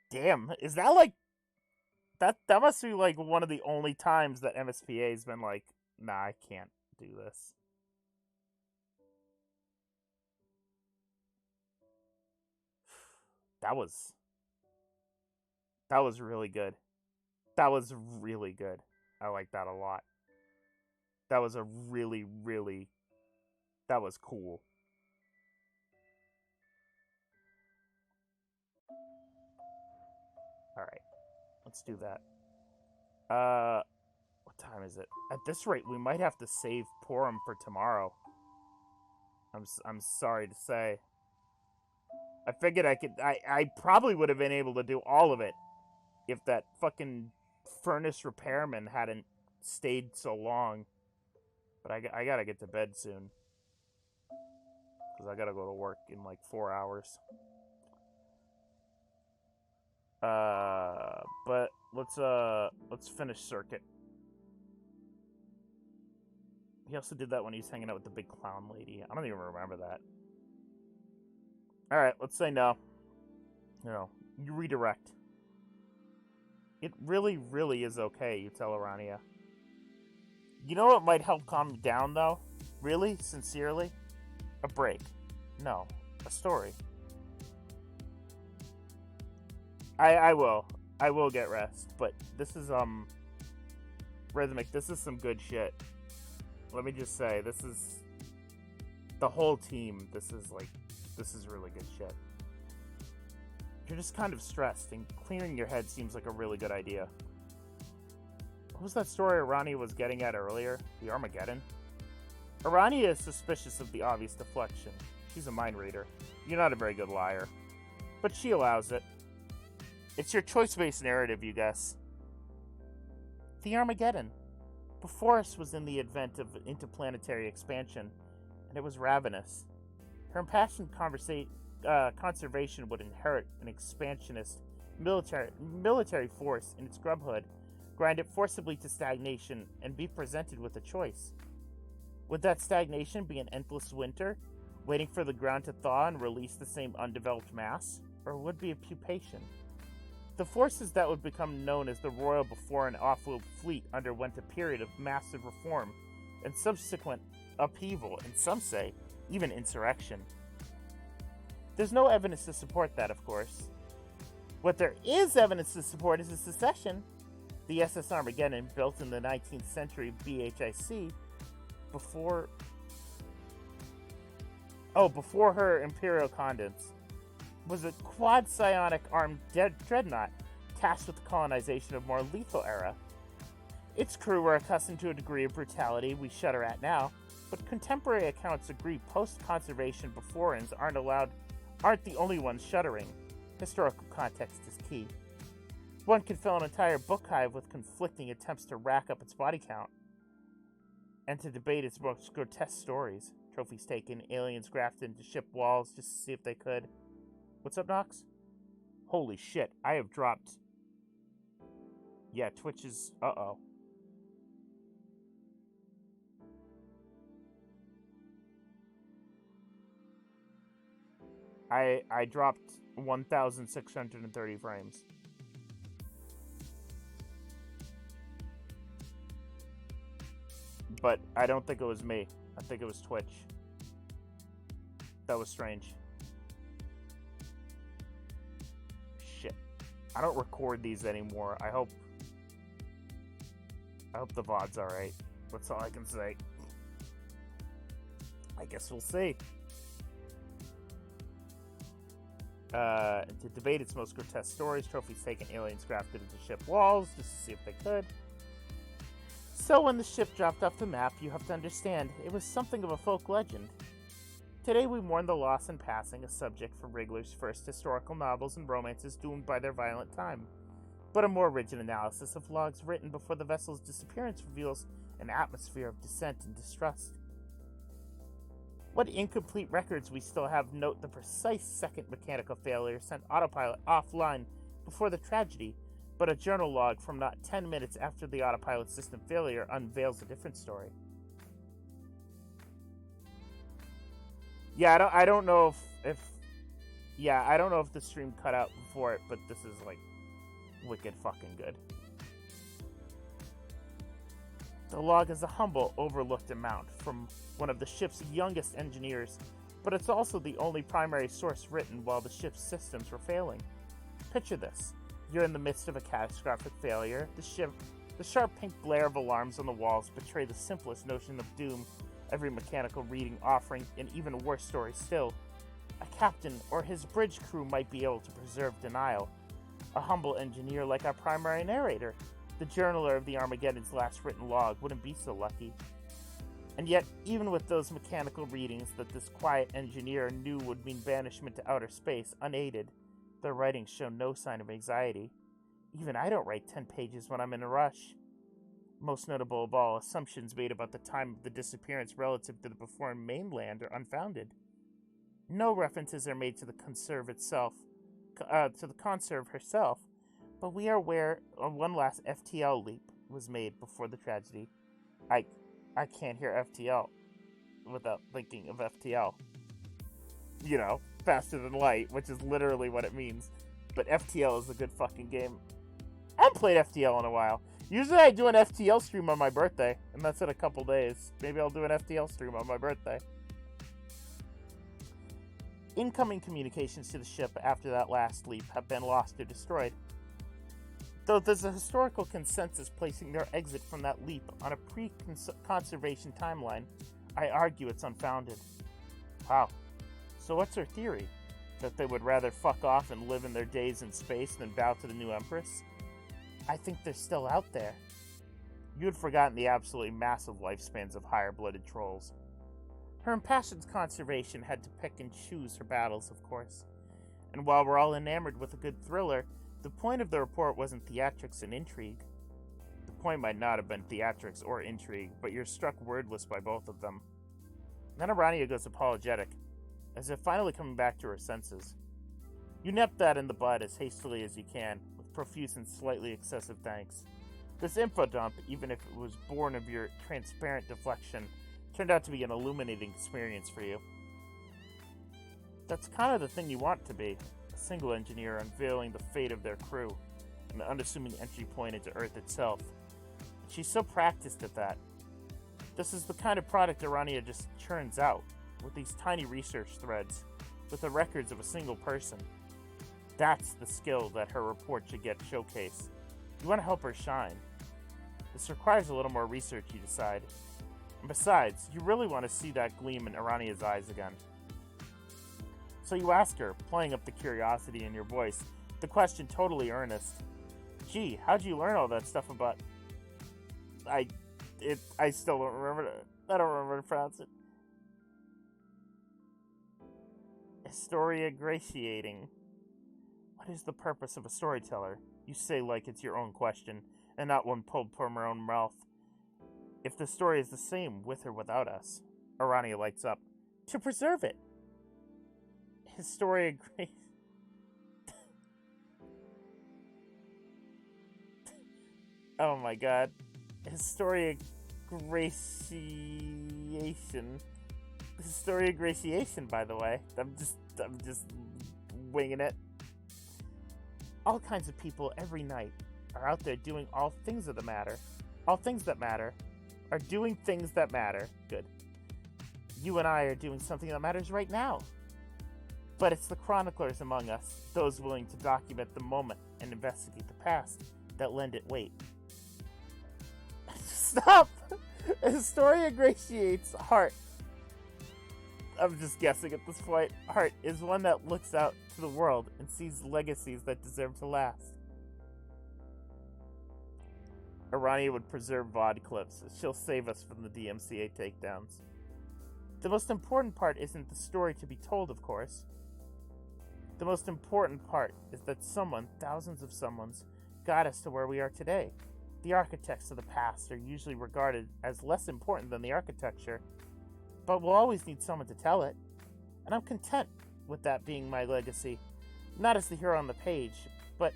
Damn, is that like... That must be like one of the only times that MSPA has been like, nah, I can't do this. That was really good. That was really good. I like that a lot. That was a really, really... That was cool. Alright. Let's do that. What time is it? At this rate, we might have to save Purim for tomorrow. I'm sorry to say. I figured I probably would have been able to do all of it if that fucking furnace repairman hadn't stayed so long. But I gotta get to bed soon. Because I gotta go to work in like 4 hours. But let's finish Circuit. He also did that when he was hanging out with the big clown lady. I don't even remember that. Alright, let's say no. You redirect. It really, really is okay, you tell Aranea. You know what might help calm you down, though? Really? Sincerely? A break. No. A story. I will. I will get rest, but this is, Rhythmic, this is some good shit. Let me just say, this is... The whole team, this is really good shit. You're just kind of stressed, and clearing your head seems like a really good idea. What was that story Aranea was getting at earlier? The Armageddon? Aranea is suspicious of the obvious deflection. She's a mind reader. You're not a very good liar. But she allows it. It's your choice-based narrative, you guess. The Armageddon. Befriendus was in the event of interplanetary expansion, and it was ravenous. Her impassioned conservation would inherit an expansionist military force in its grubhood, grind it forcibly to stagnation, and be presented with a choice. Would that stagnation be an endless winter, waiting for the ground to thaw and release the same undeveloped mass, or would it be a pupation? The forces that would become known as the Royal Before and Offworld Fleet underwent a period of massive reform and subsequent upheaval, and some say, even insurrection. There's no evidence to support that, of course. What there is evidence to support is a secession. The SS Armageddon, built in the 19th century BHIC, before her Imperial Condens, was a quad-psionic armed dreadnought tasked with the colonization of more lethal era. Its crew were accustomed to a degree of brutality we shudder at now, but contemporary accounts agree post-conservation Befriendus aren't the only ones shuddering. Historical context is key. One could fill an entire book hive with conflicting attempts to rack up its body count and to debate its most grotesque stories. Trophies taken, aliens grafted into ship walls just to see if they could. What's up, Nox? Holy shit, I have dropped... Yeah, Twitch is... Uh-oh. I dropped 1,630 frames. But I don't think it was me. I think it was Twitch. That was strange. Shit. I don't record these anymore. I hope the VOD's alright. That's all I can say. I guess we'll see. To debate its most grotesque stories, trophies taken, aliens grafted into ship walls just to see if they could. So when the ship dropped off the map, you have to understand, it was something of a folk legend. Today we mourn the loss and passing, a subject for Wriggler's first historical novels and romances doomed by their violent time. But a more rigid analysis of logs written before the vessel's disappearance reveals an atmosphere of dissent and distrust. What incomplete records we still have note the precise second mechanical failure sent autopilot offline before the tragedy, but a journal log from not 10 minutes after the autopilot system failure unveils a different story. Yeah, I don't know if the stream cut out before it, but this is like wicked fucking good. The log is a humble, overlooked amount from one of the ship's youngest engineers, but it's also the only primary source written while the ship's systems were failing. Picture this. You're in the midst of a catastrophic failure. The sharp pink glare of alarms on the walls betray the simplest notion of doom, every mechanical reading offering an even worse story still. A captain or his bridge crew might be able to preserve denial. A humble engineer like our primary narrator The journaler of the Armageddon's last written log wouldn't be so lucky. And yet, even with those mechanical readings that this quiet engineer knew would mean banishment to outer space, unaided, their writings show no sign of anxiety. Even I don't write 10 pages when I'm in a rush. Most notable of all, assumptions made about the time of the disappearance relative to the Befriendus mainland are unfounded. No references are made to the conserve itself, to the conserve herself, but we are aware one last FTL leap was made before the tragedy. I can't hear FTL without thinking of FTL. You know, faster than light, which is literally what it means. But FTL is a good fucking game. I haven't played FTL in a while. Usually I do an FTL stream on my birthday, and that's in a couple days. Maybe I'll do an FTL stream on my birthday. Incoming communications to the ship after that last leap have been lost or destroyed. Though there's a historical consensus placing their exit from that leap on a pre-conservation timeline, I argue it's unfounded. Wow. So what's her theory? That they would rather fuck off and live in their days in space than bow to the new Empress? I think they're still out there. You had forgotten the absolutely massive lifespans of higher-blooded trolls. Her impassioned conservation had to pick and choose her battles, of course. And while we're all enamored with a good thriller, the point of the report wasn't theatrics and intrigue. The point might not have been theatrics or intrigue, but you're struck wordless by both of them. Then Aranea goes apologetic, as if finally coming back to her senses. You nip that in the bud as hastily as you can, with profuse and slightly excessive thanks. This info dump, even if it was born of your transparent deflection, turned out to be an illuminating experience for you. That's kind of the thing you want it to be. A single engineer unveiling the fate of their crew, an unassuming entry point into Earth itself. She's so practiced at that. This is the kind of product Aranea just churns out, with these tiny research threads, with the records of a single person. That's the skill that her report should get showcased. You want to help her shine. This requires a little more research, you decide. And besides, you really want to see that gleam in Aranea's eyes again. So you ask her, playing up the curiosity in your voice, the question totally earnest. Gee, how'd you learn all that stuff about... I still don't remember I don't remember to pronounce it. Historia gratiating. What is the purpose of a storyteller? You say like it's your own question, and not one pulled from her own mouth. If the story is the same with or without us, Aranea lights up. To preserve it. Historia Oh my god. Historia gratiation. Historia gratiation, by the way. I'm just winging it. All kinds of people every night are out there doing all things that matter. All things that matter are doing things that matter. Good. You and I are doing something that matters right now. But it's the chroniclers among us, those willing to document the moment and investigate the past, that lend it weight. Stop! Historia gratiates heart. I'm just guessing at this point. Heart is one that looks out to the world and sees legacies that deserve to last. Aranea would preserve VOD clips. She'll save us from the DMCA takedowns. The most important part isn't the story to be told, of course. The most important part is that someone, thousands of someones, got us to where we are today. The architects of the past are usually regarded as less important than the architecture, but we'll always need someone to tell it. And I'm content with that being my legacy. Not as the hero on the page, but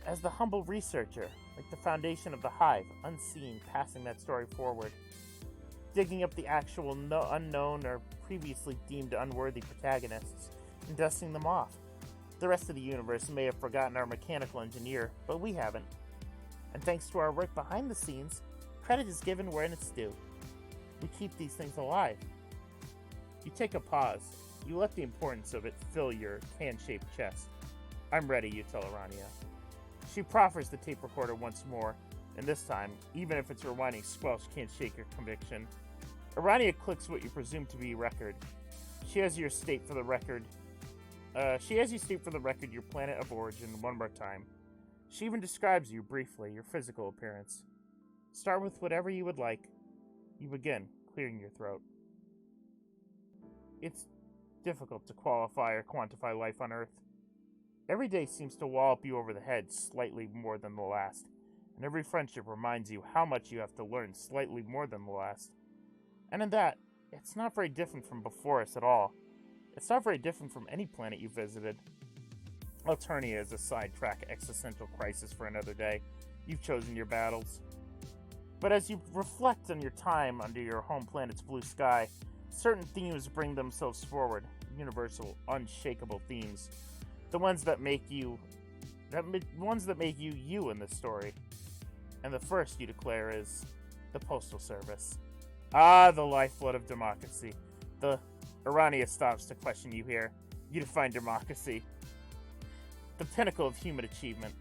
as the humble researcher, like the foundation of the hive, unseen, passing that story forward. Digging up the actual unknown or previously deemed unworthy protagonists, and dusting them off. The rest of the universe may have forgotten our mechanical engineer, but we haven't. And thanks to our work behind the scenes, credit is given where it's due. We keep these things alive. You take a pause. You let the importance of it fill your can-shaped chest. I'm ready, you tell Aranea. She proffers the tape recorder once more, and this time, even if its rewinding squelch can't shake your conviction. Aranea clicks what you presume to be record. She has you state for the record your planet of origin one more time. She even describes you briefly, your physical appearance. Start with whatever you would like. You begin, clearing your throat. It's difficult to qualify or quantify life on Earth. Every day seems to wallop you over the head slightly more than the last, and every friendship reminds you how much you have to learn slightly more than the last. And in that, it's not very different from before us at all. It's not very different from any planet you visited. Aranea is a sidetrack existential crisis for another day. You've chosen your battles. But as you reflect on your time under your home planet's blue sky, certain themes bring themselves forward. Universal, unshakable themes. The ones that make you you in this story. And the first you declare is the Postal Service. Ah, the lifeblood of democracy. The Aranea stops to question you here. You define democracy. The pinnacle of human achievement.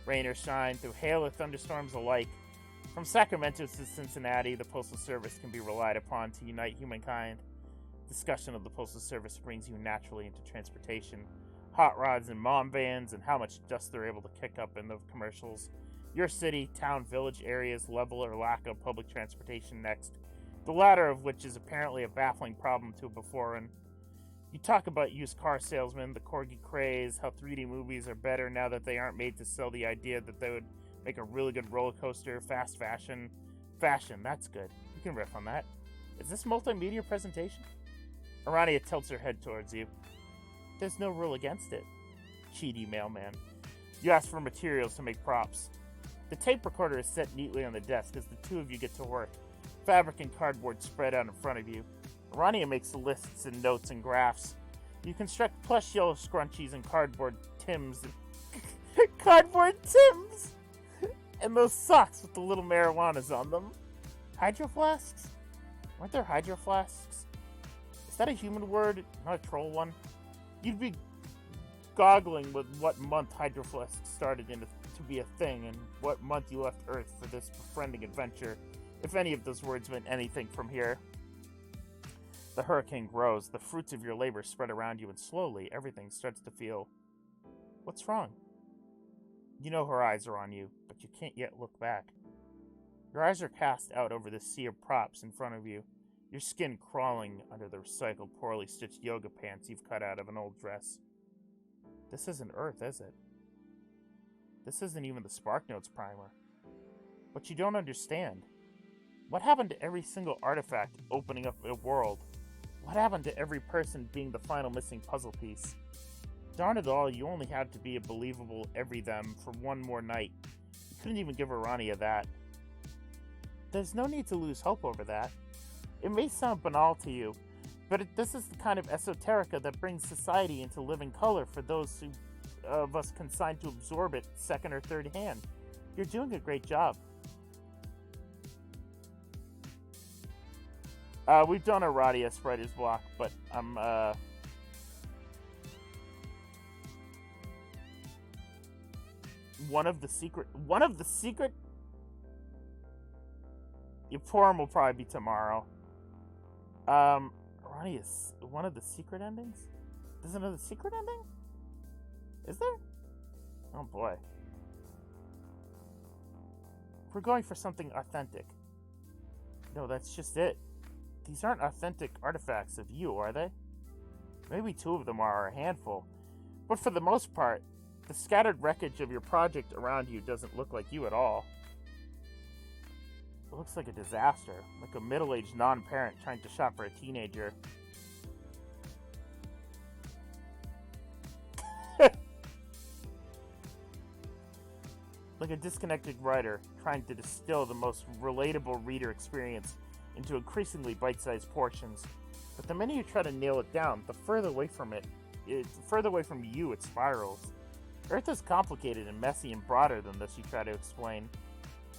Rain or shine, through hail or thunderstorms alike. From Sacramento to Cincinnati, the Postal Service can be relied upon to unite humankind. Discussion of the Postal Service brings you naturally into transportation. Hot rods and mom vans, and how much dust they're able to kick up in the commercials. Your city, town, village areas, level or lack of public transportation next. The latter of which is apparently a baffling problem to a Beforean. You talk about used car salesmen, the corgi craze, how 3D movies are better now that they aren't made to sell the idea that they would make a really good roller coaster, fast fashion. Fashion, that's good. You can riff on that. Is this multimedia presentation? Aranea tilts her head towards you. There's no rule against it. Cheaty mailman. You ask for materials to make props. The tape recorder is set neatly on the desk as the two of you get to work. Fabric and cardboard spread out in front of you. Aranea makes the lists and notes and graphs. You construct plush yellow scrunchies and cardboard Tims. Cardboard Tims! And those socks with the little marijuanas on them. Hydro flasks? Weren't there hydro flasks? Is that a human word, not a troll one? You'd be goggling with what month hydro flasks started to be a thing and what month you left Earth for this befriending adventure, if any of those words meant anything from here. The hurricane grows, the fruits of your labor spread around you, and slowly everything starts to feel... What's wrong? You know her eyes are on you, but you can't yet look back. Your eyes are cast out over the sea of props in front of you, your skin crawling under the recycled, poorly stitched yoga pants you've cut out of an old dress. This isn't Earth, is it? This isn't even the SparkNotes primer. But you don't understand. What happened to every single artifact opening up a world? What happened to every person being the final missing puzzle piece? Darn it all, you only had to be a believable every-them for one more night. You couldn't even give Aranea that. There's no need to lose hope over that. It may sound banal to you, but this is the kind of esoterica that brings society into living color for those of us consigned to absorb it second or third hand. You're doing a great job. We've done a Radia Spreader's block, but I'm, One of the secret... Your forum will probably be tomorrow. Radia's... One of the secret endings? There's another secret ending? Is there? Oh boy. We're going for something authentic. No, that's just it. These aren't authentic artifacts of you, are they? Maybe two of them are a handful. But for the most part, the scattered wreckage of your project around you doesn't look like you at all. It looks like a disaster, like a middle-aged non-parent trying to shop for a teenager. Like a disconnected writer trying to distill the most relatable reader experience into increasingly bite-sized portions. But the minute you try to nail it down, the further away from you it spirals. Earth is complicated and messy and broader than this, you try to explain.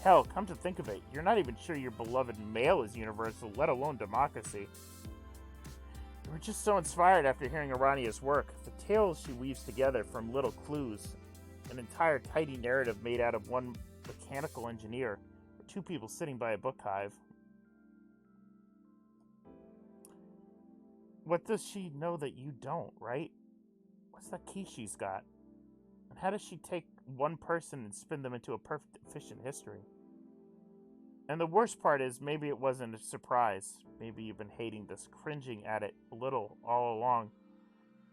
Hell, come to think of it, you're not even sure your beloved mail is universal, let alone democracy. You were just so inspired after hearing Aranea's work, the tales she weaves together from little clues, an entire tidy narrative made out of one mechanical engineer, or two people sitting by a book hive. What does she know that you don't, right? What's that key she's got? And how does she take one person and spin them into a perfect, efficient history. And the worst part is, maybe it wasn't a surprise. Maybe you've been hating this, cringing at it a little all along.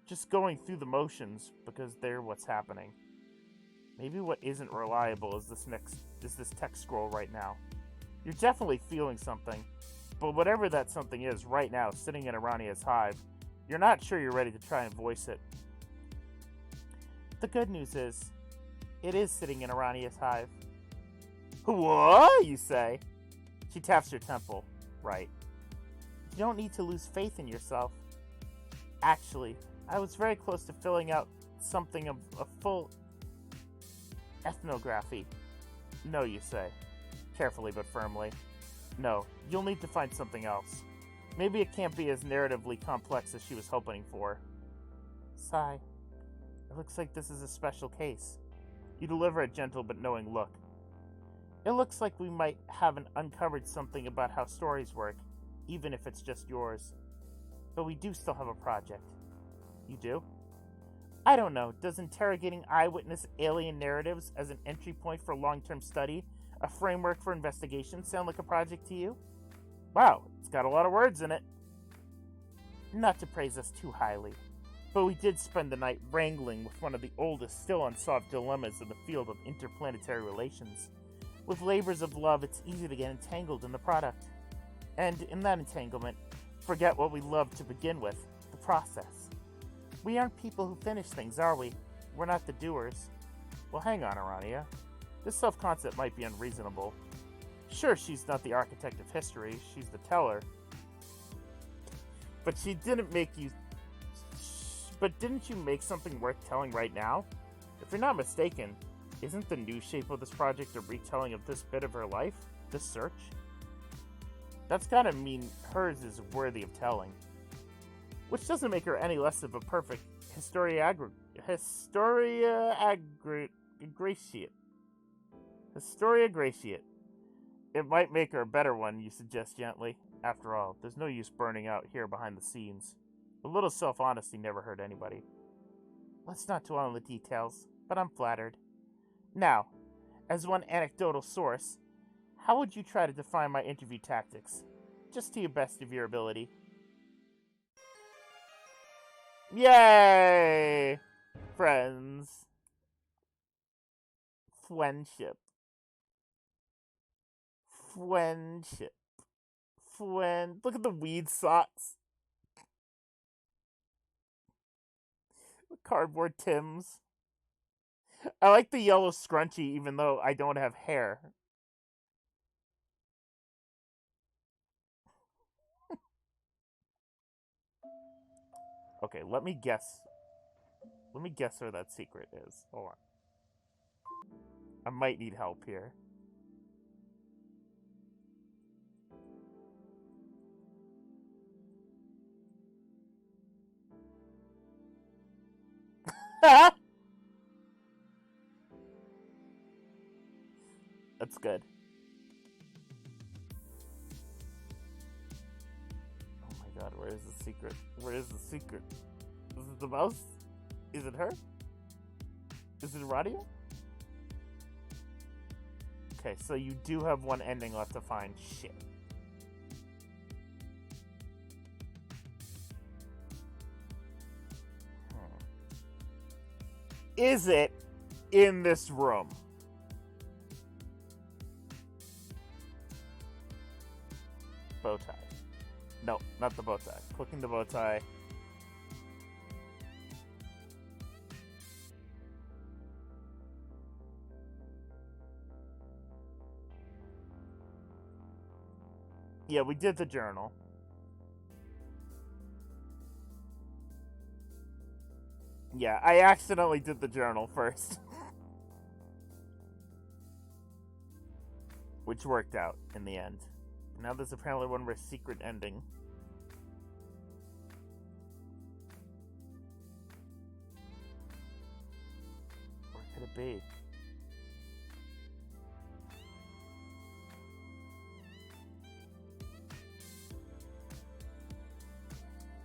Just going through the motions because they're what's happening. Maybe what isn't reliable is this text scroll right now. You're definitely feeling something, but whatever that something is right now, sitting in Aranea's hive, you're not sure you're ready to try and voice it. The good news is, it is sitting in Aranea's hive. What? You say? She taps your temple. Right. You don't need to lose faith in yourself. Actually, I was very close to filling out something of a full ethnography. No, you say. Carefully but firmly. No, you'll need to find something else. Maybe it can't be as narratively complex as she was hoping for. Sigh. It looks like this is a special case. You deliver a gentle but knowing look. It looks like we might have uncovered something about how stories work, even if it's just yours. But we do still have a project. You do? I don't know. Does interrogating eyewitness alien narratives as an entry point for long-term study, a framework for investigation, sound like a project to you? Wow, it's got a lot of words in it. Not to praise us too highly, but we did spend the night wrangling with one of the oldest, still unsolved dilemmas in the field of interplanetary relations. With labors of love, it's easy to get entangled in the product. And in that entanglement, forget what we loved to begin with, the process. We aren't people who finish things, are we? We're not the doers. Well, hang on, Aranea. This self-concept might be unreasonable. Sure, she's not the architect of history, she's the teller. But she didn't make you... But didn't you make something worth telling right now? If you're not mistaken, isn't the new shape of this project a retelling of this bit of her life? This search? That's gotta mean hers is worthy of telling. Which doesn't make her any less of a perfect Historia Gratiate. It might make her a better one, you suggest gently. After all, there's no use burning out here behind the scenes. A little self-honesty never hurt anybody. Let's not dwell on the details, but I'm flattered. Now, as one anecdotal source, how would you try to define my interview tactics? Just to the best of your ability. Yay! Friends. Friendship. Look at the weed socks. The cardboard Tims. I like the yellow scrunchie even though I don't have hair. Okay, let me guess. Let me guess where that secret is. Hold on. I might need help here. That's good. Oh my god, where is the secret? Where is the secret? Is it the mouse? Is it her? Is it Aranea? Okay, so you do have one ending left to find. Shit. Is it in this room? Bow tie. No, not the bow tie. Clicking the bow tie. Yeah, we did the journal. Yeah, I accidentally did the journal first. Which worked out in the end. Now there's apparently one more secret ending. Where could it be?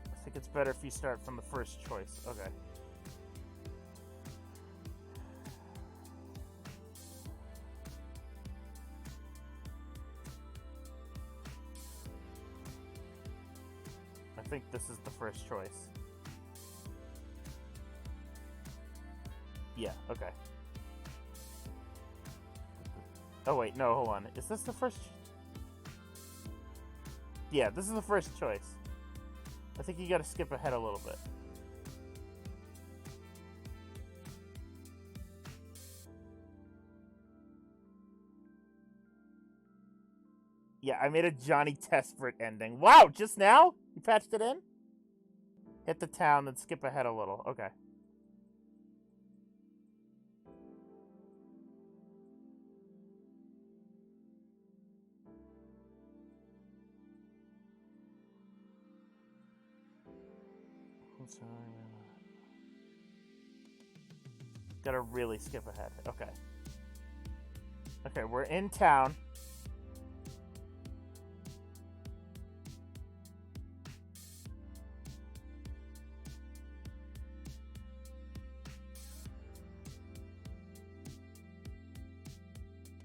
I think it's better if you start from the first choice. Okay. this is the first choice. Yeah, okay. Oh wait, no, hold on. Is this the first? Yeah, this is the first choice. I think you gotta skip ahead a little bit. Yeah, I made a Johnny Testford ending. Wow, just now? You patched it in? Hit the town, then skip ahead a little. Okay. I'm sorry. Gotta really skip ahead. Okay. Okay, we're in town.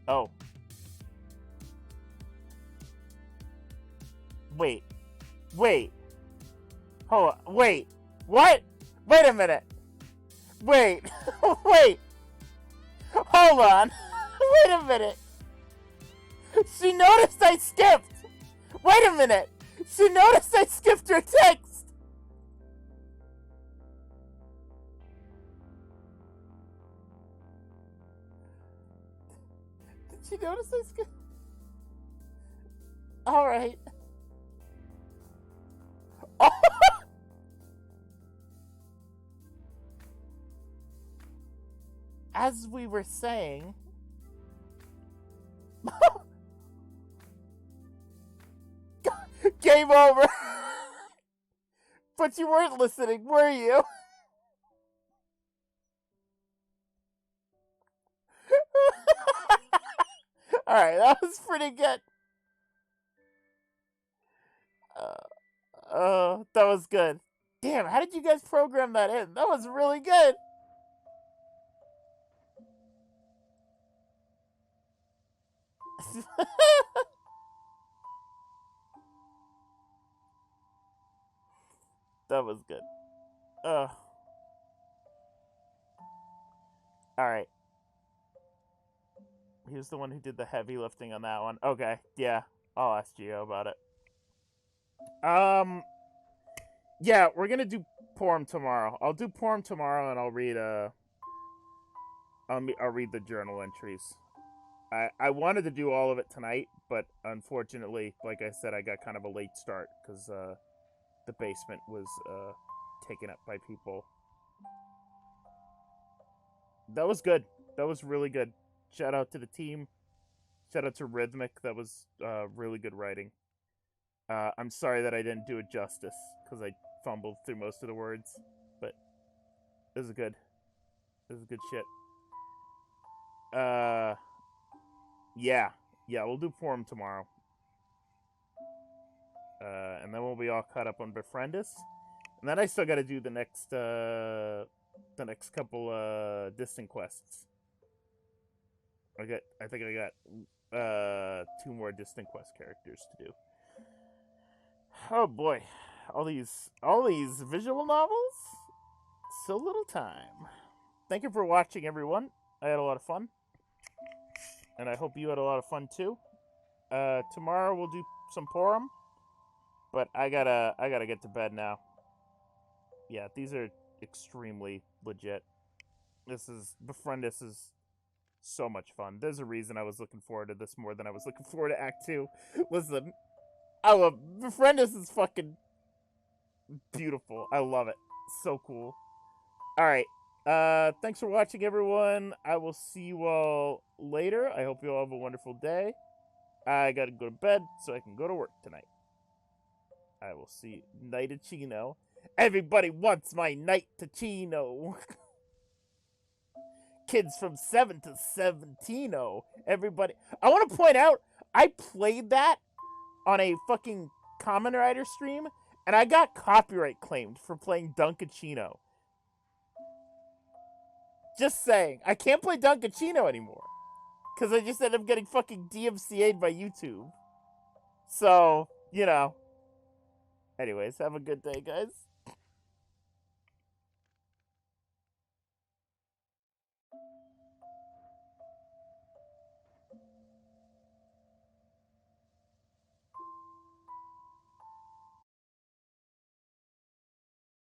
Oh. Wait. Wait. Hold on. Wait. What? Wait a minute. Wait. Wait. Hold on. Wait a minute. She noticed I skipped. Wait a minute. She noticed I skipped her text. Did she notice I skipped? Alright. Oh! As we were saying... Game over! But you weren't listening, were you? Alright, that was pretty good. That was good. Damn, how did you guys program that in? That was really good. That was good. Alright. He was the one who did the heavy lifting on that one. Okay, yeah. I'll ask Gio about it. Yeah, we're gonna do Porm tomorrow. I'll do Porm tomorrow and I'll read I'll read the journal entries. I wanted to do all of it tonight, but unfortunately, like I said, I got kind of a late start because the basement was taken up by people. That was good. That was really good. Shout out to the team. Shout out to Rhythmic. That was really good writing. I'm sorry that I didn't do it justice because I fumbled through most of the words, but it was good. It was good shit. Yeah, we'll do Forum tomorrow. And then we'll be all caught up on Befriendus. And then I still gotta do the next couple distant quests. I think I got 2 more distant quest characters to do. Oh boy. All these visual novels? So little time. Thank you for watching, everyone. I had a lot of fun. And I hope you had a lot of fun too. Tomorrow we'll do some Porum. But I gotta get to bed now. Yeah, these are extremely legit. Befriendus is so much fun. There's a reason I was looking forward to this more than I was looking forward to Act 2. Listen, I love Befriendus is fucking beautiful. I love it. So cool. Alright. Thanks for watching, everyone. I will see you all later. I hope you all have a wonderful day. I gotta go to bed so I can go to work tonight. I will see Night of Chino. Everybody wants my Night to Chino. Kids from 7 to 17. Everybody. I want to point out, I played that on a fucking Kamen Rider stream, and I got copyright claimed for playing Dunkachino. Just saying. I can't play Dunkachino anymore. Because I just ended up getting fucking DMCA'd by YouTube. So, you know. Anyways, have a good day, guys.